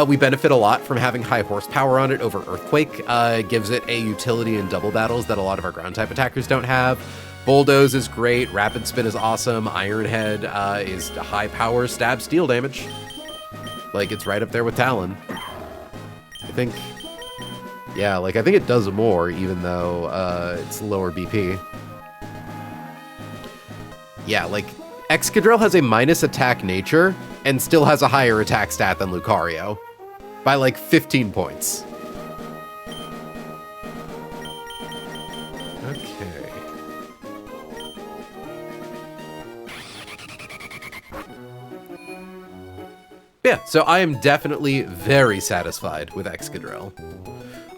Speaker 1: We benefit a lot from having high horsepower on it over Earthquake. It gives it a utility in double battles that a lot of our ground-type attackers don't have. Bulldoze is great. Rapid Spin is awesome. Iron Head is high-power stab steel damage. Like, it's right up there with Talon. I think... Yeah, like, I think it does more, even though it's lower BP. Yeah, like, Excadrill has a minus attack nature and still has a higher attack stat than Lucario. By, like, 15 points. Okay. Yeah, so I am definitely very satisfied with Excadrill.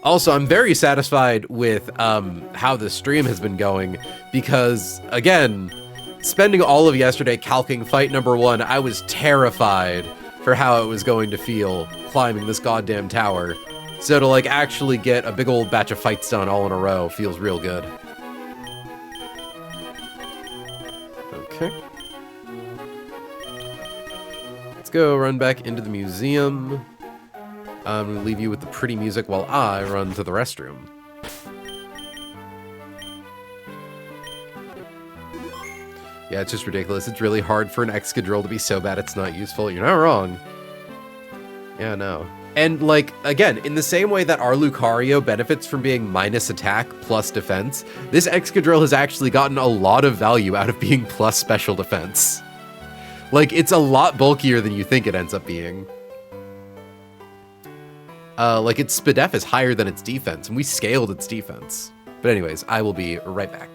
Speaker 1: Also, I'm very satisfied with how the stream has been going because, again... Spending all of yesterday calcing fight number 1, I was terrified for how it was going to feel climbing this goddamn tower. So to, like, actually get a big old batch of fights done all in a row feels real good. Okay. Let's go run back into the museum. I'm going to leave you with the pretty music while I run to the restroom. Yeah, it's just ridiculous. It's really hard for an Excadrill to be so bad it's not useful. You're not wrong. Yeah, no. And, like, again, in the same way that our Lucario benefits from being minus attack plus defense, this Excadrill has actually gotten a lot of value out of being plus special defense. Like, it's a lot bulkier than you think it ends up being. Like, its SPDEF is higher than its defense, and we scaled its defense. But anyways, I will be right back.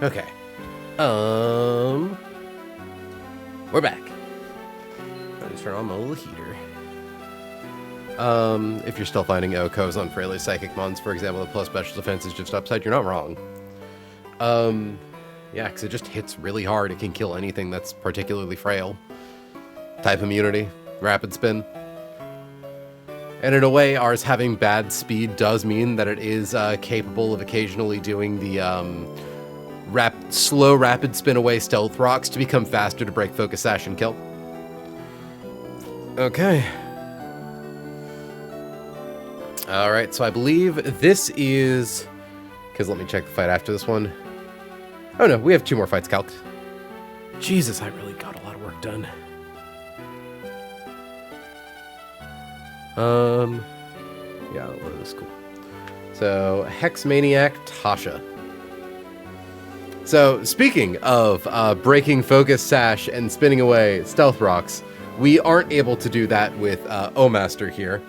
Speaker 1: Okay. We're back. Let me turn on my little heater. If you're still finding Okos on Freyler's Psychic Mons, for example, the plus special defense is just upside, you're not wrong. Yeah, because it just hits really hard. It can kill anything that's particularly frail. Type immunity, rapid spin. And in a way, ours having bad speed does mean that it is capable of occasionally doing the slow rapid spin away stealth rocks to become faster to break focus sash and kill. Okay. Alright, so I believe this is... Because let me check the fight after this one. Oh no, we have 2 more fights calced. Jesus, I really got a lot of work done. Yeah, that was cool. So, Hex Maniac Tasha. So, speaking of breaking focus sash and spinning away stealth rocks, we aren't able to do that with O-Master here,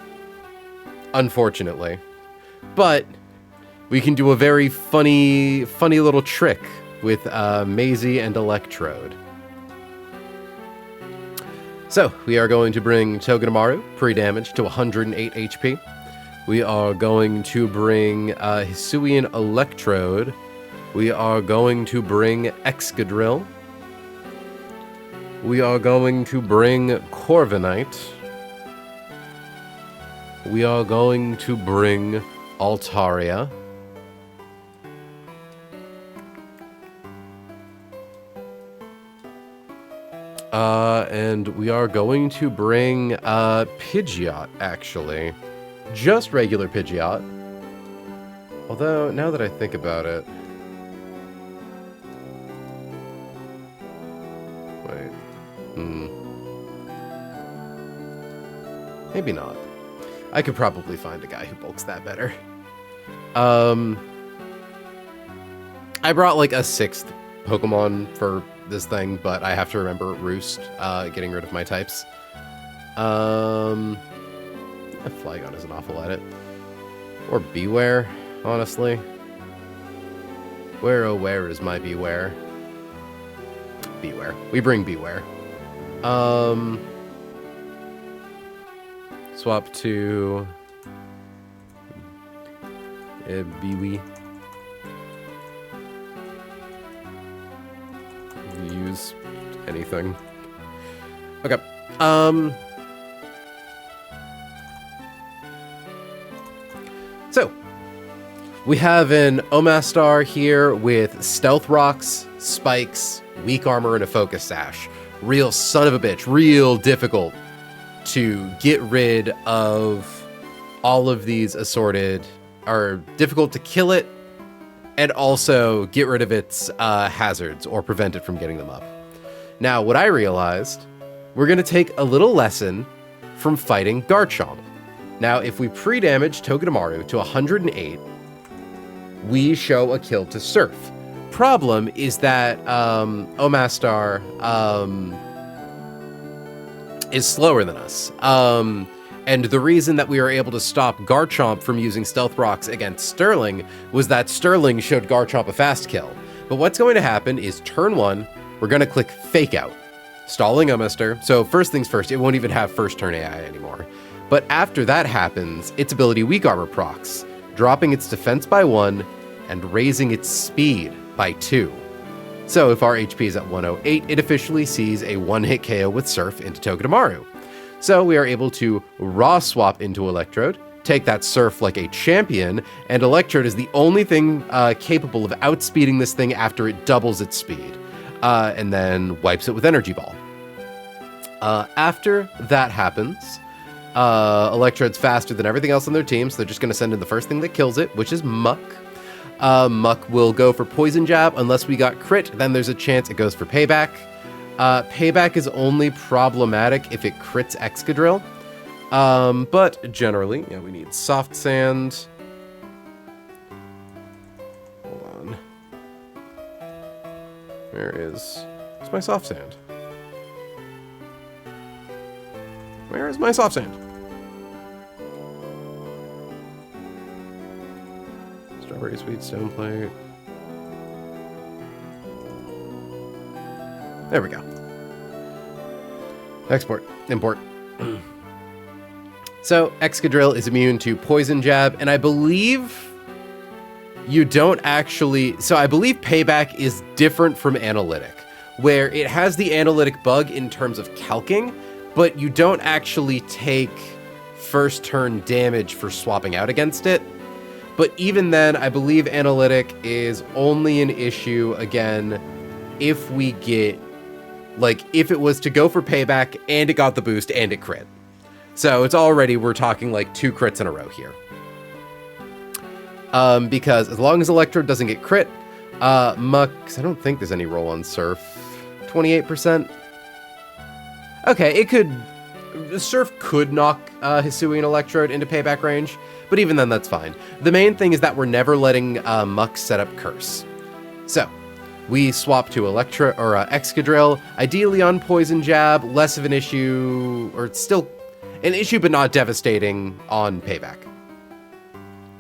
Speaker 1: unfortunately. But we can do a very funny little trick with Maisie and Electrode. So, we are going to bring Togedemaru, pre-damage, to 108 HP. We are going to bring Hisuian Electrode. We are going to bring Excadrill. We are going to bring Corviknight. We are going to bring Altaria. And we are going to bring Pidgeot, actually. Just regular Pidgeot. Although, now that I think about it... Wait. Maybe not. I could probably find a guy who bulks that better. I brought like a 6th Pokemon for this thing, but I have to remember Roost, getting rid of my types. Flygon isn't awful at it. Or Beware, honestly. Where, oh where is my Beware? Beware. We bring Beware. Swap to... Biwi. Use anything. Okay. So, we have an Omastar here with Stealth Rocks, Spikes, Weak Armor, and a Focus Sash. Real son of a bitch. Real difficult to get rid of all of these assorted... Or difficult to kill it, and also get rid of its hazards, or prevent it from getting them up. Now, what I realized, we're going to take a little lesson from fighting Garchomp. Now, if we pre-damage Togedemaru to 108, we show a kill to Surf. Problem is that Omastar is slower than us. And the reason that we were able to stop Garchomp from using Stealth Rocks against Sterling was that Sterling showed Garchomp a fast kill. But what's going to happen is turn 1, we're going to click Fake Out, stalling Omastar. So first things first, it won't even have first turn AI anymore. But after that happens, its ability Weak Armor procs, dropping its defense by 1 and raising its speed by 2. So if our HP is at 108, it officially sees a 1-hit KO with Surf into Togedemaru. So we are able to raw swap into Electrode, take that Surf like a champion, and Electrode is the only thing capable of outspeeding this thing after it doubles its speed, and then wipes it with Energy Ball. After that happens, Electrode's faster than everything else on their team, so they're just going to send in the first thing that kills it, which is Muck. Muck will go for Poison Jab. Unless we got crit, then there's a chance it goes for Payback. Payback is only problematic if it crits Excadrill. But generally, yeah, we need Soft Sand. Hold on. Where's my Soft Sand? Where is my Soft Sand? Strawberry Sweet Stone Plate. There we go. Export. Import. So, Excadrill is immune to Poison Jab, and I believe you don't actually... So, I believe Payback is different from Analytic, where it has the Analytic bug in terms of calking, but you don't actually take first turn damage for swapping out against it. But even then, I believe Analytic is only an issue, again, if we get... Like, if it was to go for Payback, and it got the boost, and it crit. So it's already, we're talking like 2 crits in a row here. Because as long as Electrode doesn't get crit, Muck, I don't think there's any roll on Surf. 28%? Okay, it could, Surf could knock Hisui and Electrode into Payback range, but even then that's fine. The main thing is that we're never letting Muck set up Curse. So, we swap to Excadrill, ideally on Poison Jab, less of an issue, or it's still an issue, but not devastating on Payback.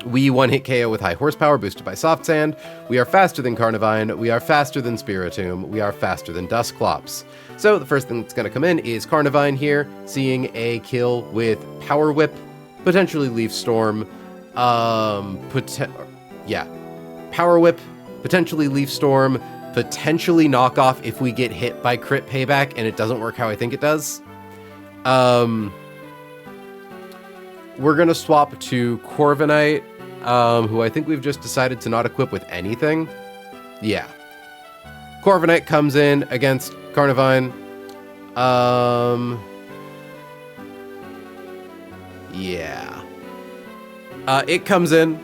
Speaker 1: We one-hit KO with high horsepower, boosted by Soft Sand. We are faster than Carnivine. We are faster than Spiritomb. We are faster than Dusclops. So the first thing that's going to come in is Carnivine here, seeing a kill with Power Whip, potentially Leaf Storm. Power Whip, potentially Leaf Storm, potentially Knock Off if we get hit by crit Payback and it doesn't work how I think it does. We're going to swap to Corviknight, who I think we've just decided to not equip with anything. Yeah. Corviknight comes in against Carnivine. Yeah. It comes in,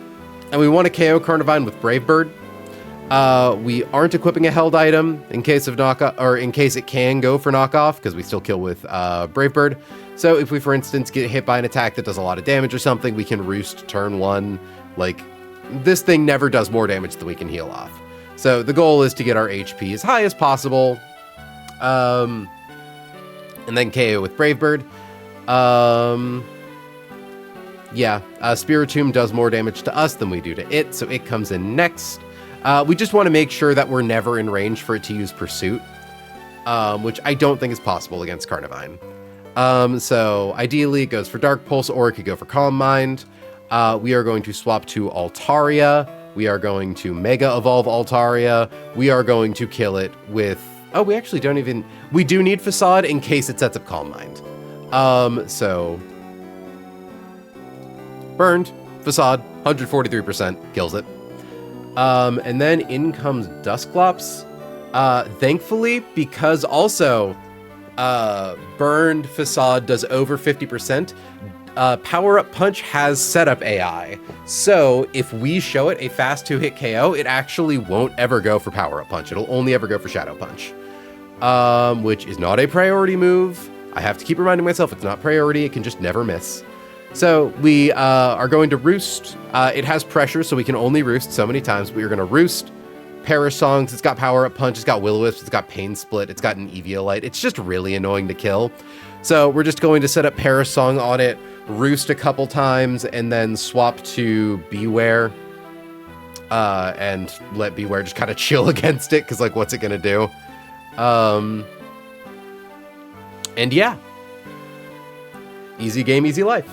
Speaker 1: and we want to KO Carnivine with Brave Bird. We aren't equipping a held item in case of knockoff, or in case it can go for knockoff, because we still kill with Brave Bird. So if we, for instance, get hit by an attack that does a lot of damage or something, we can roost turn 1. Like, this thing never does more damage than we can heal off. So the goal is to get our HP as high as possible, and then KO with Brave Bird. Spiritomb does more damage to us than we do to it, so it comes in next. We just want to make sure that we're never in range for it to use Pursuit, which I don't think is possible against Carnivine. So ideally it goes for Dark Pulse, or it could go for Calm Mind. We are going to swap to Altaria. We are going to Mega Evolve Altaria. We are going to kill it with... Oh, we actually don't even... We do need Facade in case it sets up Calm Mind. So... Burned. Facade. 143%. Kills it. And then in comes Dusclops. Thankfully, because also... Burned Facade does over 50%. Power Up Punch has setup AI. So if we show it a fast 2-hit KO, it actually won't ever go for Power Up Punch. It'll only ever go for Shadow Punch. Which is not a priority move. I have to keep reminding myself it's not priority. It can just never miss. So we are going to Roost. It has pressure, so we can only Roost so many times. We are going to Roost. Perish Songs, it's got Power Up Punch, it's got Will-O-Wisp, it's got Pain Split, it's got an Eviolite. It's just really annoying to kill. So we're just going to set up Perish Song on it, Roost a couple times, and then swap to Beware. And let Beware just kind of chill against it, because, like, what's it going to do? And yeah. Easy game, easy life.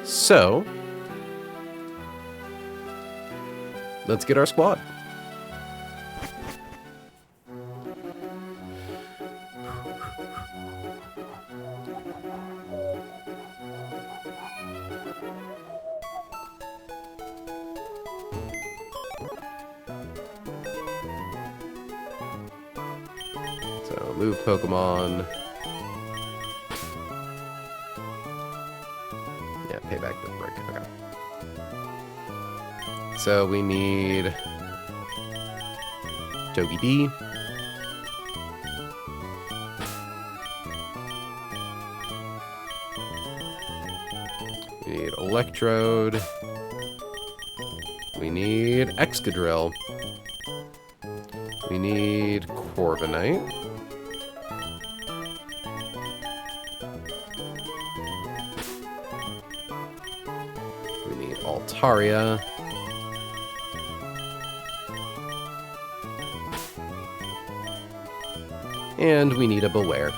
Speaker 1: So... let's get our squad. So move Pokemon. Yeah, Payback doesn't work. Okay. So we need Togepi. We need Electrode. We need Excadrill. We need Corviknight. We need Altaria. And we need a beware.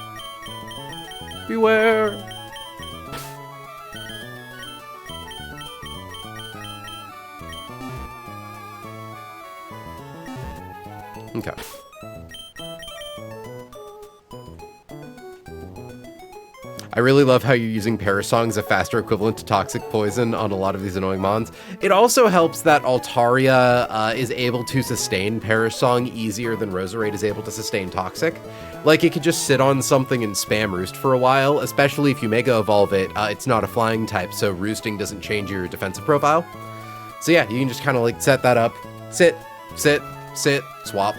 Speaker 1: Beware! Okay. I really love how you're using Parasong as a faster equivalent to Toxic Poison on a lot of these annoying mons. It also helps that Altaria is able to sustain Parasong easier than Roserade is able to sustain Toxic. Like, it could just sit on something and spam Roost for a while, especially if you Mega Evolve it. It's not a flying type, so Roosting doesn't change your defensive profile. So yeah, you can just kind of like set that up. Sit, sit, sit, swap.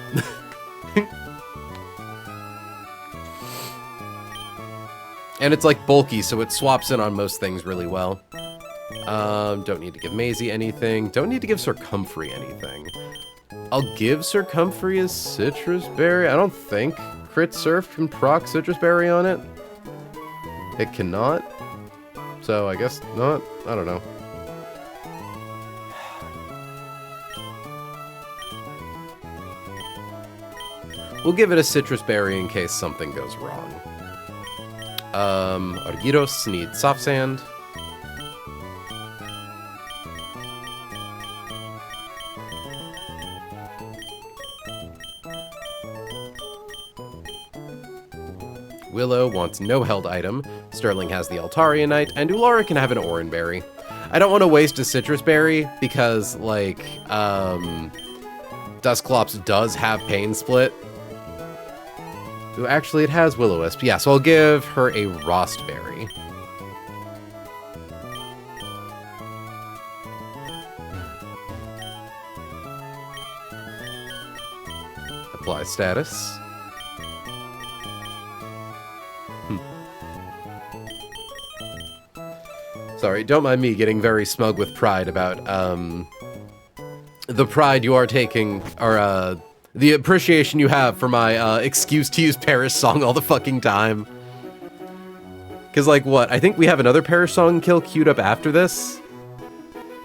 Speaker 1: And it's like bulky, so it swaps in on most things really well. Don't need to give Maisie anything. Don't need to give Sir Comfrey anything. I'll give Sir Comfrey a Citrus Berry. I don't think Crit Surf can proc Citrus Berry on it. It cannot. So I guess not. I don't know. We'll give it a Citrus Berry in case something goes wrong. Argyros needs Soft Sand. Willow wants no held item. Sterling has the Altarianite, and Ulara can have an Oran Berry. I don't want to waste a Citrus Berry because, like, Dusclops does have Pain Split. Ooh, actually, it has Will-O-Wisp. Yeah, so I'll give her a Rostberry. Apply status. Sorry, don't mind me getting very smug with pride about, the pride you are taking, or, the appreciation you have for my, excuse to use Paris song all the fucking time. Because, like, what? I think we have another Paris song kill queued up after this?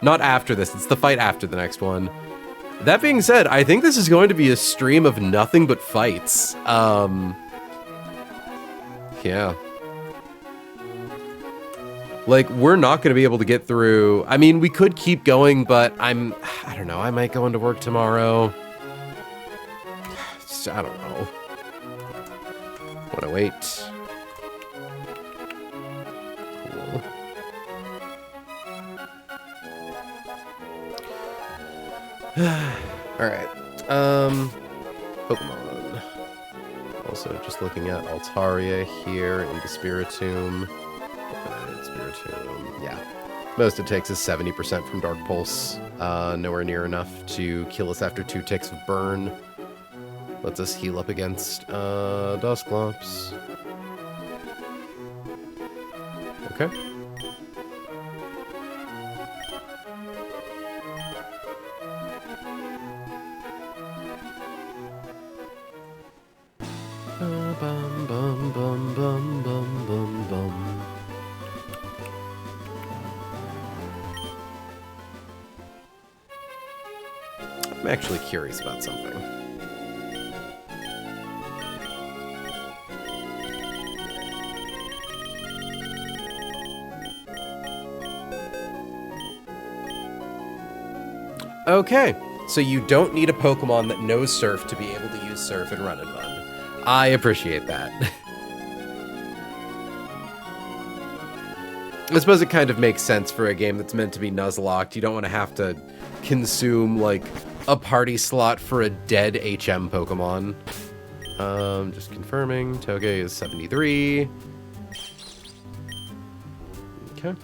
Speaker 1: Not after this, it's the fight after the next one. That being said, I think this is going to be a stream of nothing but fights. Yeah. Like, we're not going to be able to get through... I mean, we could keep going, but I don't know, I might go into work tomorrow. I don't know. Wanna wait. Cool. Alright. Pokemon. Also, just looking at Altaria here into Spiritomb. Spiritomb, yeah. Most it takes is 70% from Dark Pulse. Nowhere near enough to kill us after 2 ticks of Burn. Lets us heal up against Dusclops. Okay. Bum, bum, bum, bum, bum, bum, bum. I'm actually curious about something. Okay, so you don't need a Pokemon that knows Surf to be able to use Surf and Run and Bun. I appreciate that. I suppose it kind of makes sense for a game that's meant to be nuzlocked. You don't want to have to consume, like, a party slot for a dead HM Pokemon. Just confirming, Toge is 73. Okay.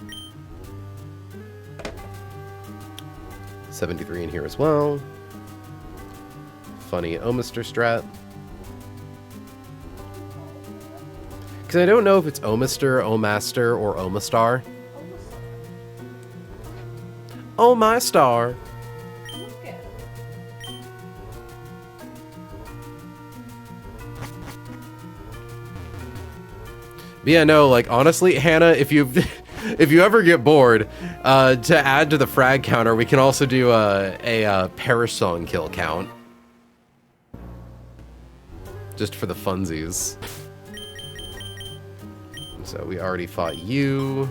Speaker 1: 73 in here as well. Funny Omister strat. Because I don't know if it's Omister, Omaster, or Omastar. Oh my star. But yeah, no, like, honestly, Hannah, if you if you ever get bored, to add to the frag counter, we can also do a Parasong kill count. Just for the funsies. So we already fought you.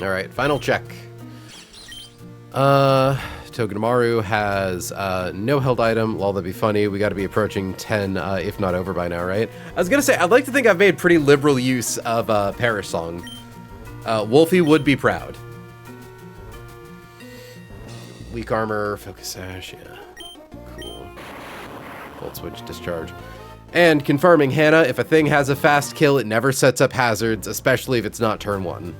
Speaker 1: Alright, final check. Togedemaru has no held item. Lol, that'd be funny. We gotta be approaching 10, if not over by now, right? I was gonna say, I'd like to think I've made pretty liberal use of Parish Song. Wolfie would be proud. Weak armor, focus sash, yeah. Cool. Volt switch, discharge. And confirming, Hannah, if a thing has a fast kill, it never sets up hazards, especially if it's not turn 1.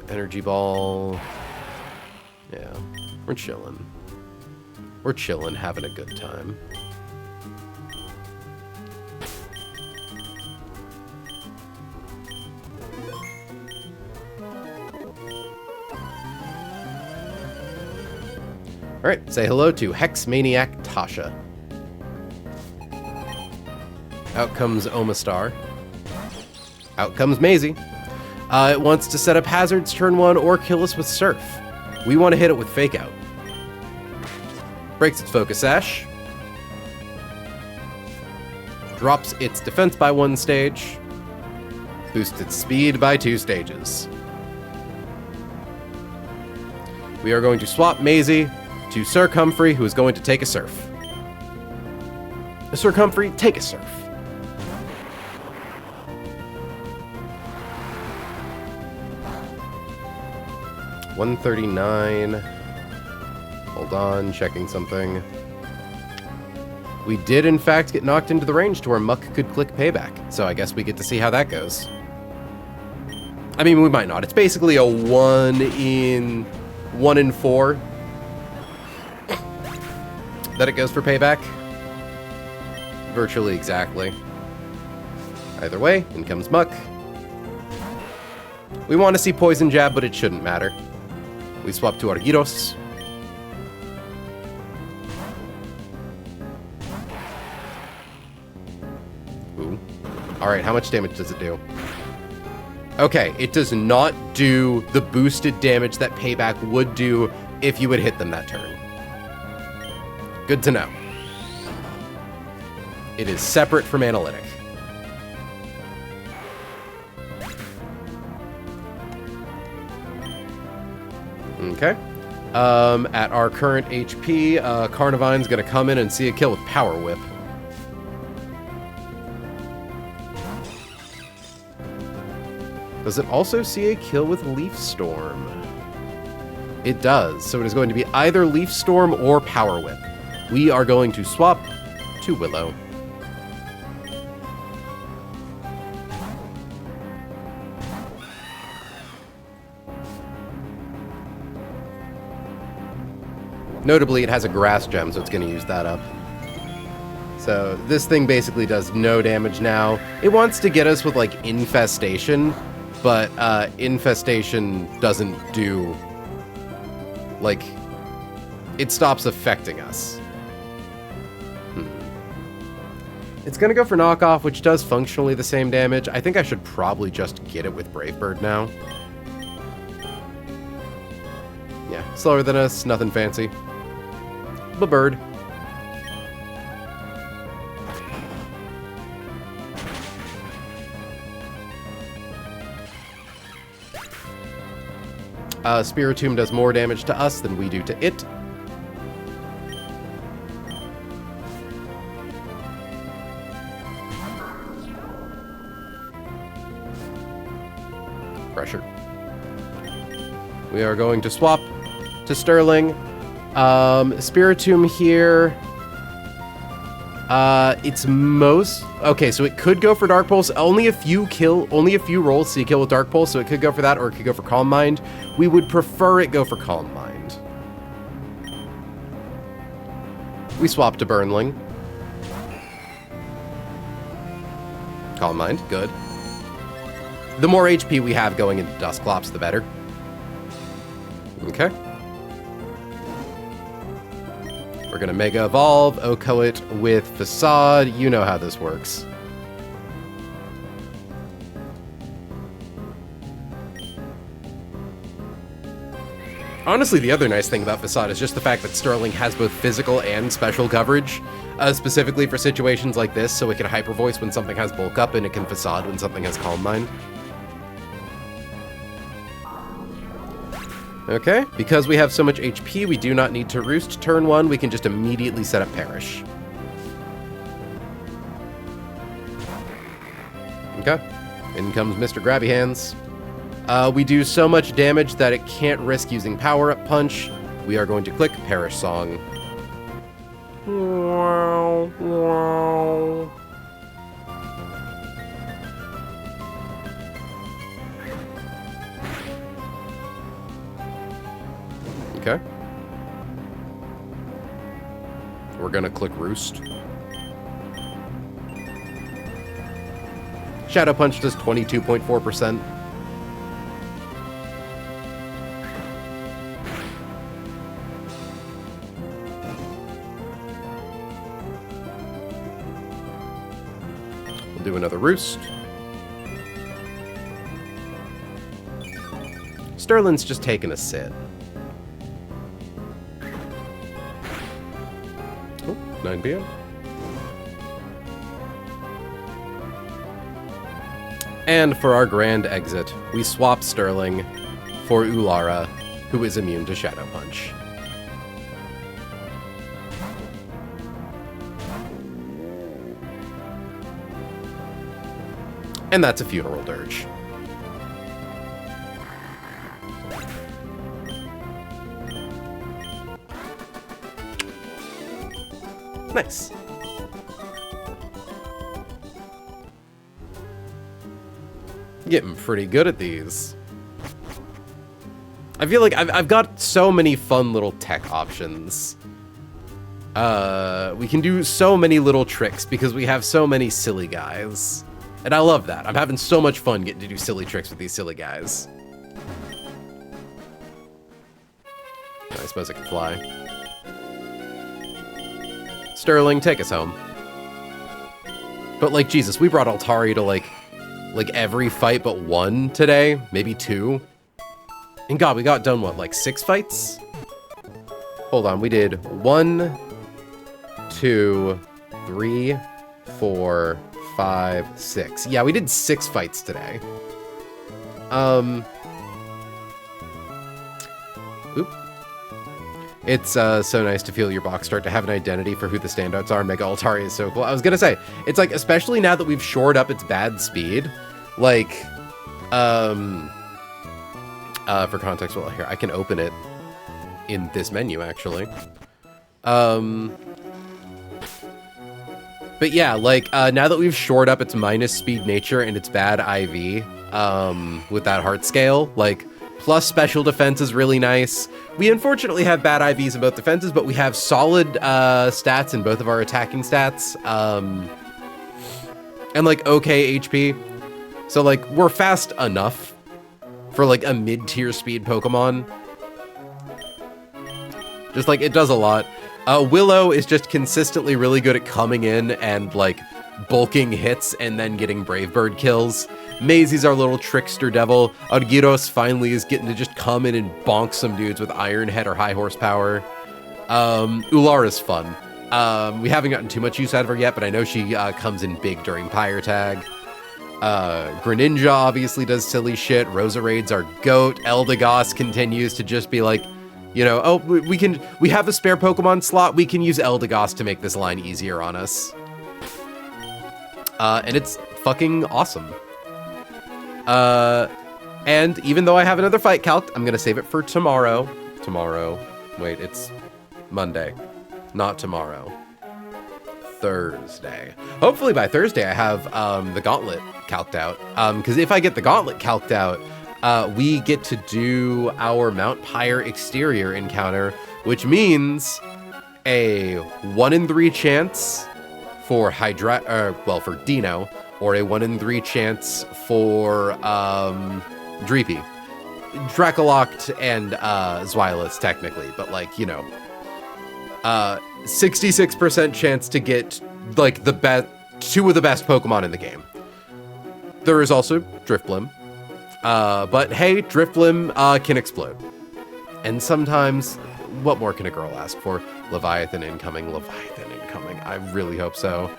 Speaker 1: Energy ball. Yeah, we're chilling. We're chilling, having a good time. Alright, say hello to Hex Maniac Tasha. Out comes Omastar. Out comes Maisie. It wants to set up hazards turn 1 or kill us with Surf. We want to hit it with Fake Out. Breaks its Focus Sash. Drops its defense by 1 stage. Boosts its speed by 2 stages. We are going to swap Maisie to Sir Comfrey, who is going to take a Surf. Sir Comfrey, take a Surf. $139. Hold on, checking something. We did, in fact, get knocked into the range to where Muck could click payback, so I guess we get to see how that goes. I mean, we might not. It's basically a 1 in 4 that it goes for payback. Virtually exactly. Either way, in comes Muck. We want to see Poison Jab, but it shouldn't matter. We swap to Argyros. Ooh. Alright, how much damage does it do? Okay, it does not do the boosted damage that Payback would do if you would hit them that turn. Good to know. It is separate from Analytic. Okay. At our current HP, Carnivine's gonna come in and see a kill with Power Whip. Does it also see a kill with Leaf Storm? It does, so it is going to be either Leaf Storm or Power Whip. We are going to swap to Willow. Notably, it has a Grass Gem, so it's going to use that up. So this thing basically does no damage now. It wants to get us with, like, Infestation, but Infestation doesn't do... like, it stops affecting us. It's going to go for Knockoff, which does functionally the same damage. I think I should probably just get it with Brave Bird now. Yeah, slower than us, nothing fancy. But bird. Spiritomb does more damage to us than we do to it. Pressure. We are going to swap to Sterling. Spiritomb here. It's most... okay, so it could go for Dark Pulse. Only a few rolls see a kill with Dark Pulse, so it could go for that, or it could go for Calm Mind. We would prefer it go for Calm Mind. We swap to Burnling. Calm Mind, good. The more HP we have going into Dusclops, the better. Okay. We're gonna Mega Evolve, Okoet with Facade. You know how this works. Honestly, the other nice thing about Facade is just the fact that Sterling has both physical and special coverage, specifically for situations like this, so it can Hyper Voice when something has Bulk Up, and it can Facade when something has Calm Mind. Okay, because we have so much HP, we do not need to Roost. Turn 1, we can just immediately set up Perish. Okay, in comes Mr. Grabby Hands. We do so much damage that it can't risk using Power-Up Punch. We are going to click Perish Song. Okay. We're gonna click Roost. Shadow Punch does 22.4%. We'll do another Roost. Sterling's just taking a sit. Oh, 9 p.m. And for our grand exit, we swap Sterling for Ulara, who is immune to Shadow Punch. And that's a Funeral Dirge. Nice. Getting pretty good at these. I feel like I've got so many fun little tech options. We can do so many little tricks because we have so many silly guys. And I love that. I'm having so much fun getting to do silly tricks with these silly guys. I suppose I can fly. Sterling, take us home. But like, Jesus, we brought Altari to like every fight but one today, maybe 2. And God, we got done, what, like 6 fights? Hold on, we did 1, 2, 3, 4, 5, 6. Yeah, we did 6 fights today. Oop. It's so nice to feel your box start to have an identity for who the standouts are. Mega Altari is so cool. I was gonna say, it's like, especially now that we've shored up its bad speed, like, for context, well, here, I can open it in this menu, actually. But yeah, like, now that we've shored up its minus speed nature and its bad IV, with that heart scale, like, plus special defense is really nice. We unfortunately have bad IVs in both defenses, but we have solid stats in both of our attacking stats. And like okay HP. So like we're fast enough for like a mid-tier speed Pokemon. Just like it does a lot. Willow is just consistently really good at coming in and like bulking hits and then getting Brave Bird kills. Maisie's our little trickster devil. Argyros finally is getting to just come in and bonk some dudes with Iron Head or high horsepower. Ulara's fun. We haven't gotten too much use out of her yet, but I know she comes in big during Pyre Tag. Greninja obviously does silly shit. Rosarade's our goat. Eldegoss continues to just be like, you know, oh, we have a spare Pokemon slot. We can use Eldegoss to make this line easier on us. And it's fucking awesome. And even though I have another fight calc, I'm gonna save it for tomorrow. Wait, it's Monday, not tomorrow. Thursday. Hopefully by Thursday I have the gauntlet calced out. Because if I get the gauntlet calced out, we get to do our Mount Pyre exterior encounter, which means a 1 in 3 chance for for Dino, or a 1 in 3 chance for Dreepy. Dracoloct and Zweilous technically, but like, you know, 66% chance to get like the best 2 of the best Pokemon in the game. There is also Drifblim. But hey, Drifblim can explode. And sometimes, what more can a girl ask for? Leviathan incoming, Leviathan incoming. I really hope so.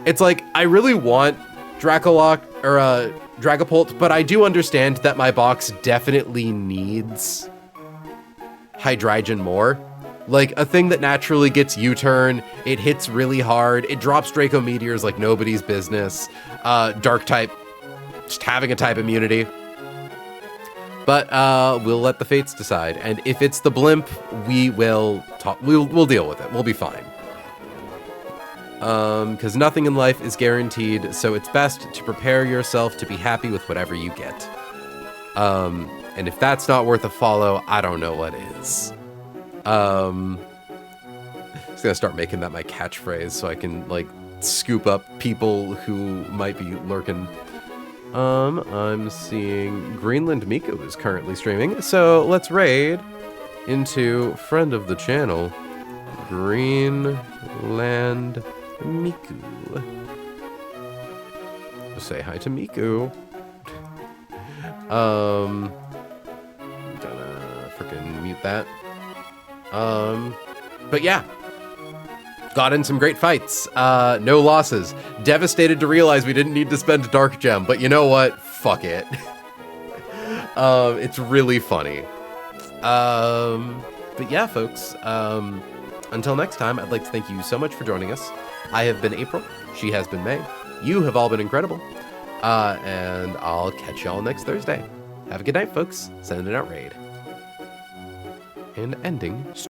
Speaker 1: It's like, I really want Dracolock, or Dragapult, but I do understand that my box definitely needs Hydreigon more. Like, a thing that naturally gets U-turn, it hits really hard, it drops Draco Meteors like nobody's business, Dark type, just having a type immunity. But we'll let the fates decide, and if it's the blimp, we will talk. We'll deal with it. We'll be fine. Because nothing in life is guaranteed, so it's best to prepare yourself to be happy with whatever you get. And if that's not worth a follow, I don't know what is. I'm just gonna start making that my catchphrase so I can, like, scoop up people who might be lurking. I'm seeing Greenland Miku is currently streaming, so let's raid into friend of the channel, Greenland Miku. Just say hi to Miku. Gonna freaking mute that. But yeah. Got in some great fights. No losses. Devastated to realize we didn't need to spend Dark Gem, but you know what? Fuck it. It's really funny. But yeah, folks. Until next time, I'd like to thank you so much for joining us. I have been April. She has been May. You have all been incredible. And I'll catch y'all next Thursday. Have a good night, folks. Sending out raid. And ending